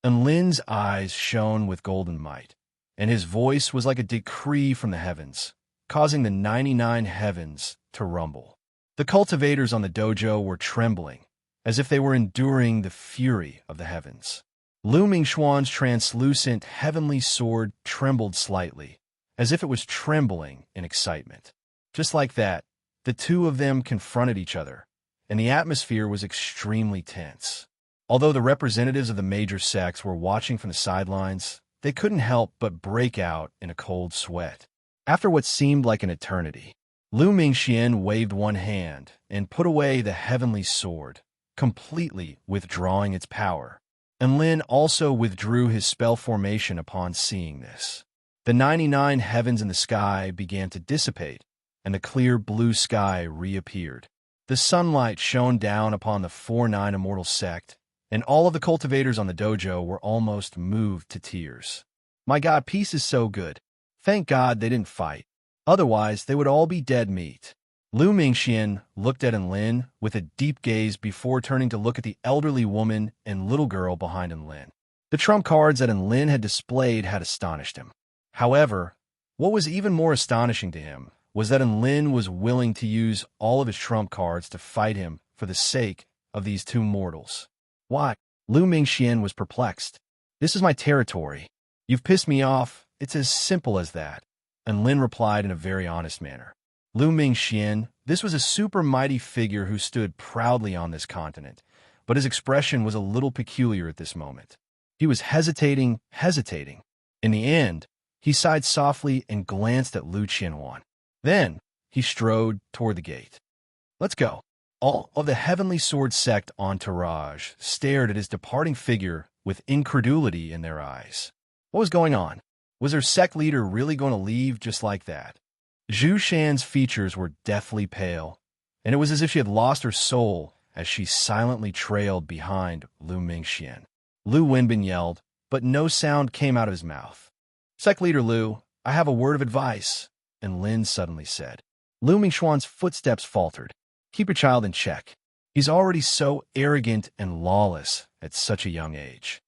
And Lin's eyes shone with golden might, and his voice was like a decree from the heavens, causing the 99 heavens to rumble. The cultivators on the dojo were trembling, as if they were enduring the fury of the heavens. Lu Mingxuan's translucent heavenly sword trembled slightly, as if it was trembling in excitement. Just like that, the two of them confronted each other, and the atmosphere was extremely tense. Although the representatives of the major sects were watching from the sidelines, they couldn't help but break out in a cold sweat. After what seemed like an eternity, Lu Mingxian waved one hand and put away the heavenly sword, completely withdrawing its power. And Lin also withdrew his spell formation upon seeing this. The 99 heavens in the sky began to dissipate, and the clear blue sky reappeared. The sunlight shone down upon the 4-9 Immortal Sect, and all of the cultivators on the dojo were almost moved to tears. My God, peace is so good. Thank God they didn't fight. Otherwise, they would all be dead meat. Lu Mingxian looked at Enlin with a deep gaze before turning to look at the elderly woman and little girl behind Enlin. The trump cards that Enlin had displayed had astonished him. However, what was even more astonishing to him was that Enlin was willing to use all of his trump cards to fight him for the sake of these two mortals. Why? Lu Mingxian was perplexed. This is my territory. You've pissed me off. It's as simple as that. Enlin replied in a very honest manner. Lu Mingxian, this was a super mighty figure who stood proudly on this continent, but his expression was a little peculiar at this moment. He was hesitating. In the end, he sighed softly and glanced at Lu Qianhuan. Then, he strode toward the gate. Let's go. All of the Heavenly Sword Sect entourage stared at his departing figure with incredulity in their eyes. What was going on? Was their sect leader really going to leave just like that? Zhu Shan's features were deathly pale, and it was as if she had lost her soul as she silently trailed behind Lu Mingxian. Lu Wenbin yelled, but no sound came out of his mouth. Sect leader Lu, I have a word of advice, and Lin suddenly said. Lu Mingxuan's footsteps faltered. Keep your child in check. He's already so arrogant and lawless at such a young age.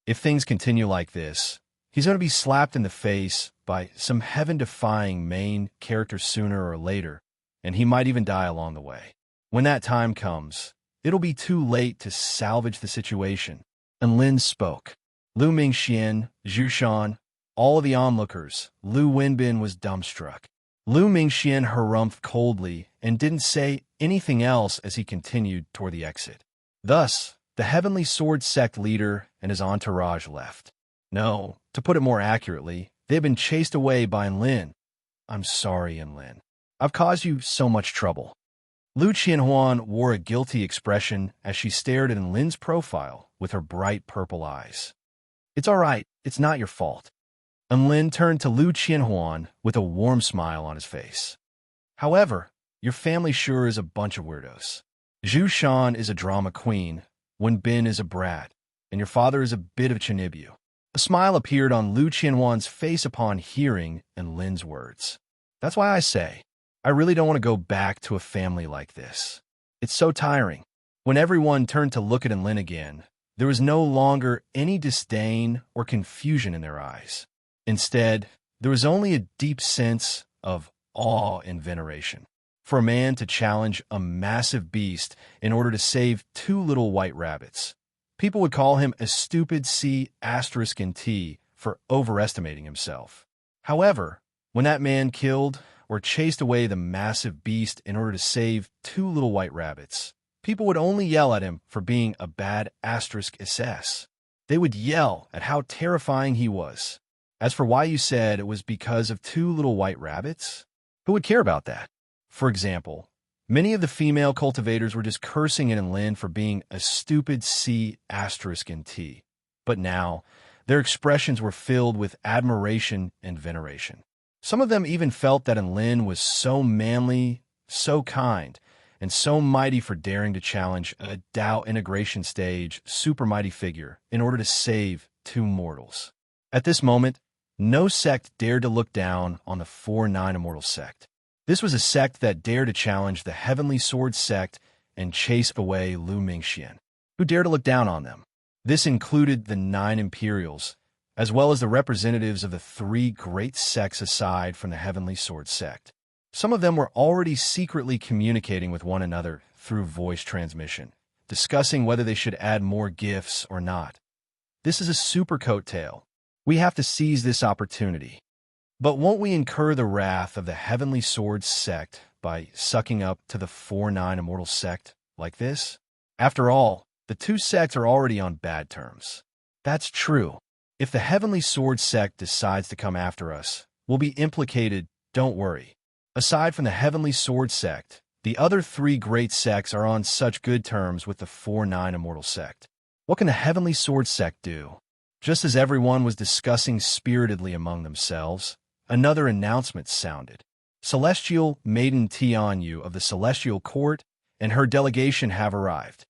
If things continue like this, he's going to be slapped in the face by some heaven-defying main character sooner or later, and he might even die along the way. When that time comes, it'll be too late to salvage the situation. And Lin spoke. Lu Mingxian, Zhu Shan, all of the onlookers, Lu Wenbin was dumbstruck. Lu Mingxian harumphed coldly and didn't say anything else as he continued toward the exit. Thus, the Heavenly Sword Sect leader and his entourage left. No, to put it more accurately, they had been chased away by Enlin. I'm sorry, Enlin. I've caused you so much trouble. Lu Qianhuan wore a guilty expression as she stared at Enlin's profile with her bright purple eyes. It's all right. It's not your fault. Enlin turned to Lu Qianhuan with a warm smile on his face. However, your family sure is a bunch of weirdos. Zhu Shan is a drama queen, Wenbin is a brat, and your father is a bit of Chinibu. A smile appeared on Lu Qianhuan's face upon hearing Enlin's words. That's why I say, I really don't want to go back to a family like this. It's so tiring. When everyone turned to look at Enlin again, there was no longer any disdain or confusion in their eyes. Instead, there was only a deep sense of awe and veneration. For a man to challenge a massive beast in order to save two little white rabbits, people would call him a stupid C**T for overestimating himself. However, when that man killed or chased away the massive beast in order to save two little white rabbits, people would only yell at him for being a bad *SS. They would yell at how terrifying he was. As for why you said it was because of two little white rabbits, who would care about that? For example, many of the female cultivators were just cursing at Enlin for being a stupid C***, but now their expressions were filled with admiration and veneration. Some of them even felt that Lin was so manly, so kind, and so mighty for daring to challenge a Tao integration stage super mighty figure in order to save two mortals. At this moment, no sect dared to look down on the 4-9 Immortal sect. This was a sect that dared to challenge the Heavenly Sword sect and chase away Lu Mingxian, who dared to look down on them. This included the 9 Imperials, as well as the representatives of the 3 great sects aside from the Heavenly Sword sect. Some of them were already secretly communicating with one another through voice transmission, discussing whether they should add more gifts or not. This is a super coattail. We have to seize this opportunity. But won't we incur the wrath of the Heavenly Sword sect by sucking up to the 4-9 Immortal sect like this? After all, the 2 sects are already on bad terms. That's true. If the Heavenly Sword sect decides to come after us, we'll be implicated, don't worry. Aside from the Heavenly Sword sect, the other 3 great sects are on such good terms with the 4-9 Immortal sect. What can the Heavenly Sword sect do? Just as everyone was discussing spiritedly among themselves, another announcement sounded. Celestial Maiden Tianyu of the Celestial Court and her delegation have arrived.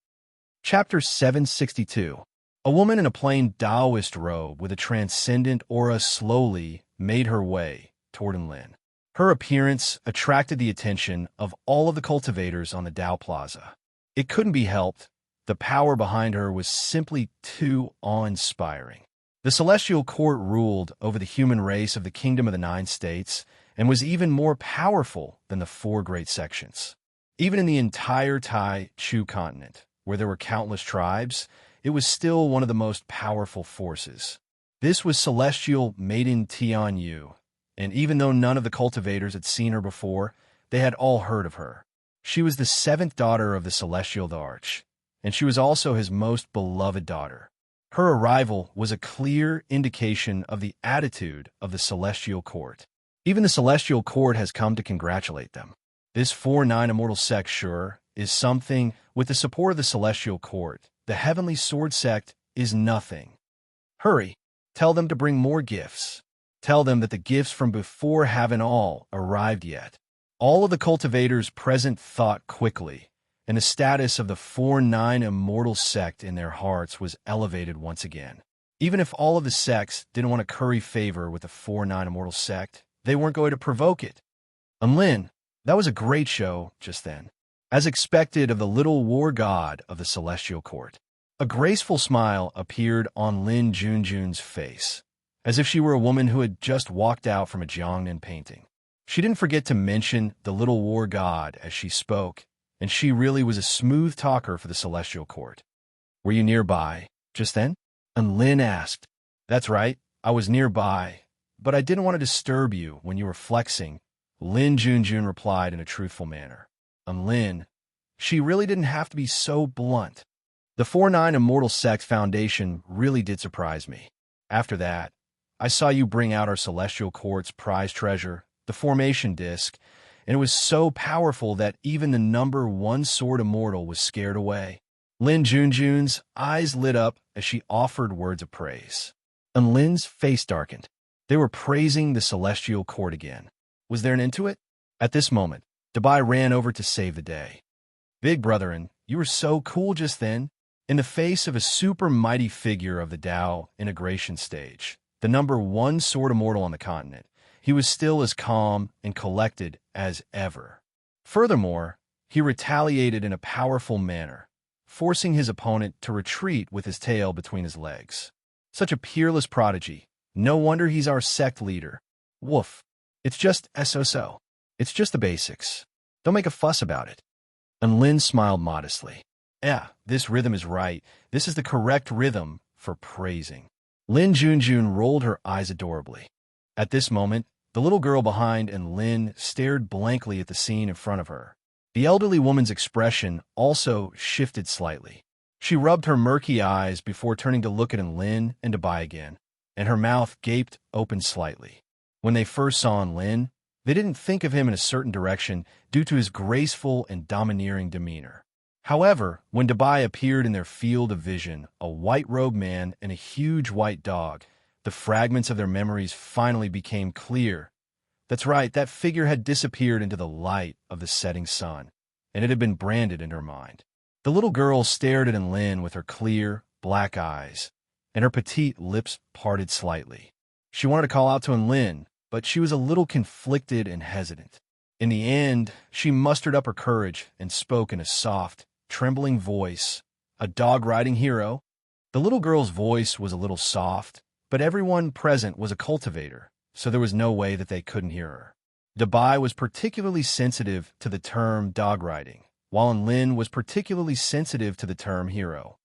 Chapter 762. A woman in a plain Taoist robe with a transcendent aura slowly made her way toward Lin. Her appearance attracted the attention of all of the cultivators on the Tao Plaza. It couldn't be helped. The power behind her was simply too awe-inspiring. The Celestial Court ruled over the human race of the Kingdom of the 9 States and was even more powerful than the 4 great sections. Even in the entire Tai Chu continent, where there were countless tribes, it was still one of the most powerful forces. This was Celestial Maiden Tianyu, and even though none of the cultivators had seen her before, they had all heard of her. She was the 7th daughter of the Celestial Arch, and she was also his most beloved daughter. Her arrival was a clear indication of the attitude of the Celestial Court. Even the Celestial Court has come to congratulate them. This 4-9 Immortal sect, sure, is something. With the support of the Celestial Court, the Heavenly Sword sect is nothing. Hurry, tell them to bring more gifts. Tell them that the gifts from before haven't all arrived yet. All of the cultivators present thought quickly, and the status of the 4-9 Immortal sect in their hearts was elevated once again. Even if all of the sects didn't want to curry favor with the 4-9 Immortal sect, they weren't going to provoke it. Lin, that was a great show just then. As expected of the little war god of the Celestial Court. A graceful smile appeared on Lin Junjun's face, as if she were a woman who had just walked out from a Jiangnan painting. She didn't forget to mention the little war god as she spoke, and she really was a smooth talker for the Celestial Court. Were you nearby just then? And Lin asked. That's right, I was nearby, but I didn't want to disturb you when you were flexing, Lin Junjun replied in a truthful manner. Lin, she really didn't have to be so blunt. The 4-9 Immortal Sect Foundation really did surprise me. After that, I saw you bring out our Celestial Court's prize treasure, the Formation Disc, and it was so powerful that even the number 1 Sword Immortal was scared away. Lin Junjun's eyes lit up as she offered words of praise. And Lin's face darkened. They were praising the Celestial Court again. Was there an end to it? At this moment, Dabai ran over to save the day. Big Brotherin, you were so cool just then. In the face of a super mighty figure of the Tao integration stage, the number 1 Sword Immortal on the continent, he was still as calm and collected as ever. Furthermore, he retaliated in a powerful manner, forcing his opponent to retreat with his tail between his legs. Such a peerless prodigy. No wonder he's our sect leader. Woof. It's just so. It's just the basics. Don't make a fuss about it. And Lin smiled modestly. Yeah, this rhythm is right. This is the correct rhythm for praising. Lin Junjun rolled her eyes adorably. At this moment, the little girl behind and Lin stared blankly at the scene in front of her. The elderly woman's expression also shifted slightly. She rubbed her murky eyes before turning to look at Lin and Dabai again, and her mouth gaped open slightly. When they first saw Lin, they didn't think of him in a certain direction due to his graceful and domineering demeanor. However, when Dabai appeared in their field of vision, a white-robed man and a huge white dog, the fragments of their memories finally became clear. That's right, that figure had disappeared into the light of the setting sun, and it had been branded in her mind. The little girl stared at Lin with her clear, black eyes, and her petite lips parted slightly. She wanted to call out to Lin, but she was a little conflicted and hesitant. In the end, she mustered up her courage and spoke in a soft, trembling voice. "A dog-riding hero?" The little girl's voice was a little soft, but everyone present was a cultivator, so there was no way that they couldn't hear her. Dubai was particularly sensitive to the term dog-riding, while Lin was particularly sensitive to the term hero.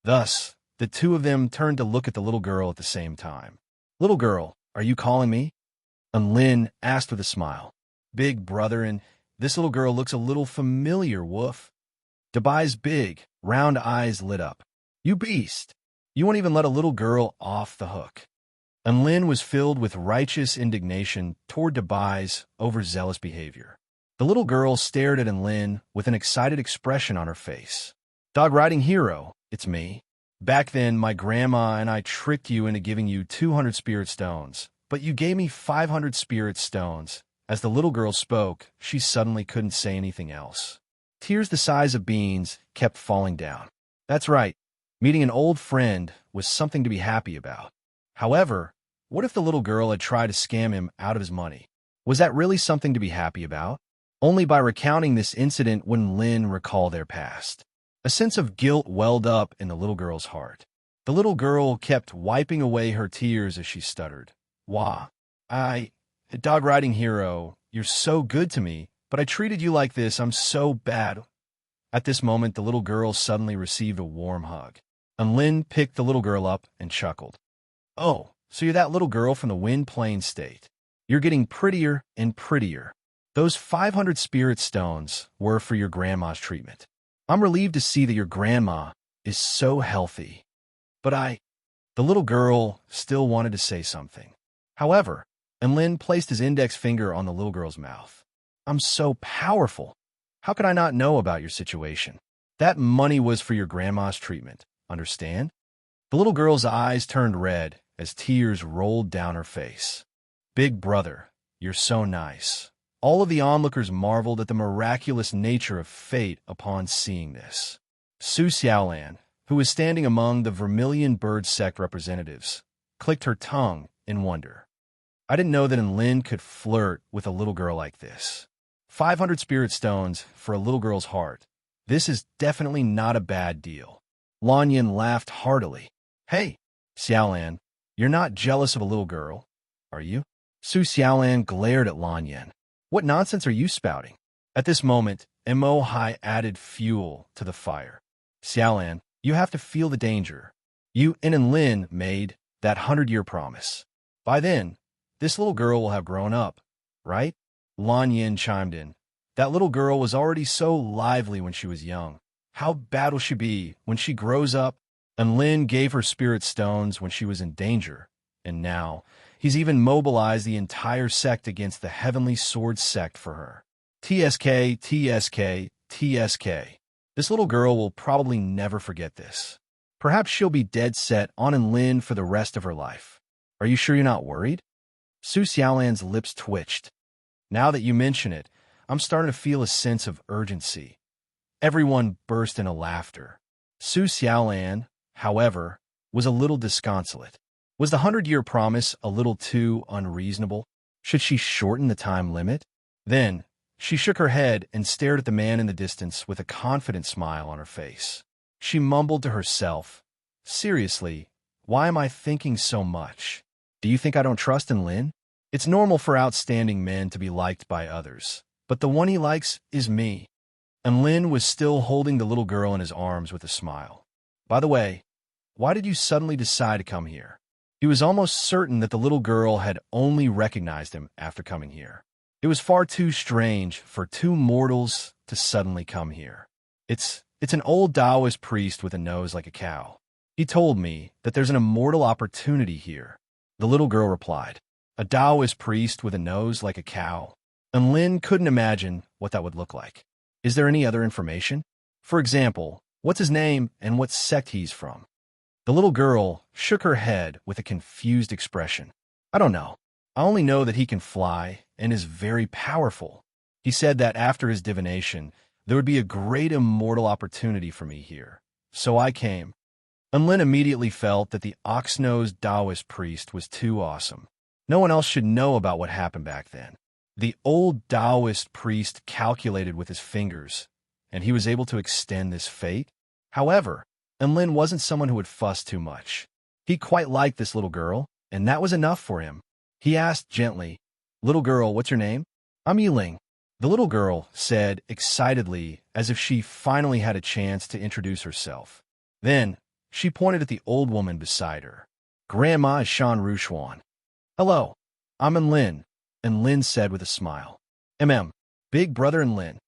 Thus, the two of them turned to look at the little girl at the same time. "Little girl, are you calling me?" Lin asked with a smile. "Big brother, and this little girl looks a little familiar, woof." Dubai's big, round eyes lit up. "You beast! You won't even let a little girl off the hook." Lin was filled with righteous indignation toward Dubai's overzealous behavior. The little girl stared at Lin with an excited expression on her face. "Dog-riding hero, it's me. Back then, my grandma and I tricked you into giving you 200 spirit stones, but you gave me 500 spirit stones." As the little girl spoke, she suddenly couldn't say anything else. Tears the size of beans kept falling down. That's right, meeting an old friend was something to be happy about. However, what if the little girl had tried to scam him out of his money? Was that really something to be happy about? Only by recounting this incident would Lin recall their past. A sense of guilt welled up in the little girl's heart. The little girl kept wiping away her tears as she stuttered. "Wah, dog-riding hero, you're so good to me, but I treated you like this, I'm so bad." At this moment, the little girl suddenly received a warm hug. Lin picked the little girl up and chuckled. "Oh, so you're that little girl from the Wind Plains state. You're getting prettier and prettier. Those 500 spirit stones were for your grandma's treatment. I'm relieved to see that your grandma is so healthy." But the little girl still wanted to say something. However, Lin placed his index finger on the little girl's mouth. "I'm so powerful. How could I not know about your situation? That money was for your grandma's treatment, understand?" The little girl's eyes turned red as tears rolled down her face. "Big brother, you're so nice." All of the onlookers marveled at the miraculous nature of fate upon seeing this. Su Xiaolan, who was standing among the Vermilion Bird Sect representatives, clicked her tongue in wonder. I didn't know that Lin could flirt with a little girl like this. 500 spirit stones for a little girl's heart. This is definitely not a bad deal. Lanyan laughed heartily. "Hey, Xiaolan, you're not jealous of a little girl, are you?" Su Xiaolan glared at Lanyan. "What nonsense are you spouting?" At this moment, Mo Hai added fuel to the fire. "Xiaolan, you have to feel the danger. You and Lin made that 100-year promise. By then, this little girl will have grown up, right?" Lan Yin chimed in. "That little girl was already so lively when she was young. How bad will she be when she grows up?" And Lin gave her spirit stones when she was in danger, and now he's even mobilized the entire sect against the Heavenly Sword sect for her. TSK, TSK, TSK. This little girl will probably never forget this. Perhaps she'll be dead set on Lin for the rest of her life. Are you sure you're not worried? Su Xiaolan's lips twitched. "Now that you mention it, I'm starting to feel a sense of urgency." Everyone burst into laughter. Su Xiaolan, however, was a little disconsolate. Was the 100-year promise a little too unreasonable? Should she shorten the time limit? Then, she shook her head and stared at the man in the distance with a confident smile on her face. She mumbled to herself, "Seriously, why am I thinking so much? Do you think I don't trust in Lin? It's normal for outstanding men to be liked by others, but the one he likes is me." And Lin was still holding the little girl in his arms with a smile. "By the way, why did you suddenly decide to come here?" He was almost certain that the little girl had only recognized him after coming here. It was far too strange for two mortals to suddenly come here. It's an old Taoist priest with a nose like a cow. He told me that there's an immortal opportunity here." The little girl replied. "A Taoist priest with a nose like a cow?" And Lin couldn't imagine what that would look like. "Is there any other information? For example, what's his name and what sect he's from?" The little girl shook her head with a confused expression. "I don't know. I only know that he can fly and is very powerful. He said that after his divination, there would be a great immortal opportunity for me here. So I came. Unlin immediately felt that the ox-nosed Taoist priest was too awesome. No one else should know about what happened back then. The old Taoist priest calculated with his fingers, and he was able to extend this fate. However, Unlin wasn't someone who would fuss too much. He quite liked this little girl, and that was enough for him. He asked gently, "Little girl, what's your name?" "I'm Yiling." The little girl said excitedly, as if she finally had a chance to introduce herself. Then, she pointed at the old woman beside her. "Grandma is Shan Rushuan." "Hello, I'm Enlin," Enlin said with a smile. Big brother Enlin."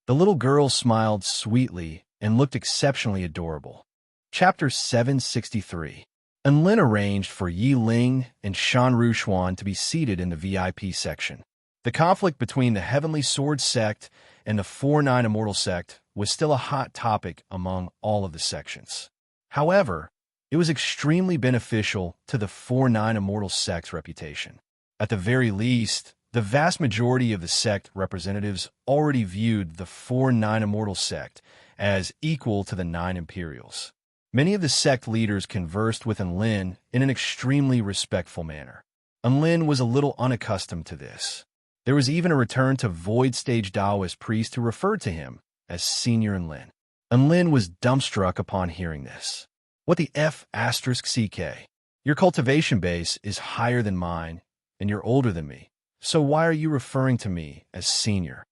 The little girl smiled sweetly and looked exceptionally adorable. Chapter 763. Enlin arranged for Yi Ling and Shan Rushuan to be seated in the VIP section. The conflict between the Heavenly Sword sect and the 4-9 Immortal sect was still a hot topic among all of the sections. However, it was extremely beneficial to the 4-9 Immortal sect's reputation. At the very least, the vast majority of the sect representatives already viewed the 4-9 Immortal sect as equal to the 9 Imperials. Many of the sect leaders conversed with Enlin in an extremely respectful manner. Enlin was a little unaccustomed to this. There was even a return to Void Stage Taoist priest who referred to him as Senior Enlin. Enlin was dumbstruck upon hearing this. "What the F***CK? Your cultivation base is higher than mine, and you're older than me. So why are you referring to me as senior?"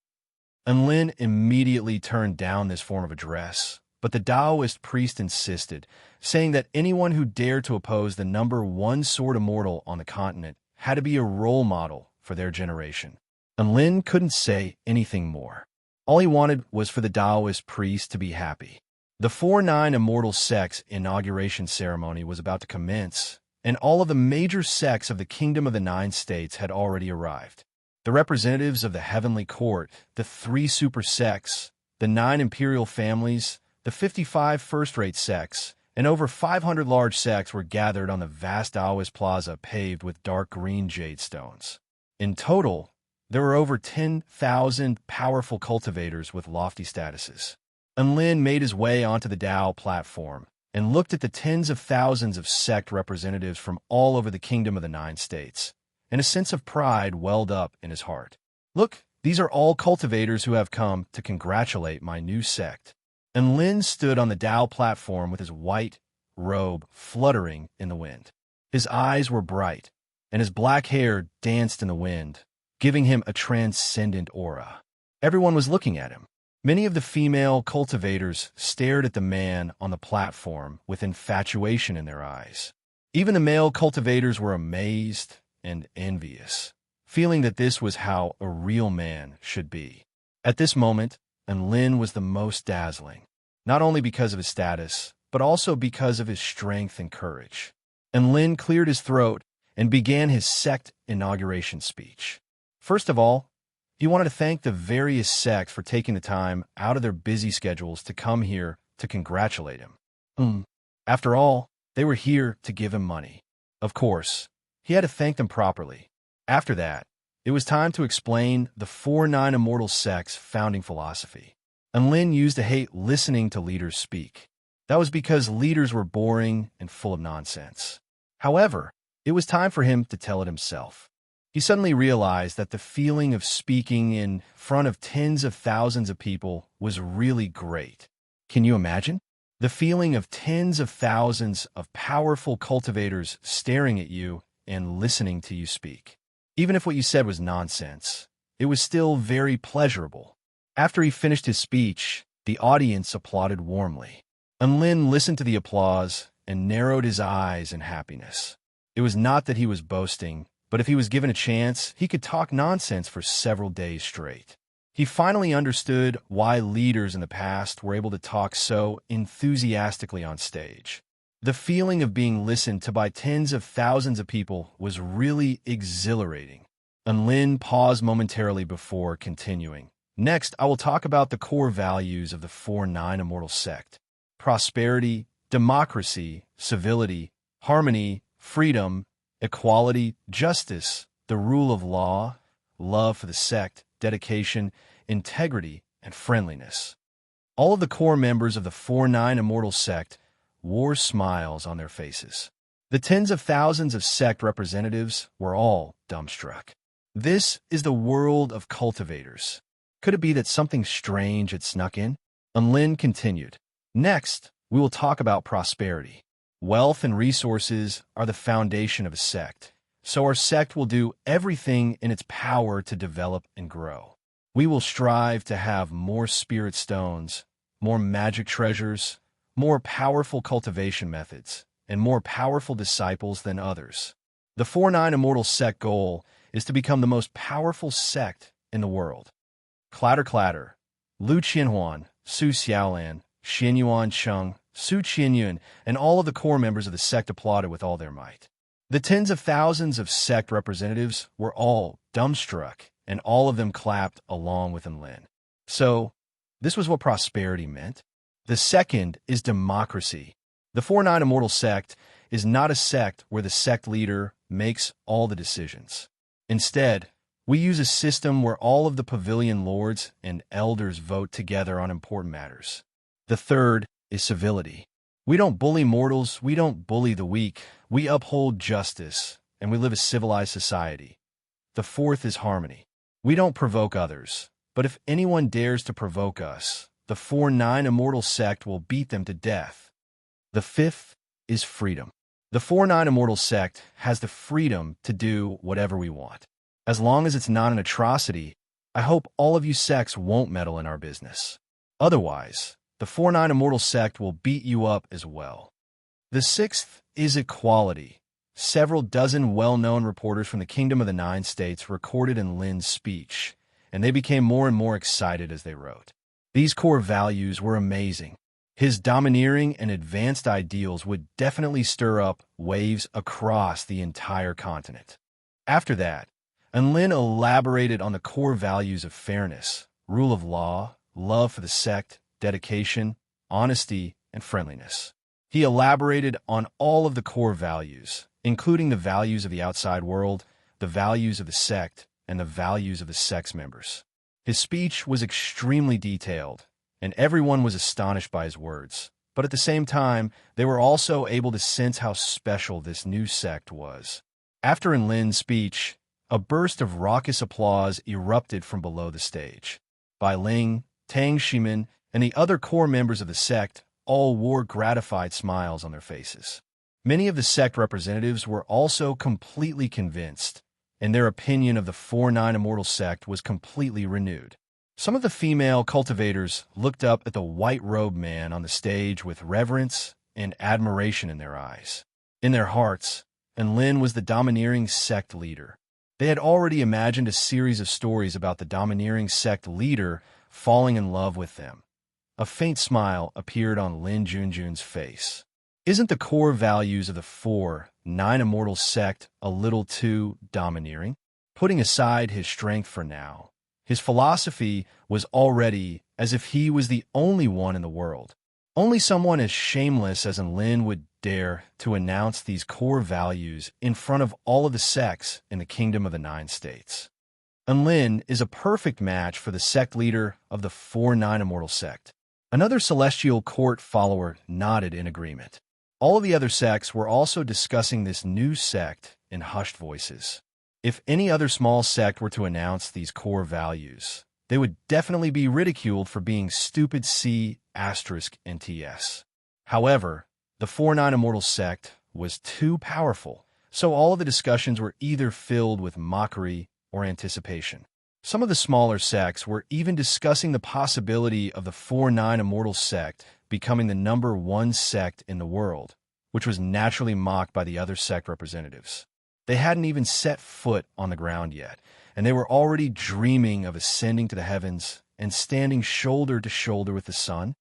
Enlin immediately turned down this form of address, but the Taoist priest insisted, saying that anyone who dared to oppose the number 1 sword immortal on the continent had to be a role model for their generation. Enlin couldn't say anything more. All he wanted was for the Taoist priest to be happy. The 4-9 Immortal sect's inauguration ceremony was about to commence, and all of the major sects of the Kingdom of the 9 States had already arrived. The representatives of the Heavenly Court, the 3 super sects, the 9 imperial families, the 55 first-rate sects, and over 500 large sects were gathered on the vast Taoist plaza paved with dark green jade stones. In total, there were over 10,000 powerful cultivators with lofty statuses. Enlin made his way onto the Tao platform and looked at the tens of thousands of sect representatives from all over the Kingdom of the 9 States, and a sense of pride welled up in his heart. "Look, these are all cultivators who have come to congratulate my new sect." Enlin stood on the Tao platform with his white robe fluttering in the wind. His eyes were bright, and his black hair danced in the wind, giving him a transcendent aura. Everyone was looking at him. Many of the female cultivators stared at the man on the platform with infatuation in their eyes. Even the male cultivators were amazed and envious, feeling that this was how a real man should be. At this moment, Enlin was the most dazzling, not only because of his status, but also because of his strength and courage. Enlin cleared his throat and began his sect inauguration speech. First of all, he wanted to thank the various sects for taking the time out of their busy schedules to come here to congratulate him. After all, they were here to give him money. Of course, he had to thank them properly. After that, it was time to explain the 4-9 Immortal sect's founding philosophy. Enlin used to hate listening to leaders speak. That was because leaders were boring and full of nonsense. However, it was time for him to tell it himself. He suddenly realized that the feeling of speaking in front of tens of thousands of people was really great. Can you imagine? The feeling of tens of thousands of powerful cultivators staring at you and listening to you speak. Even if what you said was nonsense, it was still very pleasurable. After he finished his speech, the audience applauded warmly. Enlin listened to the applause and narrowed his eyes in happiness. It was not that he was boasting, but if he was given a chance, he could talk nonsense for several days straight. He finally understood why leaders in the past were able to talk so enthusiastically on stage. The feeling of being listened to by tens of thousands of people was really exhilarating. Enlin paused momentarily before continuing. Next, I will talk about the core values of the 4-9 Immortal sect: prosperity, democracy, civility, harmony, freedom, equality, justice, the rule of law, love for the sect, dedication, integrity, and friendliness. All of the core members of the 4-9 Immortal sect wore smiles on their faces. The tens of thousands of sect representatives were all dumbstruck. This is the world of cultivators. Could it be that something strange had snuck in? Lin continued. Next, we will talk about prosperity. Wealth and resources are the foundation of a sect, so our sect will do everything in its power to develop and grow. We will strive to have more spirit stones, more magic treasures, more powerful cultivation methods, and more powerful disciples than others. The 4-9 Immortal sect goal is to become the most powerful sect in the world. Clatter clatter. Lu Qianhuan, Su Xiaolan, Xianyuan Cheng, Su Qianyun, and all of the core members of the sect applauded with all their might. The tens of thousands of sect representatives were all dumbstruck, and all of them clapped along with Lin. So, this was what prosperity meant. The second is democracy. The 4-9 Immortal sect is not a sect where the sect leader makes all the decisions. Instead, we use a system where all of the pavilion lords and elders vote together on important matters. The third is civility. We don't bully mortals, we don't bully the weak, we uphold justice, and we live a civilized society. The fourth is harmony. We don't provoke others, but if anyone dares to provoke us, the 4-9 Immortal sect will beat them to death. The fifth is freedom. The 4-9 Immortal sect has the freedom to do whatever we want. As long as it's not an atrocity, I hope all of you sects won't meddle in our business. Otherwise, the 4-9 Immortal sect will beat you up as well. The sixth is equality. Several dozen well-known reporters from the Kingdom of the Nine States recorded Lin's speech, and they became more and more excited as they wrote. These core values were amazing. His domineering and advanced ideals would definitely stir up waves across the entire continent. After that, Lin elaborated on the core values of fairness, rule of law, love for the sect, dedication, honesty, and friendliness. He elaborated on all of the core values, including the values of the outside world, the values of the sect, and the values of the sect's members. His speech was extremely detailed, and everyone was astonished by his words. But at the same time, they were also able to sense how special this new sect was. After Lin's speech, a burst of raucous applause erupted from below the stage. Bai Ling, Tang Shimin, and the other core members of the sect all wore gratified smiles on their faces. Many of the sect representatives were also completely convinced, and their opinion of the 4-9 Immortal sect was completely renewed. Some of the female cultivators looked up at the white-robed man on the stage with reverence and admiration in their eyes. In their hearts, Lin was the domineering sect leader. They had already imagined a series of stories about the domineering sect leader falling in love with them. A faint smile appeared on Lin Junjun's face. Isn't the core values of the 4-9 Immortal sect a little too domineering? Putting aside his strength for now, his philosophy was already as if he was the only one in the world. Only someone as shameless as Lin would dare to announce these core values in front of all of the sects in the Kingdom of the Nine States. Lin is a perfect match for the sect leader of the 4-9 Immortal sect. Another celestial court follower nodded in agreement. All of the other sects were also discussing this new sect in hushed voices. If any other small sect were to announce these core values, they would definitely be ridiculed for being stupid C***NTS. However, the 4-9 Immortal sect was too powerful, so all of the discussions were either filled with mockery or anticipation. Some of the smaller sects were even discussing the possibility of the 4-9 Immortal sect becoming the #1 sect in the world, which was naturally mocked by the other sect representatives. They hadn't even set foot on the ground yet, and they were already dreaming of ascending to the heavens and standing shoulder to shoulder with the sun.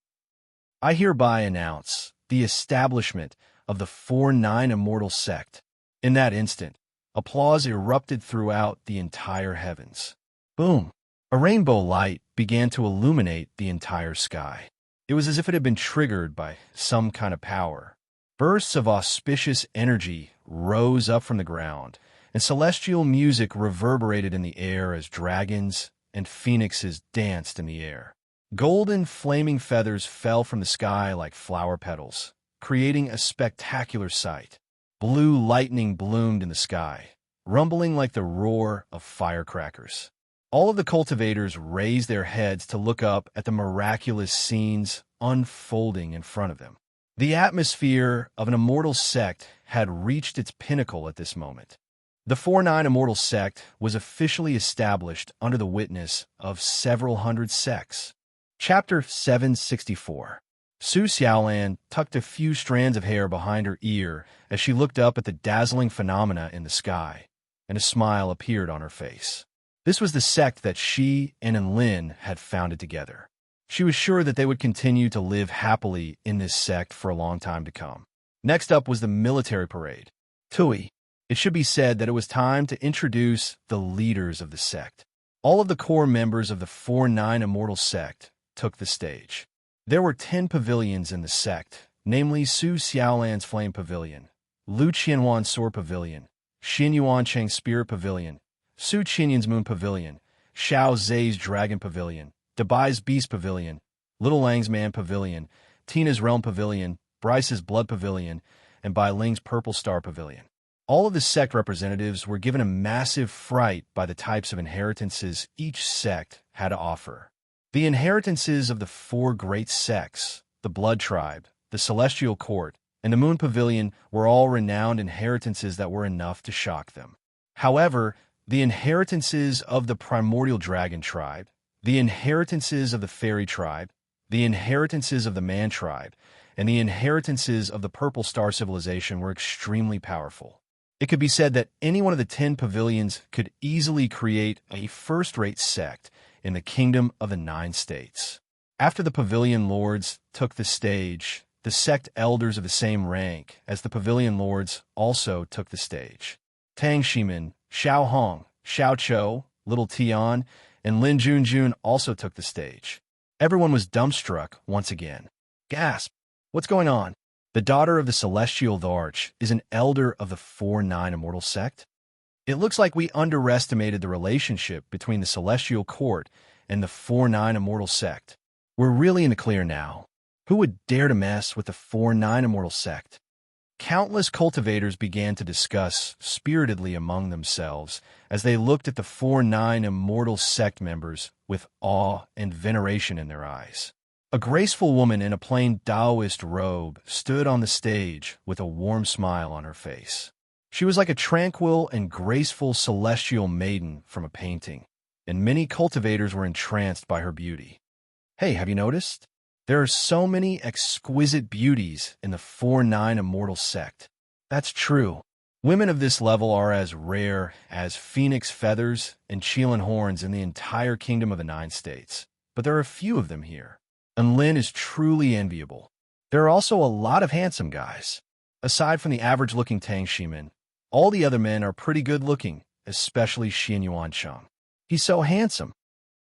I hereby announce the establishment of the 4-9 Immortal sect. In that instant, applause erupted throughout the entire heavens. Boom! A rainbow light began to illuminate the entire sky. It was as if it had been triggered by some kind of power. Bursts of auspicious energy rose up from the ground, and celestial music reverberated in the air as dragons and phoenixes danced in the air. Golden, flaming feathers fell from the sky like flower petals, creating a spectacular sight. Blue lightning bloomed in the sky, rumbling like the roar of firecrackers. All of the cultivators raised their heads to look up at the miraculous scenes unfolding in front of them. The atmosphere of an immortal sect had reached its pinnacle at this moment. The 4-9 Immortal Sect was officially established under the witness of several hundred sects. Chapter 764. Su Xiaolan tucked a few strands of hair behind her ear as she looked up at the dazzling phenomena in the sky, and a smile appeared on her face. This was the sect that she and Enlin had founded together. She was sure that they would continue to live happily in this sect for a long time to come. Next up was the military parade. Tui. It should be said that it was time to introduce the leaders of the sect. All of the core members of the 4-9 Immortal Sect took the stage. There were 10 pavilions in the sect, namely Su Xiaolan's Flame Pavilion, Lu Qianwan's Sword Pavilion, Xin Yuancheng's Spirit Pavilion, Su Qinyan's Moon Pavilion, Xiao Zhe's Dragon Pavilion, Dabai's Beast Pavilion, Little Lang's Man Pavilion, Tina's Realm Pavilion, Bryce's Blood Pavilion, and Bai Ling's Purple Star Pavilion. All of the sect representatives were given a massive fright by the types of inheritances each sect had to offer. The inheritances of the 4 great sects, the Blood Tribe, the Celestial Court, and the Moon Pavilion were all renowned inheritances that were enough to shock them. However, the inheritances of the Primordial Dragon Tribe, the inheritances of the Fairy Tribe, the inheritances of the Man Tribe, and the inheritances of the Purple Star Civilization were extremely powerful. It could be said that any one of the 10 pavilions could easily create a first-rate sect in the Kingdom of the 9 States. After the pavilion lords took the stage, the sect elders of the same rank as the pavilion lords also took the stage. Tang Shimin, Xiao Hong, Xiao Chou, Little Tian, and Lin Junjun also took the stage. Everyone was dumbstruck once again. Gasp! What's going on? The daughter of the Celestial Arch is an elder of the 4-9 Immortal Sect? It looks like we underestimated the relationship between the Celestial Court and the 4-9 Immortal Sect. We're really in the clear now. Who would dare to mess with the 4-9 Immortal Sect? Countless cultivators began to discuss spiritedly among themselves as they looked at the 4-9 Immortal Sect members with awe and veneration in their eyes. A graceful woman in a plain Taoist robe stood on the stage with a warm smile on her face. She was like a tranquil and graceful celestial maiden from a painting, and many cultivators were entranced by her beauty. Hey, have you noticed? There are so many exquisite beauties in the 4-9 Immortal Sect. That's true. Women of this level are as rare as phoenix feathers and Qilin horns in the entire Kingdom of the 9 States, but there are a few of them here. And Lin is truly enviable. There are also a lot of handsome guys. Aside from the average-looking Tang Shimin, all the other men are pretty good-looking, especially Xin Yuancheng. He's so handsome.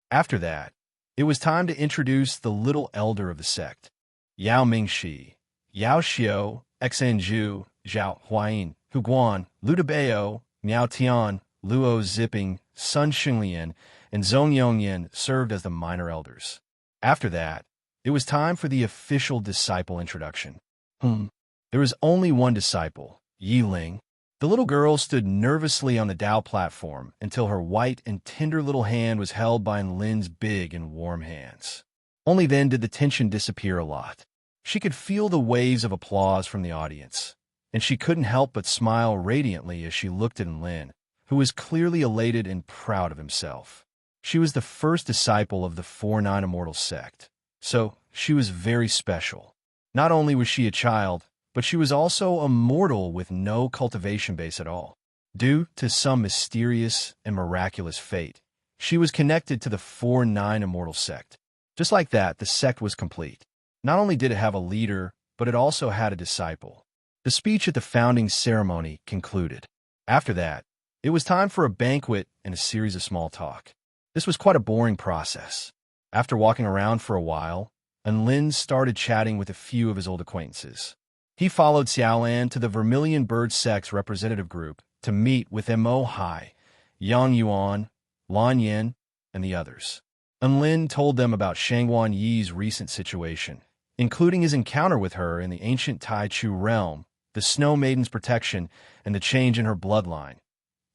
After that, it was time to introduce the little elder of the sect. Yao Mingxi, Yao Xiao, Xanju, Zhao Huayin, Hu Guan, Lu Debao, Miao Tian, Luo Zipping, Sun Xinglian, and Zhong Yongyan served as the minor elders. After that, it was time for the official disciple introduction. There was only one disciple, Yi Ling. The little girl stood nervously on the Dao platform until her white and tender little hand was held by Lin's big and warm hands. Only then did the tension disappear a lot. She could feel the waves of applause from the audience, and she couldn't help but smile radiantly as she looked at Lin, who was clearly elated and proud of himself. She was the first disciple of the 4-9 Immortal Sect, so she was very special. Not only was she a child, but she was also a mortal with no cultivation base at all. Due to some mysterious and miraculous fate, she was connected to the 4-9 Immortal Sect. Just like that, the sect was complete. Not only did it have a leader, but it also had a disciple. The speech at the founding ceremony concluded. After that, it was time for a banquet and a series of small talk. This was quite a boring process. After walking around for a while, Lin started chatting with a few of his old acquaintances. He followed Xiaolan to the Vermilion Bird Sect's representative group to meet with Mo Hai, Yang Yuan, Lan Yin, and the others. Enlin told them about Shangguan Yi's recent situation, including his encounter with her in the ancient Tai Chu realm, the Snow Maiden's protection, and the change in her bloodline.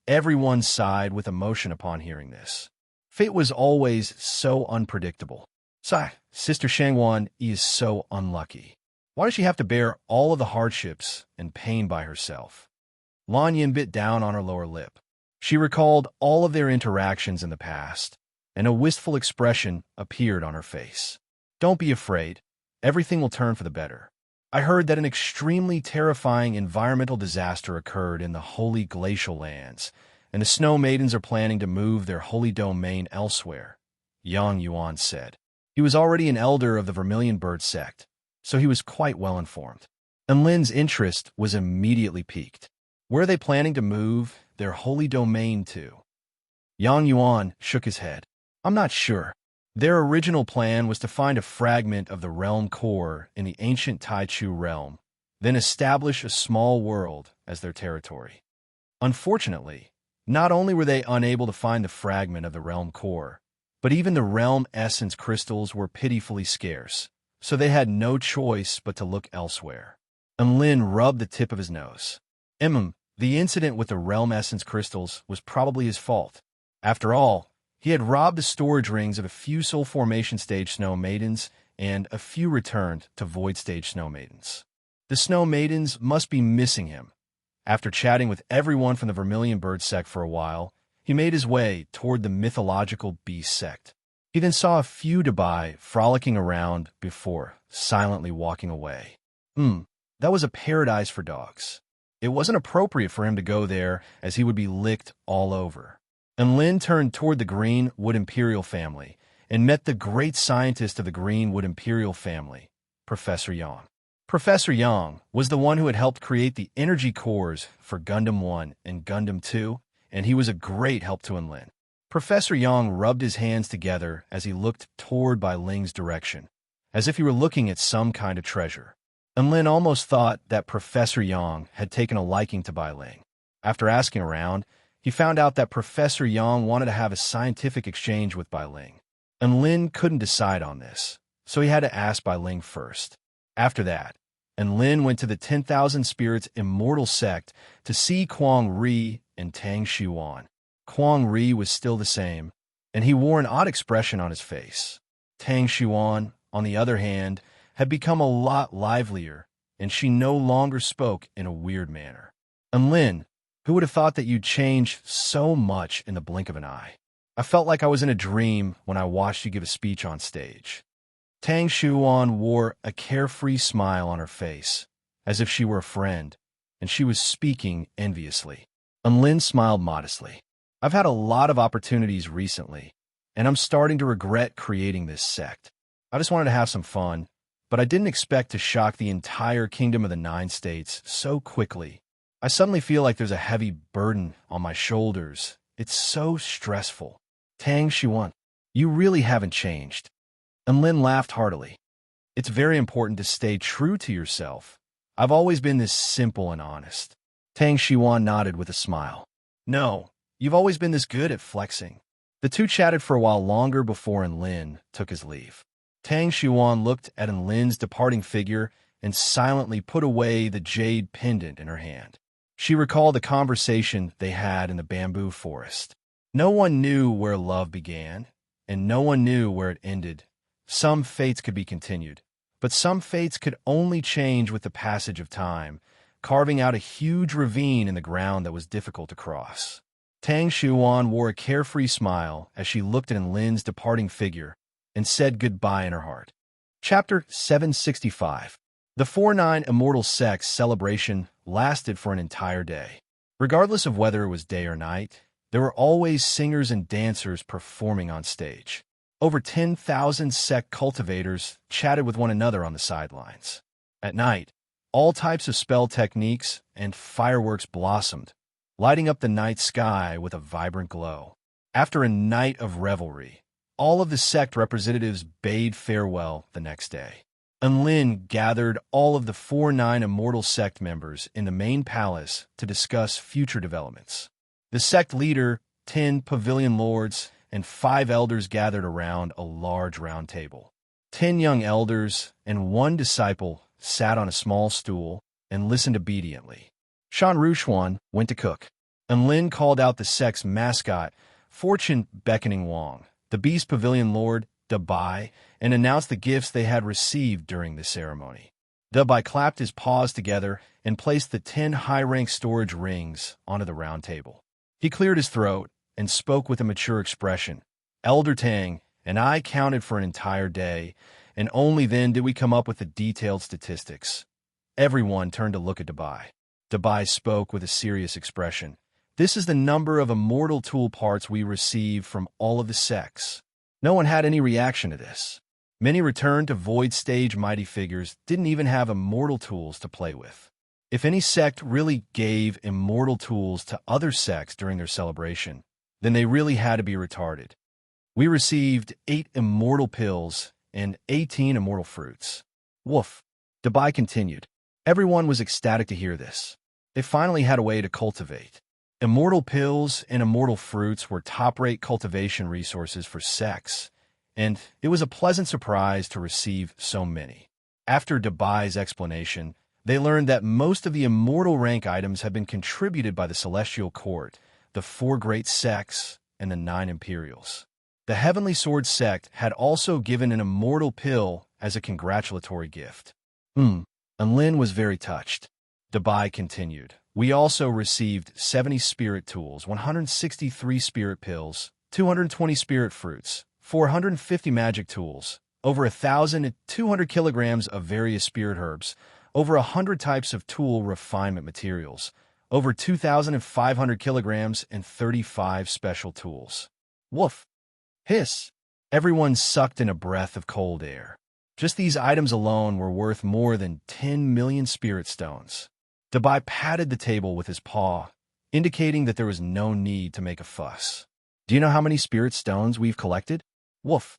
Everyone sighed with emotion upon hearing this. Fate was always so unpredictable. Sigh, Sister Shangguan Yi is so unlucky. Why does she have to bear all of the hardships and pain by herself? Lan Yin bit down on her lower lip. She recalled all of their interactions in the past, and a wistful expression appeared on her face. Don't be afraid. Everything will turn for the better. I heard that an extremely terrifying environmental disaster occurred in the holy glacial lands, and the Snow Maidens are planning to move their holy domain elsewhere, Yang Yuan said. He was already an elder of the Vermilion Bird sect, so he was quite well informed. And Lin's interest was immediately piqued. Where are they planning to move their holy domain to? Yang Yuan shook his head. I'm not sure. Their original plan was to find a fragment of the realm core in the ancient Tai Chu realm, then establish a small world as their territory. Unfortunately, not only were they unable to find the fragment of the realm core, but even the realm essence crystals were pitifully scarce, so they had no choice but to look elsewhere. And Lin rubbed the tip of his nose. The incident with the realm essence crystals was probably his fault. After all, he had robbed the storage rings of a few soul formation stage Snow Maidens, and a few returned to Void stage Snow Maidens. The Snow Maidens must be missing him. After chatting with everyone from the Vermilion Bird sect for a while, he made his way toward the mythological beast sect. He then saw a few Dabai frolicking around before silently walking away. That was a paradise for dogs. It wasn't appropriate for him to go there, as he would be licked all over. And Lin turned toward the Greenwood Imperial family and met the great scientist of the Greenwood Imperial family, Professor Yang. Professor Yang was the one who had helped create the energy cores for Gundam 1 and Gundam 2, and he was a great help to Enlin. Professor Yang rubbed his hands together as he looked toward Bai Ling's direction, as if he were looking at some kind of treasure. Enlin almost thought that Professor Yang had taken a liking to Bai Ling. After asking around, he found out that Professor Yang wanted to have a scientific exchange with Bai Ling. Enlin couldn't decide on this, so he had to ask Bai Ling first. After that, Enlin went to the 10,000 Spirits Immortal Sect to see Kuang Ri and Tang Xiuan. Kuang Ri was still the same, and he wore an odd expression on his face. Tang Xiuan, on the other hand, had become a lot livelier, and she no longer spoke in a weird manner. Enlin, who would have thought that you'd change so much in the blink of an eye? I felt like I was in a dream when I watched you give a speech on stage. Tang Xiuan wore a carefree smile on her face, as if she were a friend, and she was speaking enviously. Enlin smiled modestly. I've had a lot of opportunities recently, and I'm starting to regret creating this sect. I just wanted to have some fun, but I didn't expect to shock the entire Kingdom of the Nine States so quickly. I suddenly feel like there's a heavy burden on my shoulders. It's so stressful. Tang Xiuan, you really haven't changed. And Lin laughed heartily. It's very important to stay true to yourself. I've always been this simple and honest. Tang Xiuan nodded with a smile. No, you've always been this good at flexing. The two chatted for a while longer before Enlin took his leave. Tang Xiuan looked at Enlin's departing figure and silently put away the jade pendant in her hand. She recalled the conversation they had in the bamboo forest. No one knew where love began, and no one knew where it ended. Some fates could be continued, but some fates could only change with the passage of time, carving out a huge ravine in the ground that was difficult to cross. Tang Xiuan wore a carefree smile as she looked at Enlin's departing figure and said goodbye in her heart. Chapter 765. The 4-9 Immortal Sects celebration lasted for an entire day. Regardless of whether it was day or night, there were always singers and dancers performing on stage. Over 10,000 sect cultivators chatted with one another on the sidelines. At night, all types of spell techniques and fireworks blossomed, lighting up the night sky with a vibrant glow. After a night of revelry, all of the sect representatives bade farewell the next day. Enlin gathered all of the 4-9 immortal sect members in the main palace to discuss future developments. The sect leader, 10 pavilion lords, and 5 elders gathered around a large round table. 10 young elders and 1 disciple sat on a small stool and listened obediently. Shan Rushuan went to cook. Enlin called out the sect's mascot, Fortune Beckoning Wong, the Beast Pavilion Lord, Dabai, and announced the gifts they had received during the ceremony. Dabai clapped his paws together and placed the 10 high-rank storage rings onto the round table. He cleared his throat and spoke with a mature expression. Elder Tang and I counted for an entire day, and only then did we come up with the detailed statistics. Everyone turned to look at Dabai. Dabai spoke with a serious expression. This is the number of immortal tool parts we received from all of the sects. No one had any reaction to this. Many returned to Void Stage mighty figures didn't even have immortal tools to play with. If any sect really gave immortal tools to other sects during their celebration, then they really had to be retarded. We received 8 immortal pills and 18 immortal fruits. Woof. Dabai continued. Everyone was ecstatic to hear this. They finally had a way to cultivate. Immortal pills and immortal fruits were top-rate cultivation resources for sects, and it was a pleasant surprise to receive so many. After Dabai's explanation, they learned that most of the immortal rank items had been contributed by the Celestial Court, the 4 great sects, and the 9 Imperials. The Heavenly Sword sect had also given an immortal pill as a congratulatory gift. Enlin was very touched. Dabai continued. We also received 70 spirit tools, 163 spirit pills, 220 spirit fruits, 450 magic tools, over 1,200 kilograms of various spirit herbs, over 100 types of tool refinement materials, over 2,500 kilograms and 35 special tools. Woof! Hiss! Everyone sucked in a breath of cold air. Just these items alone were worth more than 10 million spirit stones. Dabai patted the table with his paw, indicating that there was no need to make a fuss. Do you know how many spirit stones we've collected? Woof!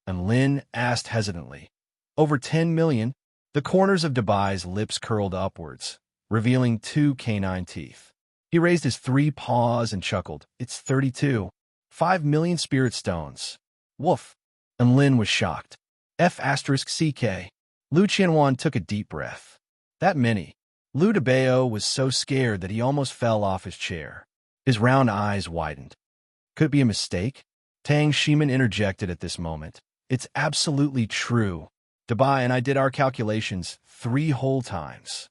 And Lin asked hesitantly. Over 10 million. The corners of Dabai's lips curled upwards, revealing 2 canine teeth. He raised his 3 paws and chuckled. It's 32. 5 million spirit stones. Woof! And Lin was shocked. F***CK. Lu Qianwan took a deep breath. That many. Lu Debao was so scared that he almost fell off his chair. His round eyes widened. Could it be a mistake? Tang Shiman interjected at this moment. It's absolutely true. Dabai and I did our calculations 3 whole times.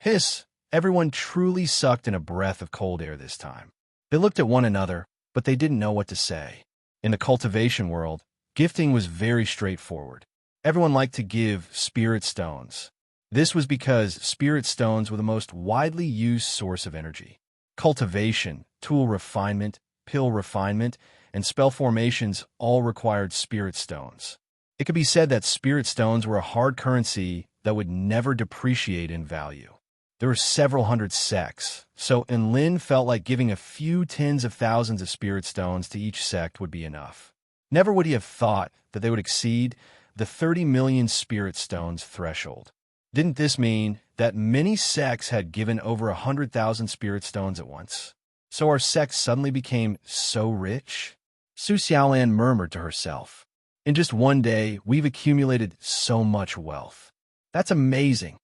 Hiss! Everyone truly sucked in a breath of cold air this time. They looked at one another, but they didn't know what to say. In the cultivation world, gifting was very straightforward. Everyone liked to give spirit stones. This was because spirit stones were the most widely used source of energy. Cultivation, tool refinement, pill refinement, and spell formations all required spirit stones. It could be said that spirit stones were a hard currency that would never depreciate in value. There were several hundred sects, so Enlin felt like giving a few tens of thousands of spirit stones to each sect would be enough. Never would he have thought that they would exceed the 30 million spirit stones threshold. Didn't this mean that many sects had given over 100,000 spirit stones at once? So our sects suddenly became so rich? Su Xiaolan murmured to herself. In just one day, we've accumulated so much wealth. That's amazing.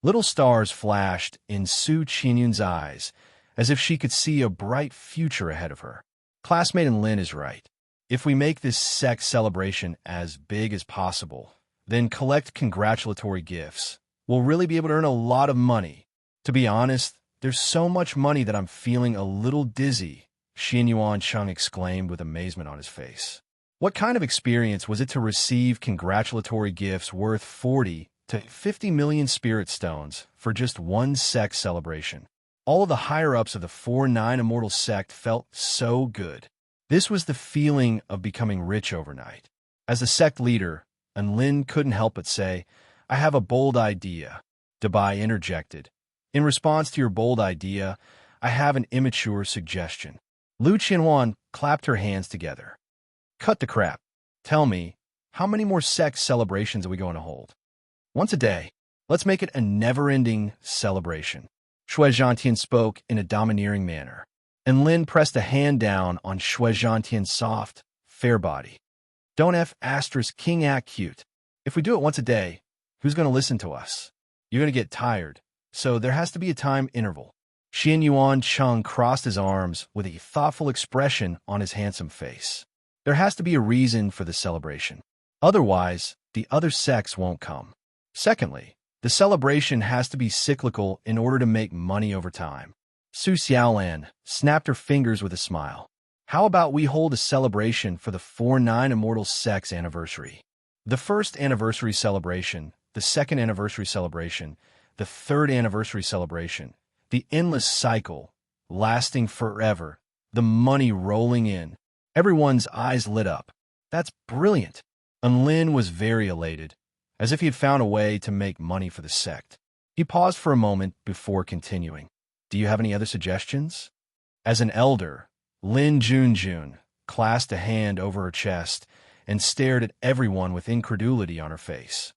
Little stars flashed in Su Qinyun's eyes, as if she could see a bright future ahead of her. Classmate Enlin is right. If we make this sect celebration as big as possible, then collect congratulatory gifts, we'll really be able to earn a lot of money. To be honest, there's so much money that I'm feeling a little dizzy, Xin Yuan Cheng exclaimed with amazement on his face. What kind of experience was it to receive congratulatory gifts worth 40 to 50 million spirit stones for just one sect celebration? All of the higher-ups of the 4-9 Immortal sect felt so good. This was the feeling of becoming rich overnight. As the sect leader, Enlin couldn't help but say, I have a bold idea. Dabai interjected. In response to your bold idea, I have an immature suggestion. Lu Qianwan clapped her hands together. Cut the crap. Tell me, how many more sect celebrations are we going to hold? Once a day, let's make it a never-ending celebration. Shui Zhantian spoke in a domineering manner, and Lin pressed a hand down on Shui Zhantian's soft, fair body. Don't F asterisk king act cute. If we do it once a day, who's going to listen to us? You're going to get tired, so there has to be a time interval. Xian Yuan Cheng crossed his arms with a thoughtful expression on his handsome face. There has to be a reason for the celebration. Otherwise, the other sects won't come. Secondly, the celebration has to be cyclical in order to make money over time. Su Xiaolan snapped her fingers with a smile. How about we hold a celebration for the 4-9 Immortal Sects anniversary? The first anniversary celebration, the second anniversary celebration, the third anniversary celebration, the endless cycle, lasting forever, the money rolling in. Everyone's eyes lit up. That's brilliant. And Lin was very elated, as if he had found a way to make money for the sect. He paused for a moment before continuing. Do you have any other suggestions? As an elder, Lin Junjun clasped a hand over her chest and stared at everyone with incredulity on her face.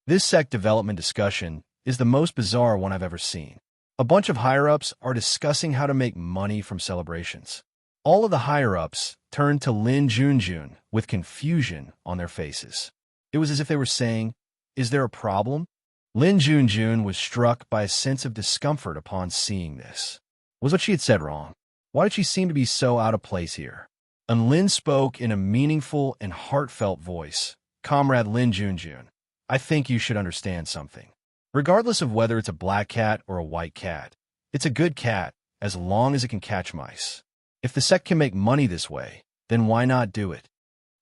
This sect development discussion is the most bizarre one I've ever seen. A bunch of higher-ups are discussing how to make money from celebrations. All of the higher-ups turned to Lin Junjun with confusion on their faces. It was as if they were saying, "Is there a problem?" Lin Junjun was struck by a sense of discomfort upon seeing this. Was what she had said wrong? Why did she seem to be so out of place here? And Lin spoke in a meaningful and heartfelt voice. Comrade Lin Junjun, I think you should understand something. Regardless of whether it's a black cat or a white cat, it's a good cat as long as it can catch mice. If the sect can make money this way, then why not do it?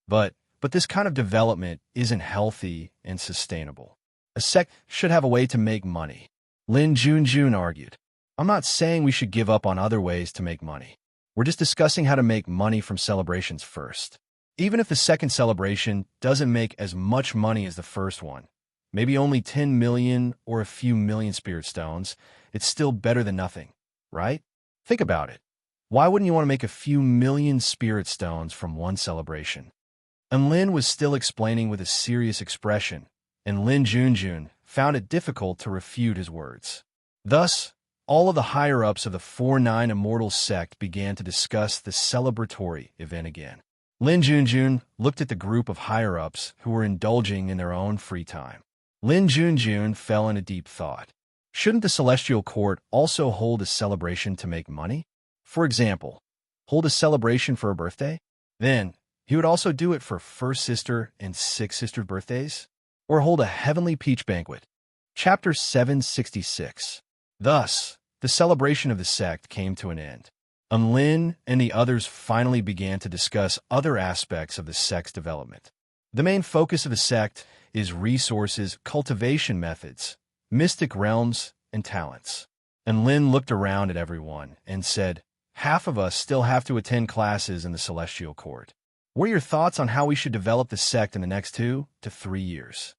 But this kind of development isn't healthy and sustainable. A sect should have a way to make money. Lin Junjun argued. I'm not saying we should give up on other ways to make money. We're just discussing how to make money from celebrations first. Even if the second celebration doesn't make as much money as the first one, maybe only 10 million or a few million spirit stones, it's still better than nothing, right? Think about it. Why wouldn't you want to make a few million spirit stones from one celebration? And Lin was still explaining with a serious expression, and Lin Junjun found it difficult to refute his words. Thus, all of the higher-ups of the 4-9 Immortal Sect began to discuss the celebratory event again. Lin Junjun looked at the group of higher-ups who were indulging in their own free time. Lin Junjun fell into deep thought. Shouldn't the Celestial Court also hold a celebration to make money? For example, hold a celebration for a birthday? Then, he would also do it for first sister and sixth sister's birthdays? Or hold a heavenly peach banquet? Chapter 766. Thus, the celebration of the sect came to an end. Lin and the others finally began to discuss other aspects of the sect's development. The main focus of the sect is resources, cultivation methods, mystic realms, and talents. And Lin looked around at everyone and said, half of us still have to attend classes in the Celestial Court. What are your thoughts on how we should develop the sect in the next 2 to 3 years?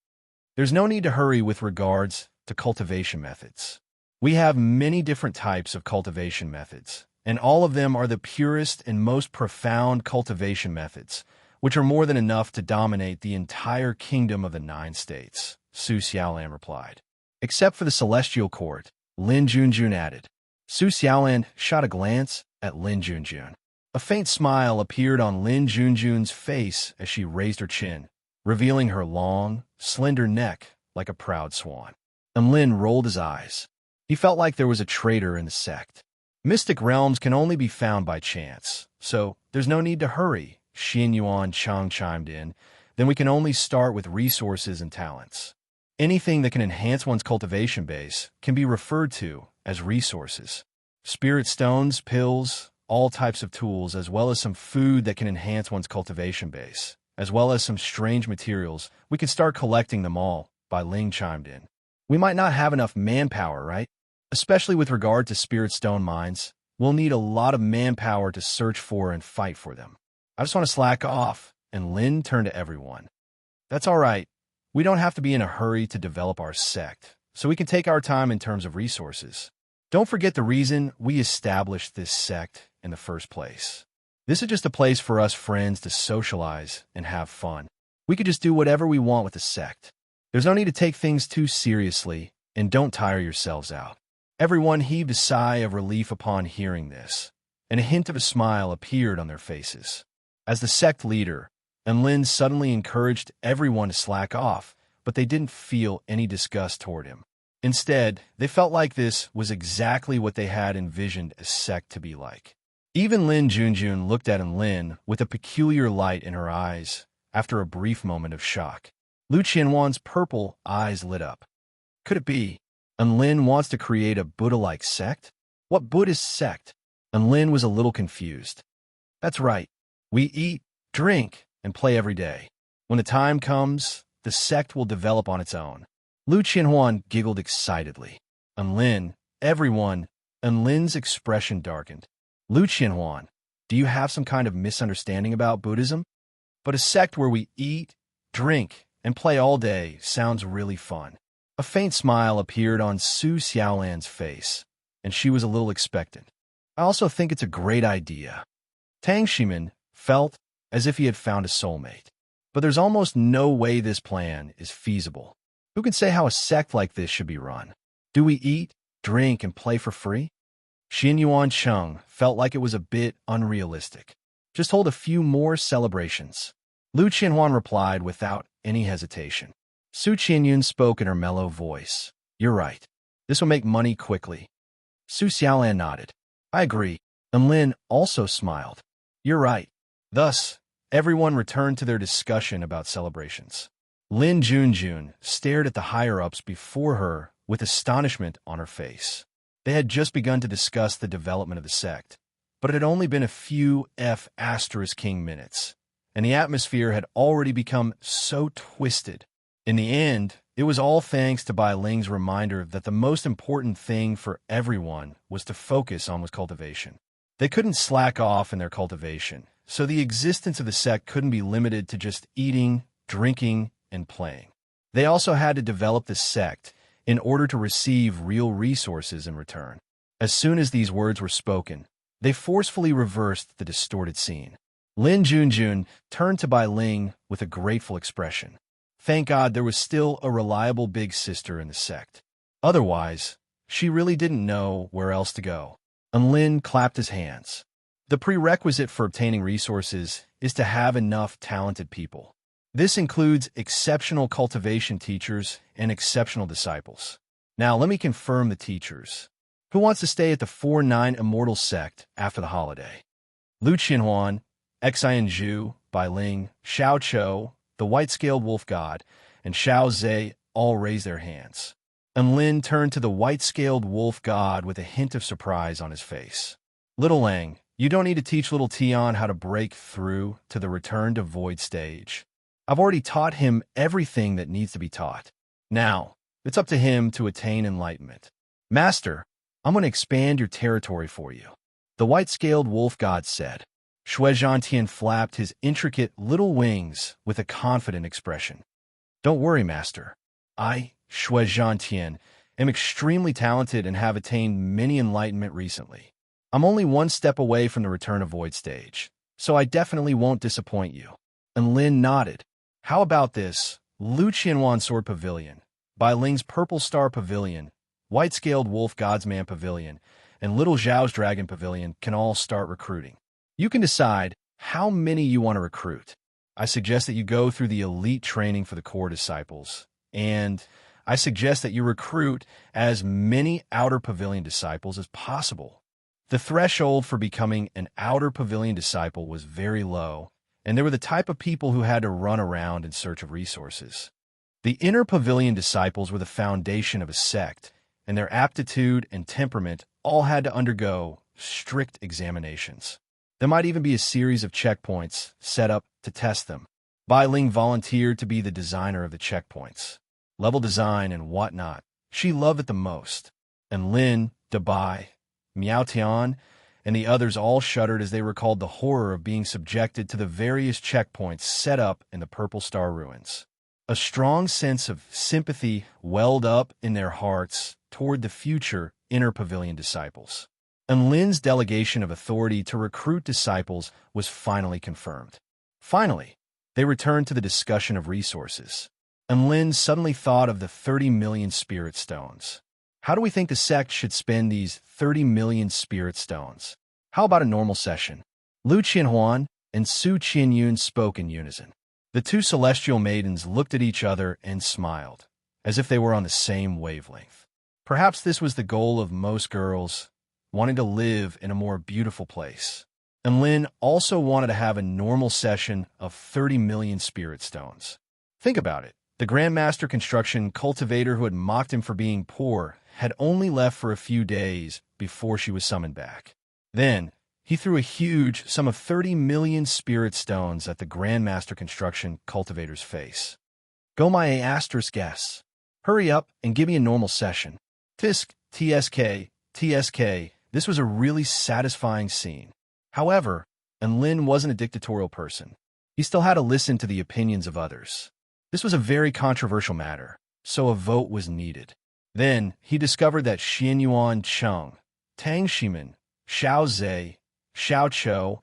There's no need to hurry with regards to cultivation methods. We have many different types of cultivation methods, and all of them are the purest and most profound cultivation methods, which are more than enough to dominate the entire kingdom of the 9 states, Su Xiaolan replied. Except for the Celestial Court, Lin Junjun added. Su Xiaolan shot a glance at Lin Junjun. A faint smile appeared on Lin Junjun's face as she raised her chin, revealing her long, slender neck like a proud swan. And Lin rolled his eyes. He felt like there was a traitor in the sect. Mystic realms can only be found by chance, so there's no need to hurry, Xian Yuan Cheng chimed in. Then we can only start with resources and talents. Anything that can enhance one's cultivation base can be referred to as resources. Spirit stones, pills, all types of tools, as well as some food that can enhance one's cultivation base, as well as some strange materials. We can start collecting them all, Bai Ling chimed in. We might not have enough manpower, right? Especially with regard to spirit stone mines, we'll need a lot of manpower to search for and fight for them. I just want to slack off, and Lin turned to everyone. That's all right. We don't have to be in a hurry to develop our sect, so we can take our time in terms of resources. Don't forget the reason we established this sect in the first place. This is just a place for us friends to socialize and have fun. We could just do whatever we want with the sect. There's no need to take things too seriously, and don't tire yourselves out. Everyone heaved a sigh of relief upon hearing this, and a hint of a smile appeared on their faces. As the sect leader, Enlin suddenly encouraged everyone to slack off, but they didn't feel any disgust toward him. Instead, they felt like this was exactly what they had envisioned a sect to be like. Even Lin Junjun looked at Enlin with a peculiar light in her eyes after a brief moment of shock. Lu Qianhuan's purple eyes lit up. Could it be? Enlin wants to create a Buddha-like sect? What Buddhist sect? Enlin was a little confused. That's right. We eat, drink, and play every day. When the time comes, the sect will develop on its own. Lu Qianhuan giggled excitedly. Enlin, everyone, Enlin's expression darkened. Lu Qianhuan, do you have some kind of misunderstanding about Buddhism? But a sect where we eat, drink, and play all day sounds really fun. A faint smile appeared on Su Xiaolan's face, and she was a little expectant. I also think it's a great idea. Tang Shimin felt as if he had found a soulmate. But there's almost no way this plan is feasible. Who can say how a sect like this should be run? Do we eat, drink, and play for free? Xin Yuan Cheng felt like it was a bit unrealistic. Just hold a few more celebrations. Lu Qianhuan replied without any hesitation. Su Qianyun spoke in her mellow voice. You're right. This will make money quickly. Su Xiaolan nodded. I agree. Enlin also smiled. You're right. Thus, everyone returned to their discussion about celebrations. Lin Junjun stared at the higher-ups before her with astonishment on her face. They had just begun to discuss the development of the sect, but it had only been a few King minutes, and the atmosphere had already become so twisted. In the end, it was all thanks to Bai Ling's reminder that the most important thing for everyone was to focus on was cultivation. They couldn't slack off in their cultivation, so the existence of the sect couldn't be limited to just eating, drinking, and playing. They also had to develop the sect in order to receive real resources in return. As soon as these words were spoken, they forcefully reversed the distorted scene. Lin Junjun turned to Bai Ling with a grateful expression. Thank God there was still a reliable big sister in the sect. Otherwise, she really didn't know where else to go. And Lin clapped his hands. The prerequisite for obtaining resources is to have enough talented people. This includes exceptional cultivation teachers and exceptional disciples. Now, let me confirm the teachers. Who wants to stay at the 4-9 Immortal Sect after the holiday? Lu Qianhuan, Xian Zhu, Bai Ling, Xiao Chou, the White-Scaled Wolf God, and Xiao Zhe all raised their hands. And Lin turned to the White-Scaled Wolf God with a hint of surprise on his face. Little Lang, you don't need to teach little Tian how to break through to the Return to Void stage. I've already taught him everything that needs to be taught. Now, it's up to him to attain enlightenment. Master, I'm going to expand your territory for you. The White-Scaled Wolf God said. Shui Zhantian flapped his intricate little wings with a confident expression. Don't worry, Master. I, Shui Zhantian, am extremely talented and have attained many enlightenment recently. I'm only one step away from the Return of Void stage, so I definitely won't disappoint you. And Lin nodded. How about this? Lu Qianhuan Sword Pavilion, Bai Ling's Purple Star Pavilion, White-Scaled Wolf Godsman Pavilion, and Little Zhao's Dragon Pavilion can all start recruiting. You can decide how many you want to recruit. I suggest that you go through the elite training for the core disciples, and I suggest that you recruit as many Outer Pavilion disciples as possible. The threshold for becoming an Outer Pavilion disciple was very low, and they were the type of people who had to run around in search of resources. The Inner Pavilion disciples were the foundation of a sect, and their aptitude and temperament all had to undergo strict examinations. There might even be a series of checkpoints set up to test them. Bai Ling volunteered to be the designer of the checkpoints. Level design and whatnot, she loved it the most. And Lin, Dabai, Miao Tian, and the others all shuddered as they recalled the horror of being subjected to the various checkpoints set up in the Purple Star ruins. A strong sense of sympathy welled up in their hearts toward the future Inner Pavilion disciples. And Lin's delegation of authority to recruit disciples was finally confirmed. Finally, they returned to the discussion of resources. and Lin suddenly thought of the 30 million spirit stones. How do we think the sect should spend these 30 million spirit stones? How about a normal session? Lu Qianhuan and Su Qianyun spoke in unison. The two celestial maidens looked at each other and smiled, as if they were on the same wavelength. Perhaps this was the goal of most girls, wanting to live in a more beautiful place. And Lin also wanted to have a normal session of 30 million spirit stones. Think about it. The Grandmaster Construction Cultivator who had mocked him for being poor had only left for a few days before she was summoned back. Then, he threw a huge sum of 30 million spirit stones at the Grandmaster Construction Cultivator's face. Go my asterisk guess. Hurry up and give me a normal session. Tisk, TSK, TSK. This was a really satisfying scene. However, and Lin wasn't a dictatorial person. He still had to listen to the opinions of others. This was a very controversial matter, so a vote was needed. Then, he discovered that Xianyuan Cheng, Tang Shimin, Xiao Zhe, Xiao Chou,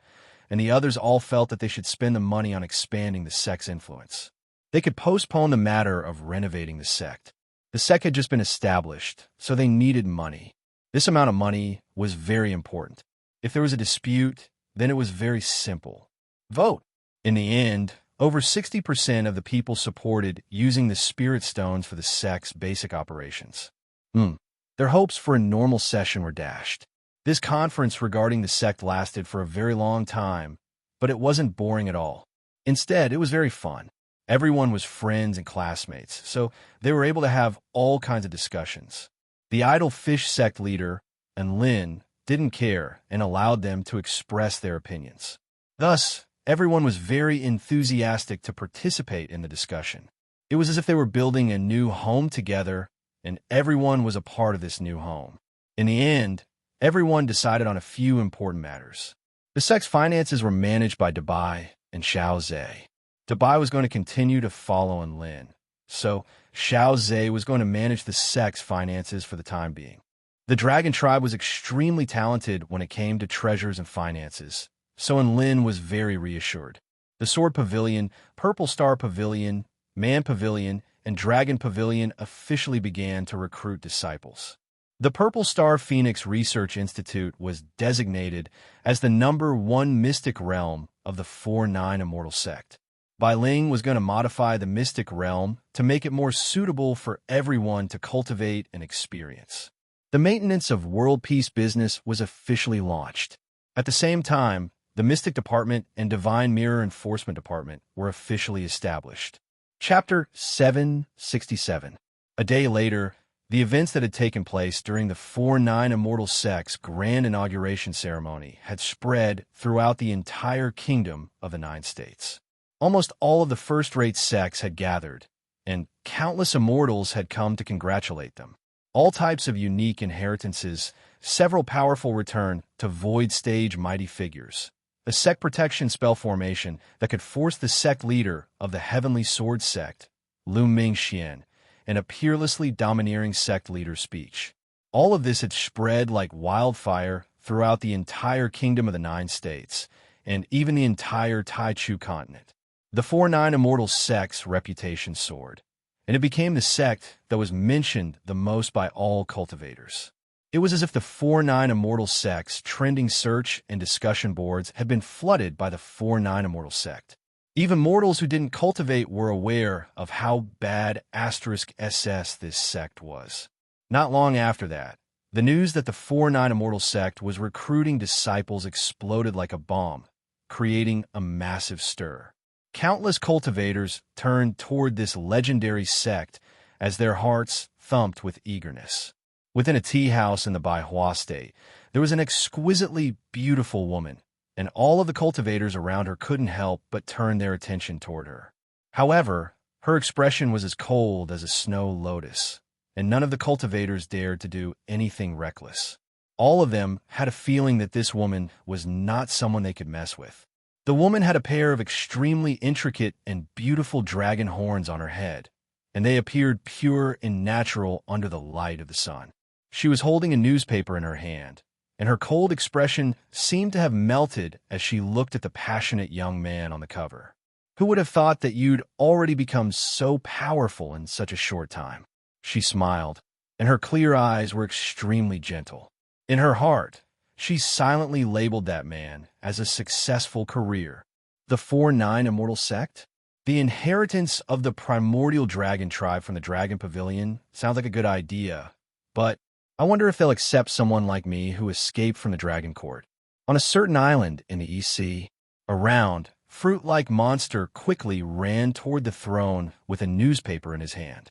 and the others all felt that they should spend the money on expanding the sect's influence. They could postpone the matter of renovating the sect. The sect had just been established, so they needed money. This amount of money was very important. If there was a dispute, then it was very simple. Vote. In the end, over 60% of the people supported using the spirit stones for the sect's basic operations. Their hopes for a normal session were dashed. This conference regarding the sect lasted for a very long time, but it wasn't boring at all. Instead, it was very fun. Everyone was friends and classmates, so they were able to have all kinds of discussions. The idle fish sect leader, and Lin, didn't care and allowed them to express their opinions. Thus, everyone was very enthusiastic to participate in the discussion. It was as if they were building a new home together, and everyone was a part of this new home. In the end, everyone decided on a few important matters. The sect's finances were managed by Dabai and Xiao Zhe. Dabai was going to continue to follow in Lin, so Xiao Zhe was going to manage the sect's finances for the time being. The dragon tribe was extremely talented when it came to treasures and finances, so Lin was very reassured. The Sword Pavilion, Purple Star Pavilion, Man Pavilion, and Dragon Pavilion officially began to recruit disciples. The Purple Star Phoenix Research Institute was designated as the #1 mystic realm of the 4-9 Immortal Sect. Bai Ling was going to modify the mystic realm to make it more suitable for everyone to cultivate and experience. The maintenance of world peace business was officially launched. At the same time, the Mystic Department and Divine Mirror Enforcement Department were officially established. Chapter 767. A day later, the events that had taken place during the 4-9 Immortal Sect's grand inauguration ceremony had spread throughout the entire kingdom of the 9 states. Almost all of the first-rate sects had gathered, and countless immortals had come to congratulate them. All types of unique inheritances, several powerful return to void stage mighty figures, a sect protection spell formation that could force the sect leader of the Heavenly Sword Sect, Lu Mingxian, and a peerlessly domineering sect leader's speech. All of this had spread like wildfire throughout the entire kingdom of the 9 states, and even the entire Taichu continent. The 4-9 Immortal Sect's reputation soared, and it became the sect that was mentioned the most by all cultivators. It was as if the 4-9 Immortal Sect's trending search and discussion boards had been flooded by the 4-9 Immortal Sect. Even mortals who didn't cultivate were aware of how bad *SS this sect was. Not long after that, the news that the 4-9 Immortal Sect was recruiting disciples exploded like a bomb, creating a massive stir. Countless cultivators turned toward this legendary sect as their hearts thumped with eagerness. Within a tea house in the Baihua state, there was an exquisitely beautiful woman, and all of the cultivators around her couldn't help but turn their attention toward her. However, her expression was as cold as a snow lotus, and none of the cultivators dared to do anything reckless. All of them had a feeling that this woman was not someone they could mess with. The woman had a pair of extremely intricate and beautiful dragon horns on her head, and they appeared pure and natural under the light of the sun. She was holding a newspaper in her hand, and her cold expression seemed to have melted as she looked at the passionate young man on the cover. Who would have thought that you'd already become so powerful in such a short time? She smiled, and her clear eyes were extremely gentle. In her heart, she silently labeled that man as a successful career. The 4-9 Immortal Sect? The inheritance of the primordial dragon tribe from the Dragon Pavilion sounds like a good idea, but I wonder if they'll accept someone like me who escaped from the Dragon Court. On a certain island in the East Sea, a round, fruit-like monster quickly ran toward the throne with a newspaper in his hand.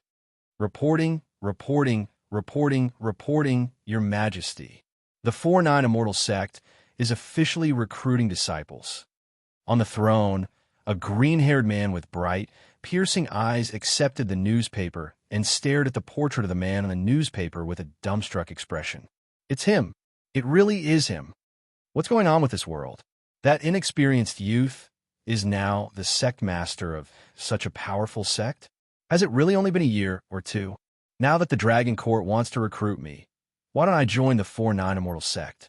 Reporting, reporting, reporting, reporting, Your Majesty. The 4-9 Immortal Sect is officially recruiting disciples. On the throne, a green-haired man with bright, piercing eyes accepted the newspaper and stared at the portrait of the man on the newspaper with a dumbstruck expression. It's him. It really is him. What's going on with this world? That inexperienced youth is now the sect master of such a powerful sect? Has it really only been a year or two? Now that the Dragon Court wants to recruit me, why don't I join the 4-9 Immortal Sect?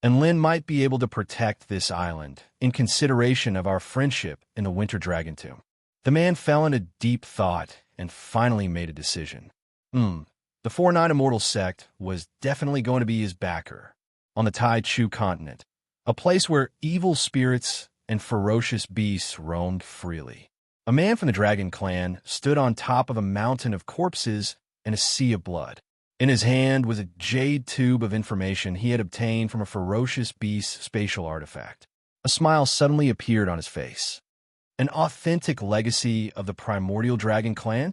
And Lin might be able to protect this island in consideration of our friendship in the Winter Dragon Tomb. The man fell into deep thought and finally made a decision. The 4-9 Immortal Sect was definitely going to be his backer. On the Tai Chu continent, a place where evil spirits and ferocious beasts roamed freely. A man from the Dragon Clan stood on top of a mountain of corpses and a sea of blood. In his hand was a jade tube of information he had obtained from a ferocious beast's spatial artifact. A smile suddenly appeared on his face. An authentic legacy of the primordial dragon clan?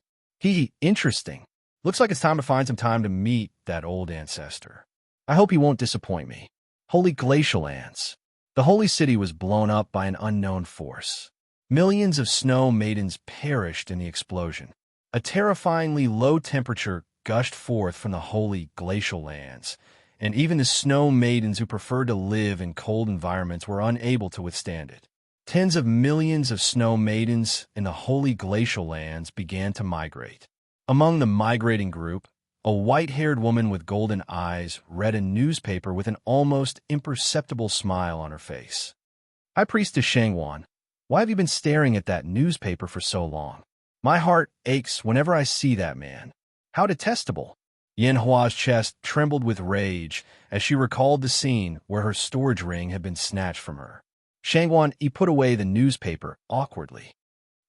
Interesting. Looks like it's time to find some time to meet that old ancestor. I hope he won't disappoint me. Holy glacial lands. The holy city was blown up by an unknown force. Millions of snow maidens perished in the explosion. A terrifyingly low temperature gushed forth from the holy glacial lands, and even the snow maidens who preferred to live in cold environments were unable to withstand it. Tens of millions of snow maidens in the holy glacial lands began to migrate. Among the migrating group, a white-haired woman with golden eyes read a newspaper with an almost imperceptible smile on her face. High Priestess Shangwan, why have you been staring at that newspaper for so long? My heart aches whenever I see that man. How detestable! Yen Hua's chest trembled with rage as she recalled the scene where her storage ring had been snatched from her. Shangwan put away the newspaper awkwardly.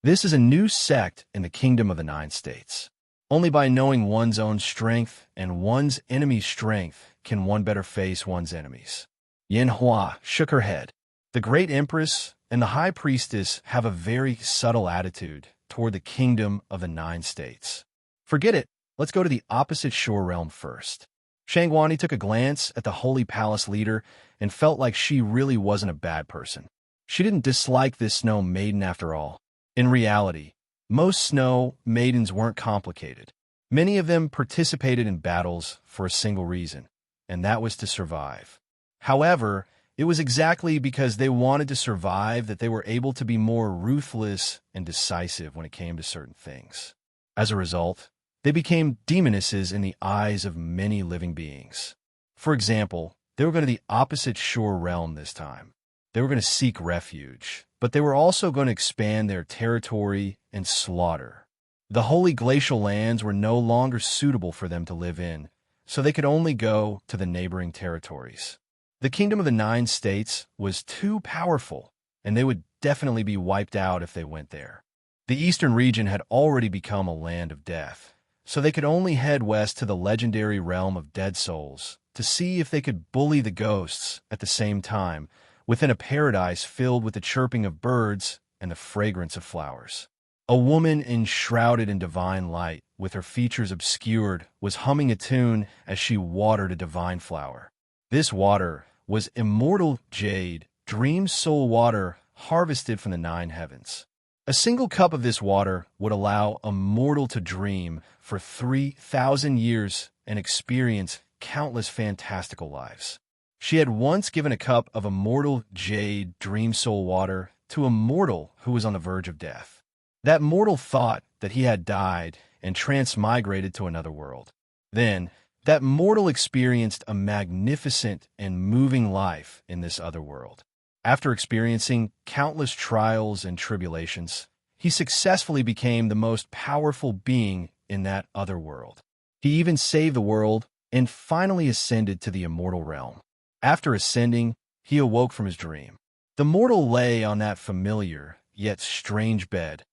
This is a new sect in the Kingdom of the Nine States. Only by knowing one's own strength and one's enemy's strength can one better face one's enemies. Yen Hua shook her head. The Great Empress and the High Priestess have a very subtle attitude toward the Kingdom of the Nine States. Forget it. Let's go to the opposite shore realm first. Shangwani took a glance at the Holy Palace leader and felt like she really wasn't a bad person. She didn't dislike this snow maiden after all. In reality, most snow maidens weren't complicated. Many of them participated in battles for a single reason, and that was to survive. However, it was exactly because they wanted to survive that they were able to be more ruthless and decisive when it came to certain things. As a result, they became demonesses in the eyes of many living beings. For example, they were going to the opposite shore realm this time. They were going to seek refuge, but they were also going to expand their territory and slaughter. The holy glacial lands were no longer suitable for them to live in, so they could only go to the neighboring territories. The Kingdom of the Nine States was too powerful, and they would definitely be wiped out if they went there. The eastern region had already become a land of death, so they could only head west to the legendary realm of dead souls to see if they could bully the ghosts at the same time within a paradise filled with the chirping of birds and the fragrance of flowers. A woman enshrouded in divine light, with her features obscured, was humming a tune as she watered a divine flower. This water was immortal jade, dream soul water harvested from the nine heavens. A single cup of this water would allow a mortal to dream for 3,000 years and experience countless fantastical lives. She had once given a cup of immortal jade dream soul water to a mortal who was on the verge of death. That mortal thought that he had died and transmigrated to another world. Then, that mortal experienced a magnificent and moving life in this other world. After experiencing countless trials and tribulations, he successfully became the most powerful being in that other world. He even saved the world and finally ascended to the immortal realm. After ascending, he awoke from his dream. The mortal lay on that familiar, yet strange bed,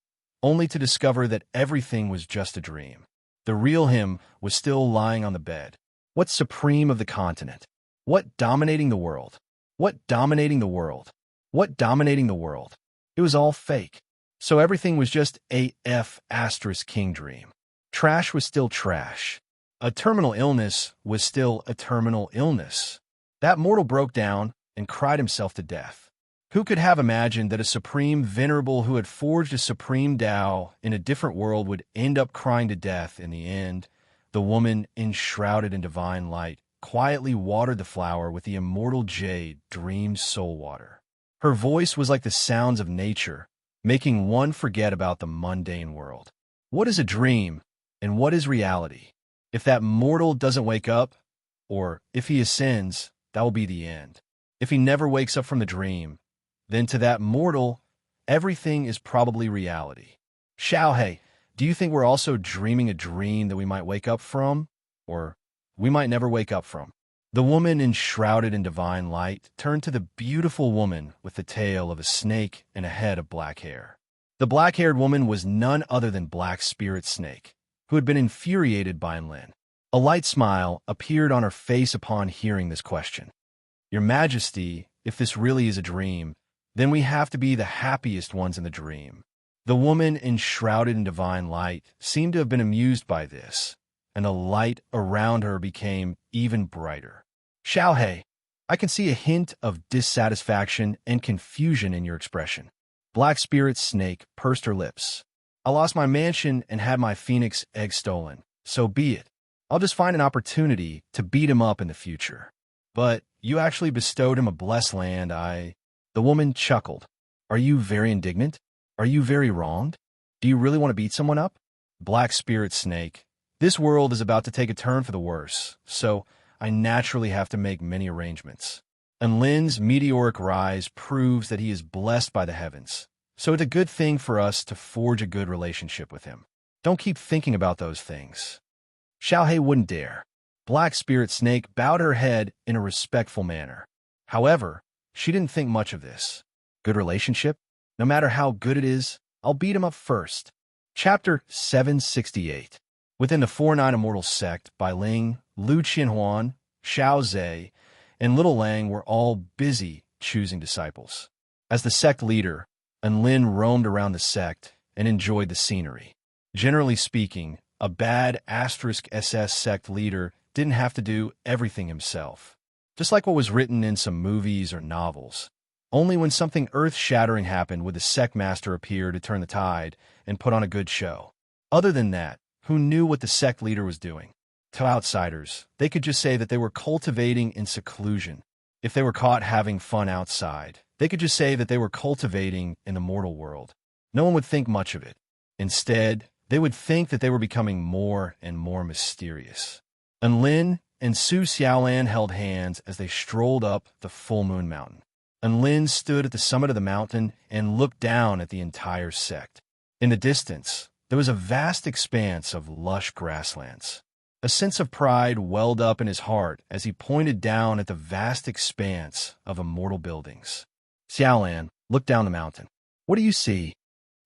only to discover that everything was just a dream. The real him was still lying on the bed. What supreme of the continent? What dominating the world? What dominating the world? What dominating the world? It was all fake. So everything was just a *king dream. Trash was still trash. A terminal illness was still a terminal illness. That mortal broke down and cried himself to death. Who could have imagined that a supreme venerable who had forged a supreme Tao in a different world would end up crying to death in the end? The woman, enshrouded in divine light, quietly watered the flower with the immortal jade, dream's soul water. Her voice was like the sounds of nature, making one forget about the mundane world. What is a dream, and what is reality? If that mortal doesn't wake up, or if he ascends, that will be the end. If he never wakes up from the dream, then to that mortal, everything is probably reality. Xiaohei, do you think we're also dreaming a dream that we might wake up from, or we might never wake up from? The woman, enshrouded in divine light, turned to the beautiful woman with the tail of a snake and a head of black hair. The black-haired woman was none other than Black Spirit Snake, who had been infuriated by Enlin. A light smile appeared on her face upon hearing this question. Your Majesty, if this really is a dream, then we have to be the happiest ones in the dream. The woman, enshrouded in divine light, seemed to have been amused by this, and the light around her became even brighter. Xiaohei, I can see a hint of dissatisfaction and confusion in your expression. Black Spirit Snake pursed her lips. I lost my mansion and had my phoenix egg stolen. So be it. I'll just find an opportunity to beat him up in the future. But you actually bestowed him a blessed land. The woman chuckled. Are you very indignant? Are you very wronged? Do you really want to beat someone up? Black Spirit Snake, this world is about to take a turn for the worse, so I naturally have to make many arrangements. And Lin's meteoric rise proves that he is blessed by the heavens, so it's a good thing for us to forge a good relationship with him. Don't keep thinking about those things. Xiaohei wouldn't dare. Black Spirit Snake bowed her head in a respectful manner. However, she didn't think much of this. Good relationship? No matter how good it is, I'll beat him up first. Chapter 768. Within the 4-9 Immortal Sect, Bai Ling, Lu Qinhuan, Xiao Zhe, and Little Lang were all busy choosing disciples. As the sect leader, Enlin roamed around the sect and enjoyed the scenery. Generally speaking, a bad *SS sect leader didn't have to do everything himself. Just like what was written in some movies or novels. Only when something earth-shattering happened would the sect master appear to turn the tide and put on a good show. Other than that, who knew what the sect leader was doing? To outsiders, they could just say that they were cultivating in seclusion. If they were caught having fun outside, they could just say that they were cultivating in the mortal world. No one would think much of it. Instead, they would think that they were becoming more and more mysterious. Enlin and Su Xiaolan held hands as they strolled up the full moon mountain. Enlin stood at the summit of the mountain and looked down at the entire sect. In the distance, there was a vast expanse of lush grasslands. A sense of pride welled up in his heart as he pointed down at the vast expanse of immortal buildings. Xiaolan looked down the mountain. What do you see?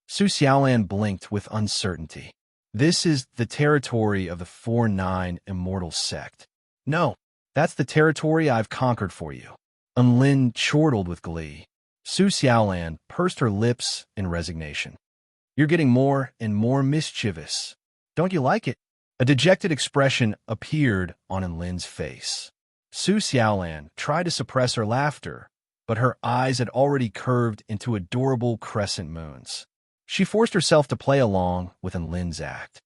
Su Xiaolan blinked with uncertainty. This is the territory of the 4-9 Immortal Sect. No, that's the territory I've conquered for you. Enlin chortled with glee. Su Xiaolan pursed her lips in resignation. You're getting more and more mischievous. Don't you like it? A dejected expression appeared on Enlin's face. Su Xiaolan tried to suppress her laughter, but her eyes had already curved into adorable crescent moons. She forced herself to play along with Enlin's act.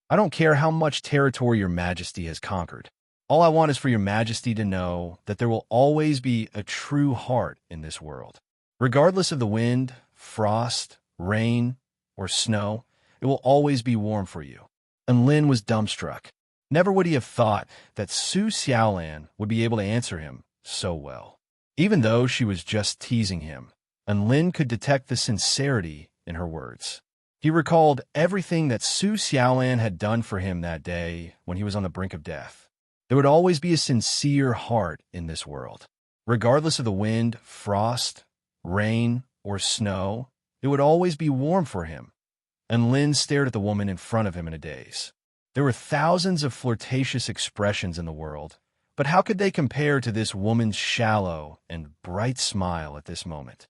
I don't care how much territory your Majesty has conquered. All I want is for your Majesty to know that there will always be a true heart in this world. Regardless of the wind, frost, rain, or snow, it will always be warm for you. Enlin was dumbstruck. Never would he have thought that Su Xiaolan would be able to answer him so well. Even though she was just teasing him, Enlin could detect the sincerity in her words. He recalled everything that Su Xiaolan had done for him that day when he was on the brink of death. There would always be a sincere heart in this world. Regardless of the wind, frost, rain, or snow, it would always be warm for him. And Lin stared at the woman in front of him in a daze. There were thousands of flirtatious expressions in the world, but how could they compare to this woman's shallow and bright smile at this moment?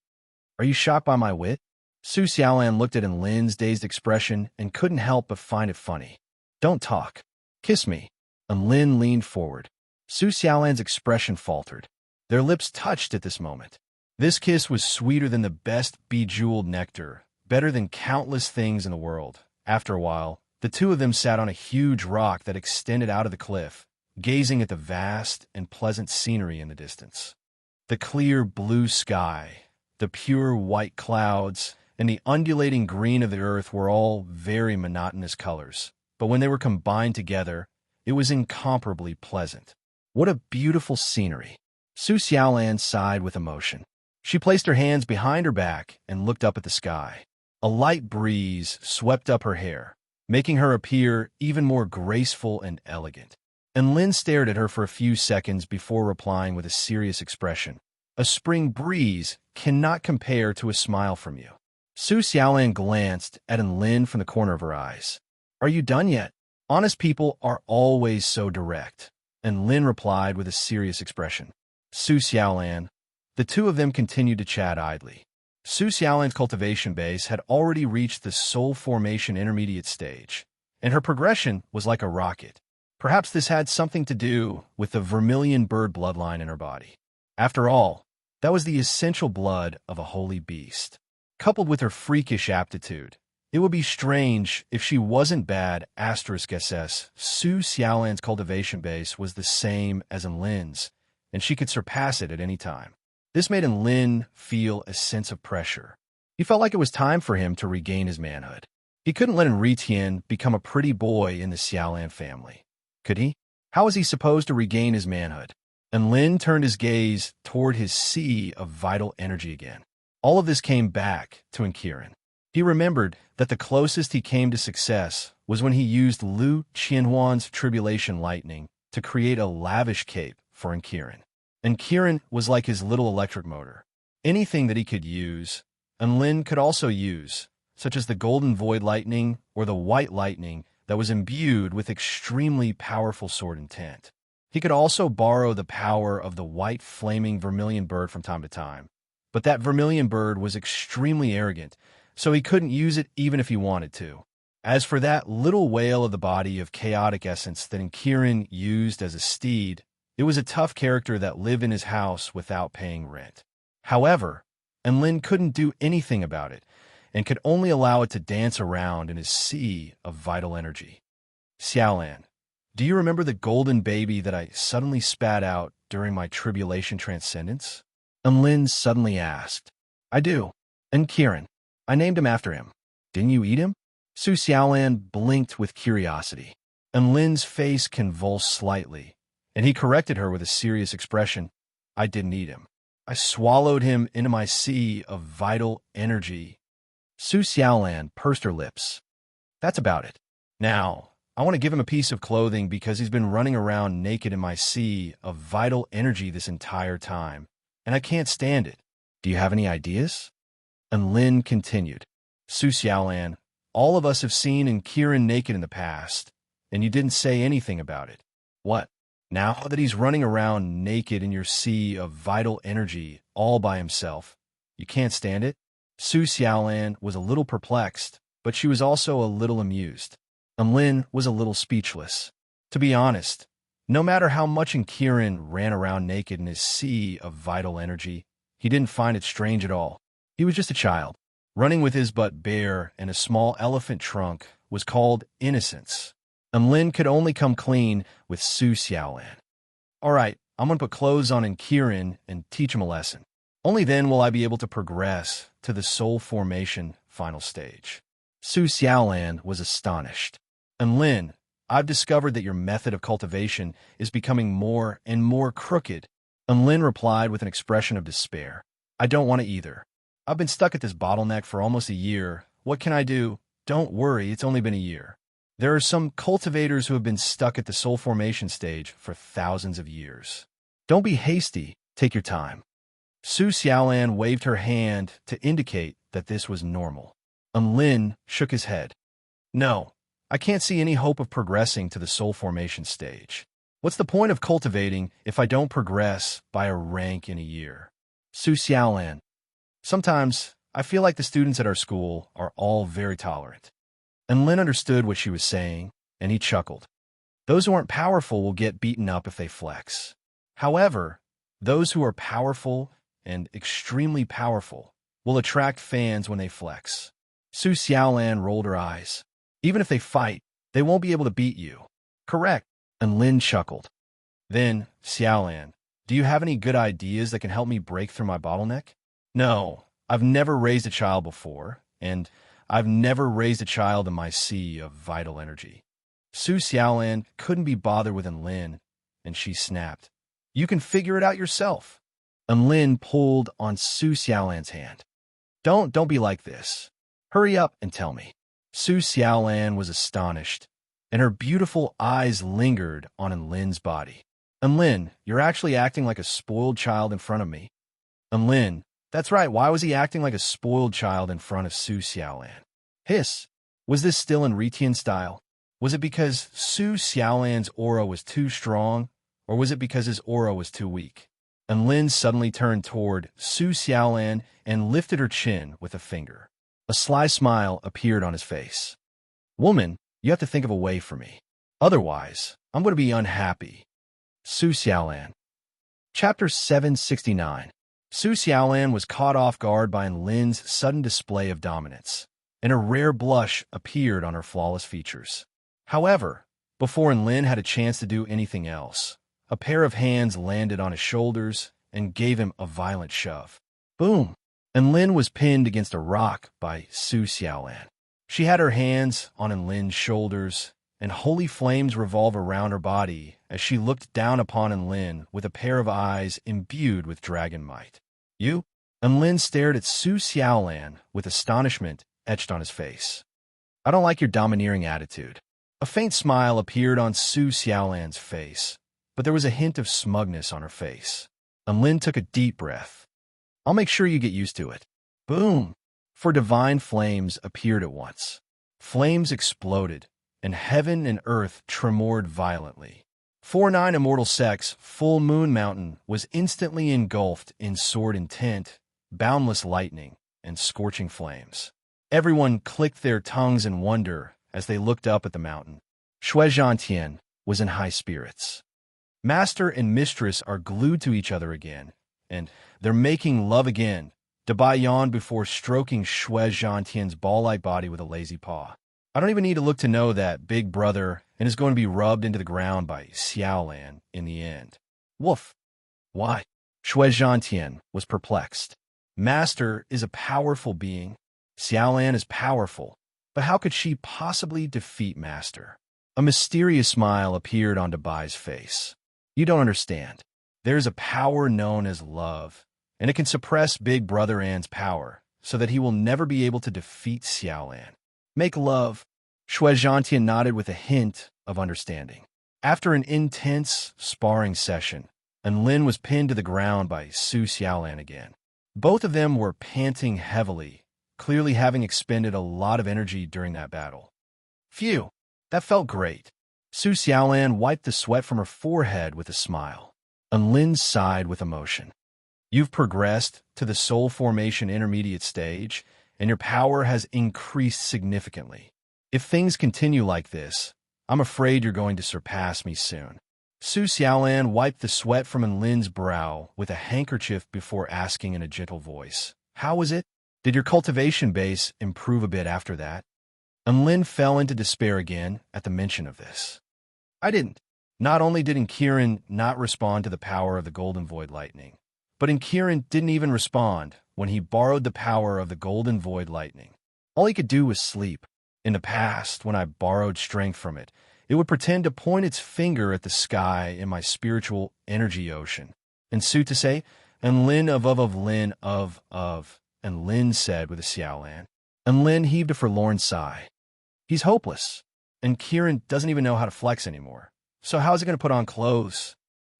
Are you shocked by my wit? Su Xiaolan looked at Lin's dazed expression and couldn't help but find it funny. Don't talk. Kiss me. And Lin leaned forward. Su Xiaolan's expression faltered. Their lips touched at this moment. This kiss was sweeter than the best bejeweled nectar, better than countless things in the world. After a while, the two of them sat on a huge rock that extended out of the cliff, gazing at the vast and pleasant scenery in the distance. The clear blue sky, the pure white clouds, and the undulating green of the earth were all very monotonous colors, but when they were combined together, it was incomparably pleasant. What a beautiful scenery! Su Xiaolan sighed with emotion. She placed her hands behind her back and looked up at the sky. A light breeze swept up her hair, making her appear even more graceful and elegant. And Lin stared at her for a few seconds before replying with a serious expression. A spring breeze cannot compare to a smile from you. Su Xiaolan glanced at Lin from the corner of her eyes. Are you done yet? Honest people are always so direct. And Lin replied with a serious expression. Su Xiaolan. The two of them continued to chat idly. Su Xiaolan's cultivation base had already reached the soul formation intermediate stage, and her progression was like a rocket. Perhaps this had something to do with the vermilion bird bloodline in her body. After all, that was the essential blood of a holy beast. Coupled with her freakish aptitude, it would be strange if she wasn't bad *SS. Su Xiaolan's cultivation base was the same as Lin's, and she could surpass it at any time. This made Lin feel a sense of pressure. He felt like it was time for him to regain his manhood. He couldn't let Tian become a pretty boy in the Xiaolan family. Could he? How was he supposed to regain his manhood? And Lin turned his gaze toward his sea of vital energy again. All of this came back to Enkiran. He remembered that the closest he came to success was when he used Lu Qianhuan's tribulation lightning to create a lavish cape for Enkiran. Enkiran was like his little electric motor. Anything that he could use, and Lin could also use, such as the golden void lightning or the white lightning that was imbued with extremely powerful sword intent. He could also borrow the power of the white flaming vermilion bird from time to time, but that vermilion bird was extremely arrogant, so he couldn't use it even if he wanted to. As for that little whale of the body of chaotic essence that Enkiran used as a steed, it was a tough character that lived in his house without paying rent. However, Lin couldn't do anything about it, and could only allow it to dance around in his sea of vital energy. Xiaolan, do you remember the golden baby that I suddenly spat out during my tribulation transcendence? Lin suddenly asked. I do. Enkiran. I named him after him. Didn't you eat him? Su Xiaolan blinked with curiosity. Lin's face convulsed slightly, and he corrected her with a serious expression. I didn't eat him. I swallowed him into my sea of vital energy. Su Xiaolan pursed her lips. That's about it. Now, I want to give him a piece of clothing because he's been running around naked in my sea of vital energy this entire time, and I can't stand it. Do you have any ideas? And Lin continued. Su Xiaolan, all of us have seen Enkiran naked in the past, and you didn't say anything about it. What? Now that he's running around naked in your sea of vital energy all by himself, you can't stand it? Su Xiaolan was a little perplexed, but she was also a little amused. Lin was a little speechless. To be honest, no matter how much Enkiran ran around naked in his sea of vital energy, he didn't find it strange at all. He was just a child. Running with his butt bare and a small elephant trunk was called innocence. Lin could only come clean with Su Xiaolan. All right, I'm going to put clothes on Enkiran and teach him a lesson. Only then will I be able to progress to the soul formation final stage. Su Xiaolan was astonished. Lin, I've discovered that your method of cultivation is becoming more and more crooked. Lin replied with an expression of despair. I don't want to either. I've been stuck at this bottleneck for almost a year. What can I do don't worry, it's only been a year. There are some cultivators who have been stuck at the soul formation stage for thousands of years. Don't be hasty, take your time. Su Xiaolan waved her hand to indicate that this was normal. Lin shook his head. No, I can't see any hope of progressing to the soul formation stage. What's the point of cultivating if I don't progress by a rank in a year? Su Xiaolan. Sometimes I feel like the students at our school are all very tolerant. And Lin understood what she was saying, and he chuckled. Those who aren't powerful will get beaten up if they flex. However, those who are powerful and extremely powerful will attract fans when they flex. Su Xiaolan rolled her eyes. Even if they fight, they won't be able to beat you. Correct. And Lin chuckled. Then, Xiaolan, do you have any good ideas that can help me break through my bottleneck? No, I've never raised a child before, and I've never raised a child in my sea of vital energy. Su Xiaolan couldn't be bothered with Lin, and she snapped. You can figure it out yourself. And Lin pulled on Su Xiaolan's hand. Don't be like this. Hurry up and tell me. Su Xiaolan was astonished, and her beautiful eyes lingered on Lin's body. Lin, you're actually acting like a spoiled child in front of me. Lin, that's right, why was he acting like a spoiled child in front of Su Xiaolan? Hiss. Was this still in Retian style? Was it because Su Xiaolan's aura was too strong, or was it because his aura was too weak? Lin suddenly turned toward Su Xiaolan and lifted her chin with a finger. A sly smile appeared on his face. Woman, you have to think of a way for me. Otherwise, I'm going to be unhappy. Su Xiaolan. Chapter 769. Su Xiaolan was caught off guard by Lin's sudden display of dominance, and a rare blush appeared on her flawless features. However, before Lin had a chance to do anything else, a pair of hands landed on his shoulders and gave him a violent shove. Boom! And Lin was pinned against a rock by Su Xiaolan. She had her hands on Lin's shoulders, and holy flames revolved around her body as she looked down upon Lin with a pair of eyes imbued with dragon might. You? And Lin stared at Su Xiaolan with astonishment etched on his face. I don't like your domineering attitude. A faint smile appeared on Su Xiaolan's face, but there was a hint of smugness on her face. And Lin took a deep breath. I'll make sure you get used to it. Boom! For divine flames appeared at once. Flames exploded, and heaven and earth tremored violently. 4-9 Immortal Sex, Full Moon Mountain was instantly engulfed in sword intent, boundless lightning, and scorching flames. Everyone clicked their tongues in wonder as they looked up at the mountain. Shui Zhantian was in high spirits. Master and mistress are glued to each other again, and they're making love again. Dabai yawned before stroking Shui Zhantian's ball-like body with a lazy paw. I don't even need to look to know that Big Brother and is going to be rubbed into the ground by Xiaolan in the end. Woof. Why? Shui Zhantian was perplexed. Master is a powerful being. Xiaolan is powerful, but how could she possibly defeat Master? A mysterious smile appeared on Dabai's face. You don't understand. There's a power known as love, and it can suppress Big Brother An's power so that he will never be able to defeat Xiaolan. Make love. Shui Zhantian nodded with a hint of understanding. After an intense sparring session, Lin was pinned to the ground by Su Xiaolan again. Both of them were panting heavily, clearly having expended a lot of energy during that battle. Phew, that felt great. Su Xiaolan wiped the sweat from her forehead with a smile. Lin sighed with emotion. You've progressed to the soul formation intermediate stage, and your power has increased significantly. If things continue like this, I'm afraid you're going to surpass me soon. Su Xiaolan wiped the sweat from Lin's brow with a handkerchief before asking in a gentle voice, How was it? Did your cultivation base improve a bit after that? Lin fell into despair again at the mention of this. I didn't. Not only did Kirin not respond to the power of the Golden Void Lightning, but Kirin didn't even respond when he borrowed the power of the Golden Void Lightning. All he could do was sleep. In the past, when I borrowed strength from it, it would pretend to point its finger at the sky in my spiritual energy ocean. And Su to say, and Lin of Lin of, and Lin said with a Xiaolan. And Lin heaved a forlorn sigh. He's hopeless, and Kieran doesn't even know how to flex anymore. So how is he going to put on clothes?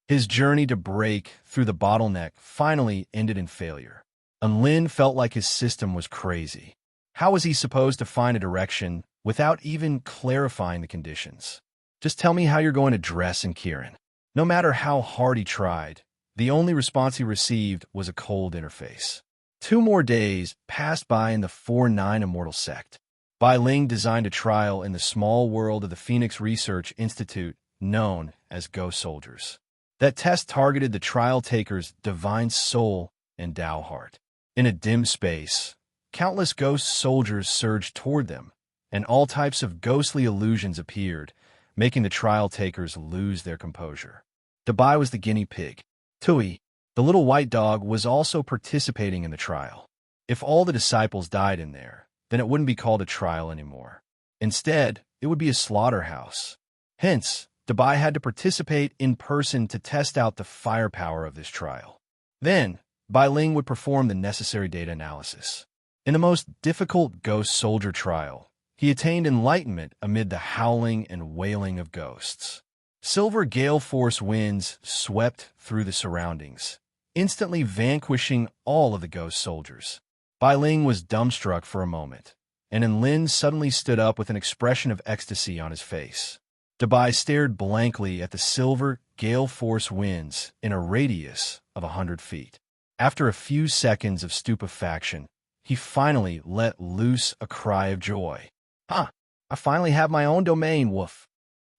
His journey to break through the bottleneck finally ended in failure, and Lin felt like his system was crazy. How was he supposed to find a direction without even clarifying the conditions? Just tell me how you're going to dress in Kieran. No matter how hard he tried, the only response he received was a cold interface. 2 more days passed by in the 4-9 Immortal sect. Bai Ling designed a trial in the small world of the Phoenix Research Institute known as Ghost Soldiers. That test targeted the trial taker's divine soul and Tao heart. In a dim space, countless ghost soldiers surged toward them, and all types of ghostly illusions appeared, making the trial takers lose their composure. Dabai was the guinea pig. Tui, the little white dog, was also participating in the trial. If all the disciples died in there, then it wouldn't be called a trial anymore. Instead, it would be a slaughterhouse. Hence, Dabai had to participate in person to test out the firepower of this trial. Then, Bai Ling would perform the necessary data analysis. In the most difficult ghost soldier trial, he attained enlightenment amid the howling and wailing of ghosts. Silver gale force winds swept through the surroundings, instantly vanquishing all of the ghost soldiers. Bai Ling was dumbstruck for a moment, and Enlin suddenly stood up with an expression of ecstasy on his face. Dabai stared blankly at the silver gale force winds in a radius of 100 feet. After a few seconds of stupefaction, he finally let loose a cry of joy. I finally have my own domain, woof.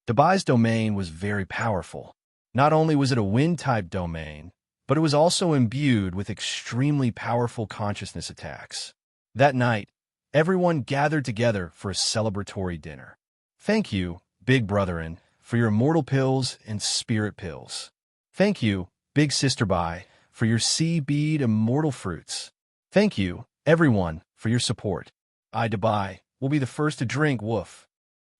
Dabai's domain was very powerful. Not only was it a wind-type domain, but it was also imbued with extremely powerful consciousness attacks. That night, everyone gathered together for a celebratory dinner. Thank you, Big Brotherin, for your immortal pills and spirit pills. Thank you, Big Sister Bai, for your sea bead immortal fruits. Thank you, everyone, for your support. I, Dabai, will be the first to drink, woof.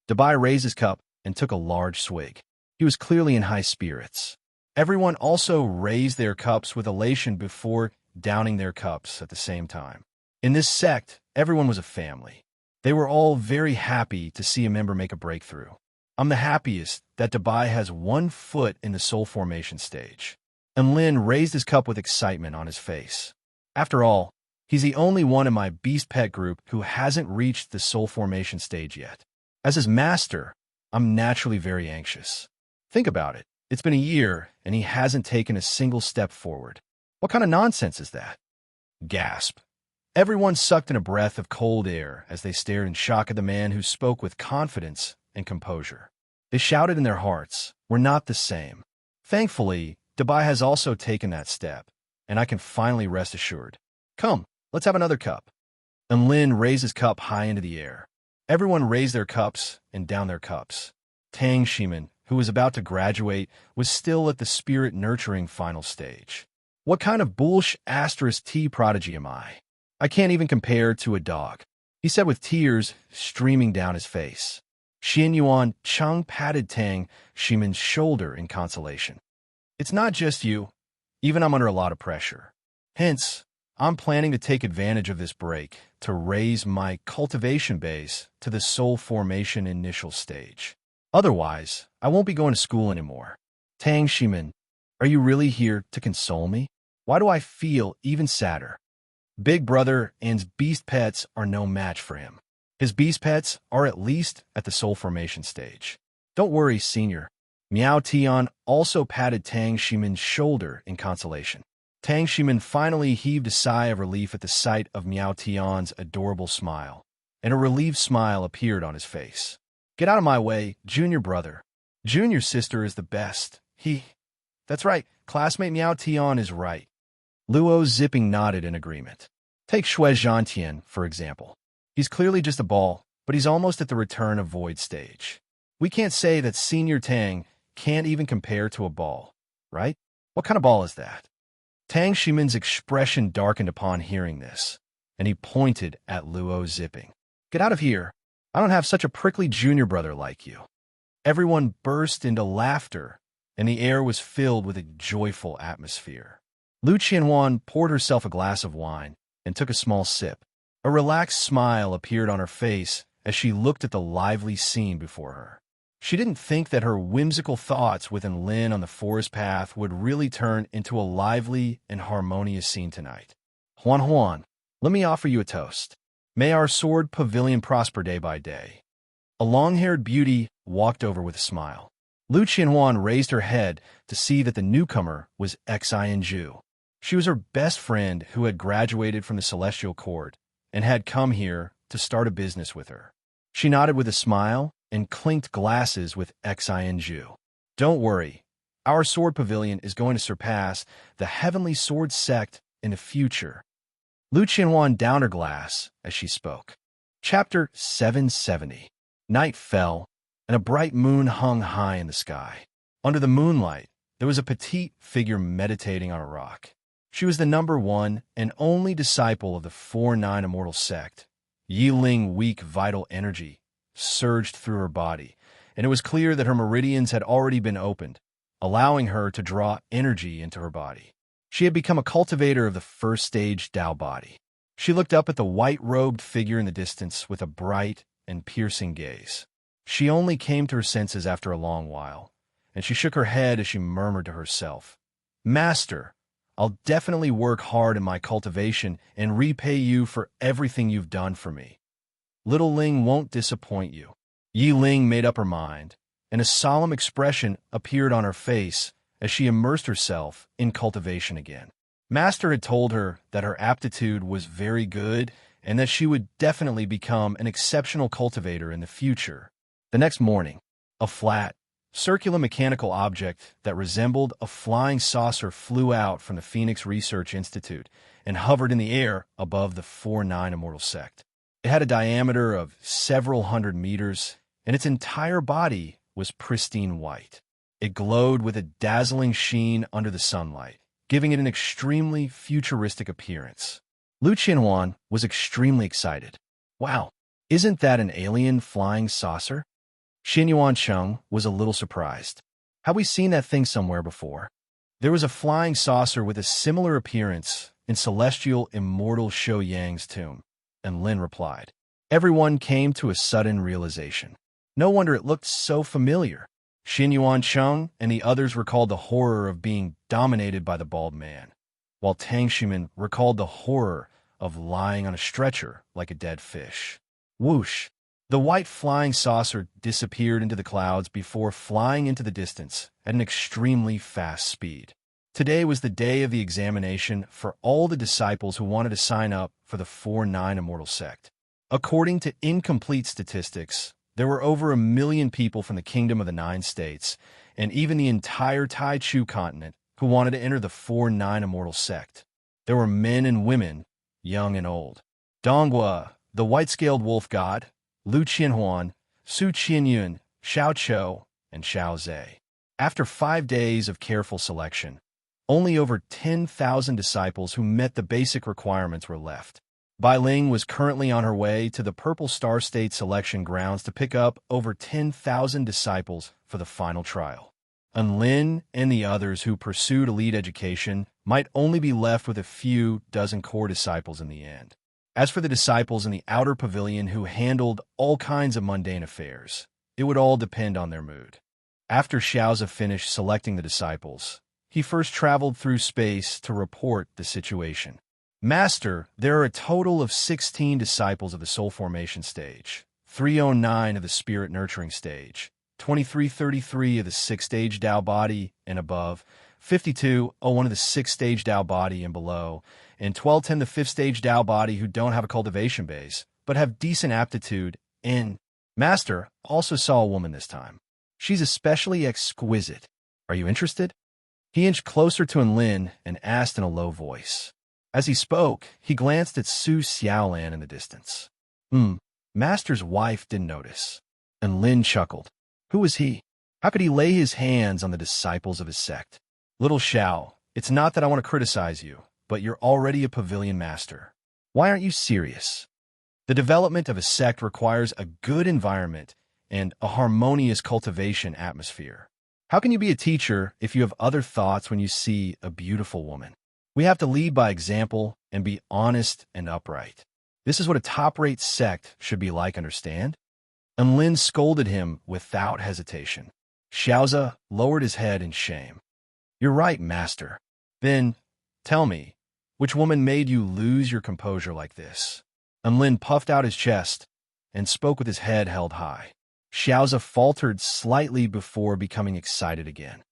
Dabai raised his cup and took a large swig. He was clearly in high spirits. Everyone also raised their cups with elation before downing their cups at the same time. In this sect, everyone was a family. They were all very happy to see a member make a breakthrough. I'm the happiest that Dabai has 1 foot in the soul formation stage. And Lin raised his cup with excitement on his face. After all, he's the only one in my beast pet group who hasn't reached the soul formation stage yet. As his master, I'm naturally very anxious. Think about it. It's been a year, and he hasn't taken a single step forward. What kind of nonsense is that? Gasp. Everyone sucked in a breath of cold air as they stared in shock at the man who spoke with confidence and composure. They shouted in their hearts, "We're not the same." Thankfully, Dabai has also taken that step, and I can finally rest assured. Come, let's have another cup. And Lin raised his cup high into the air. Everyone raised their cups and downed their cups. Tang Shiman, who was about to graduate, was still at the spirit-nurturing final stage. What kind of **T prodigy am I? I can't even compare to a dog, he said with tears streaming down his face. Xian Yuan Cheng patted Tang Shiman's shoulder in consolation. It's not just you. Even I'm under a lot of pressure. Hence, I'm planning to take advantage of this break to raise my cultivation base to the soul formation initial stage. Otherwise, I won't be going to school anymore. Tang Shiman, are you really here to console me? Why do I feel even sadder? Big Brother and's beast pets are no match for him. His beast pets are at least at the soul formation stage. Don't worry, senior. Miao Tian also patted Tang Shiman's shoulder in consolation. Tang Shiman finally heaved a sigh of relief at the sight of Miao Tian's adorable smile, and a relieved smile appeared on his face. Get out of my way, junior brother. Junior sister is the best. That's right, classmate Miao Tian is right. Luo Zipping nodded in agreement. Take Shui Zhantian, for example. He's clearly just a ball, but he's almost at the return of void stage. We can't say that Senior Tang can't even compare to a ball, right? What kind of ball is that? Tang Shiman's expression darkened upon hearing this, and he pointed at Luo Zipping. Get out of here. I don't have such a prickly junior brother like you. Everyone burst into laughter, and the air was filled with a joyful atmosphere. Lu Qianwan poured herself a glass of wine and took a small sip. A relaxed smile appeared on her face as she looked at the lively scene before her. She didn't think that her whimsical thoughts within Lin on the forest path would really turn into a lively and harmonious scene tonight. Huan, let me offer you a toast. May our sword pavilion prosper day by day. A long-haired beauty walked over with a smile. Lu Qianhuan raised her head to see that the newcomer was Xinju. She was her best friend who had graduated from the Celestial Court and had come here to start a business with her. She nodded with a smile and clinked glasses with Xinju. Don't worry, our sword pavilion is going to surpass the Heavenly Sword sect in the future. Lu Qianhuan downed her glass as she spoke. Chapter 770. Night fell, and a bright moon hung high in the sky. Under the moonlight, there was a petite figure meditating on a rock. She was the number one and only disciple of the 4-9 Immortal sect. Yiling weak vital energy surged through her body, and it was clear that her meridians had already been opened, allowing her to draw energy into her body. She had become a cultivator of the first stage Tao body. She looked up at the white-robed figure in the distance with a bright and piercing gaze. She only came to her senses after a long while, and she shook her head as she murmured to herself, "Master, I'll definitely work hard in my cultivation and repay you for everything you've done for me. Little Ling won't disappoint you." Yi Ling made up her mind, and a solemn expression appeared on her face as she immersed herself in cultivation again. Master had told her that her aptitude was very good and that she would definitely become an exceptional cultivator in the future. The next morning, a flat, circular mechanical object that resembled a flying saucer flew out from the Phoenix Research Institute and hovered in the air above the 4-9 Immortal sect. It had a diameter of several hundred meters, and its entire body was pristine white. It glowed with a dazzling sheen under the sunlight, giving it an extremely futuristic appearance. Lu Qianhuan was extremely excited. Wow, isn't that an alien flying saucer? Xin Yuancheng was a little surprised. Had we seen that thing somewhere before? There was a flying saucer with a similar appearance in celestial immortal Shou Yang's tomb, and Lin replied. Everyone came to a sudden realization. No wonder it looked so familiar. Xin Yuancheng and the others recalled the horror of being dominated by the bald man, while Tang Shimin recalled the horror of lying on a stretcher like a dead fish. Whoosh! The white flying saucer disappeared into the clouds before flying into the distance at an extremely fast speed. Today was the day of the examination for all the disciples who wanted to sign up for the 4-9 Immortal sect. According to incomplete statistics, there were over 1 million people from the Kingdom of the 9 States, and even the entire Taichu continent, who wanted to enter the 4-9 Immortal sect. There were men and women, young and old. Donghua, the white-scaled wolf god, Lu Qianhuan, Su Qianyun, Xiao Chou, and Xiao Zhe. After 5 days of careful selection, only over 10,000 disciples who met the basic requirements were left. Bai Ling was currently on her way to the Purple Star State selection grounds to pick up over 10,000 disciples for the final trial. And Lin and the others who pursued elite education might only be left with a few dozen core disciples in the end. As for the disciples in the outer pavilion who handled all kinds of mundane affairs, it would all depend on their mood. After Xiaozi finished selecting the disciples, he first traveled through space to report the situation. Master, there are a total of 16 disciples of the soul formation stage, 309 of the spirit nurturing stage, 2333 of the 6th-stage Tao body and above, 5201 of the 6th-stage Tao body and below, and 1210 the 5th-stage Tao body who don't have a cultivation base, but have decent aptitude in. Master also saw a woman this time. She's especially exquisite. Are you interested? He inched closer to Enlin and asked in a low voice. As he spoke, he glanced at Su Xiaolan in the distance. Master's wife didn't notice. And Lin chuckled. Who was he? How could he lay his hands on the disciples of his sect? Little Xiao, it's not that I want to criticize you, but you're already a pavilion master. Why aren't you serious? The development of a sect requires a good environment and a harmonious cultivation atmosphere. How can you be a teacher if you have other thoughts when you see a beautiful woman? We have to lead by example and be honest and upright. This is what a top-rate sect should be like, understand? And Lin scolded him without hesitation. Xiaoza lowered his head in shame. You're right, master. Then, tell me, which woman made you lose your composure like this? And Lin puffed out his chest and spoke with his head held high. Xiaoza faltered slightly before becoming excited again.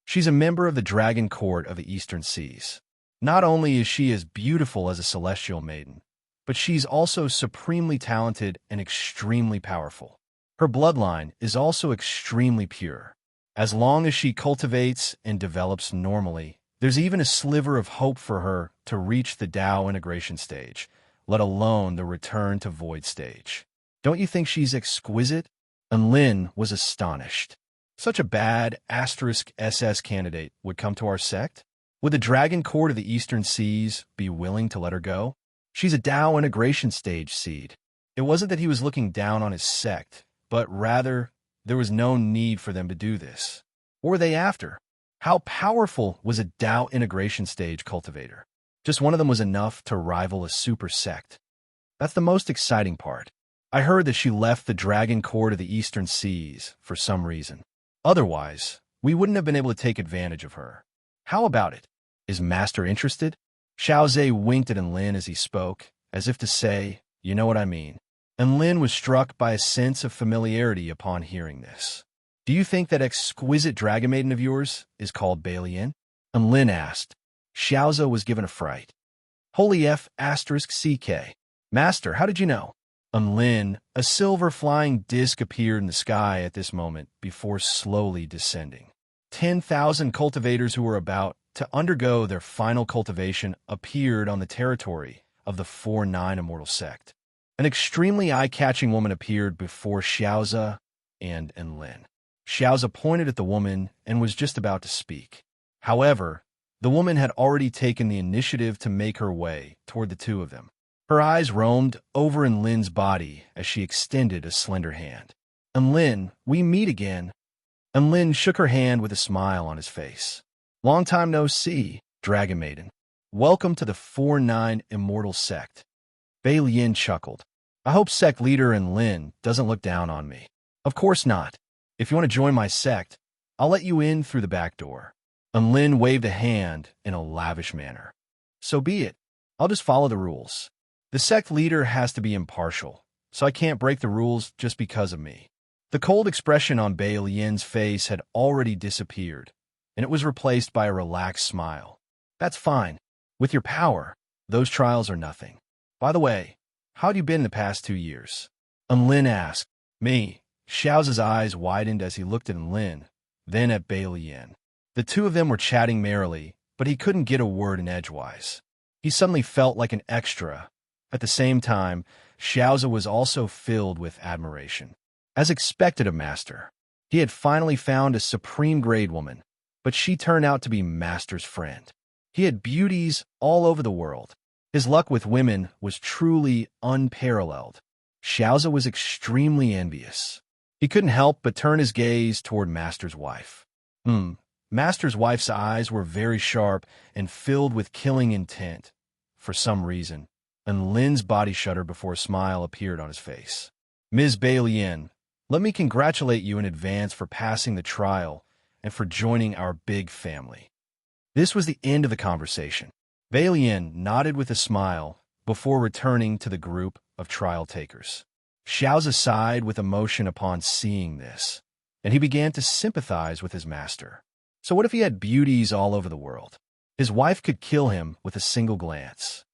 She's a member of the Dragon Court of the Eastern Seas. Not only is she as beautiful as a celestial maiden, but she's also supremely talented and extremely powerful. Her bloodline is also extremely pure. As long as she cultivates and develops normally, there's even a sliver of hope for her to reach the Tao integration stage, let alone the return to void stage. Don't you think she's exquisite? And Lin was astonished. Such a bad *SS candidate would come to our sect? Would the Dragon Court of the Eastern Seas be willing to let her go? She's a Tao integration stage seed. It wasn't that he was looking down on his sect, but rather there was no need for them to do this. What were they after? How powerful was a Tao integration stage cultivator? Just one of them was enough to rival a super sect. That's the most exciting part. I heard that she left the Dragon Court of the Eastern Seas for some reason. Otherwise, we wouldn't have been able to take advantage of her. How about it? Is Master interested? Xiaoze winked at Lin as he spoke, as if to say, you know what I mean. And Lin was struck by a sense of familiarity upon hearing this. Do you think that exquisite dragon maiden of yours is called Bailian? And Lin asked. Xiaoze was given a fright. Holy F***CK. Master, how did you know? Lin, a silver flying disc appeared in the sky at this moment before slowly descending. 10,000 cultivators who were about to undergo their final cultivation appeared on the territory of the 4-9 Immortal Sect. An extremely eye-catching woman appeared before Xiaoza and Lin. Xiaoza pointed at the woman and was just about to speak. However, the woman had already taken the initiative to make her way toward the two of them. Her eyes roamed over Lin's body as she extended a slender hand. Lin, we meet again. Lin shook her hand with a smile on his face. Long time no see, Dragon Maiden. Welcome to the 4-9 Immortal Sect. Bei Lian chuckled. I hope sect leader Lin doesn't look down on me. Of course not. If you want to join my sect, I'll let you in through the back door. Lin waved a hand in a lavish manner. So be it. I'll just follow the rules. The sect leader has to be impartial, so I can't break the rules just because of me. The cold expression on Bei Lian's face had already disappeared, and it was replaced by a relaxed smile. That's fine. With your power, those trials are nothing. By the way, how have you been the past 2 years? Lin asked. Me. Xiaoza's eyes widened as he looked at Lin, then at Bei Lian. The two of them were chatting merrily, but he couldn't get a word in edgewise. He suddenly felt like an extra. At the same time, Xiaoza was also filled with admiration. As expected of Master, he had finally found a supreme-grade woman, but she turned out to be Master's friend. He had beauties all over the world. His luck with women was truly unparalleled. Xiaoza was extremely envious. He couldn't help but turn his gaze toward Master's wife. Master's wife's eyes were very sharp and filled with killing intent, for some reason. And Lin's body shuddered before a smile appeared on his face. Ms. Bei Lian, let me congratulate you in advance for passing the trial and for joining our big family. This was the end of the conversation. Bei Lian nodded with a smile before returning to the group of trial takers. Xiaoza sighed with emotion upon seeing this, and he began to sympathize with his master. So what if he had beauties all over the world? His wife could kill him with a single glance.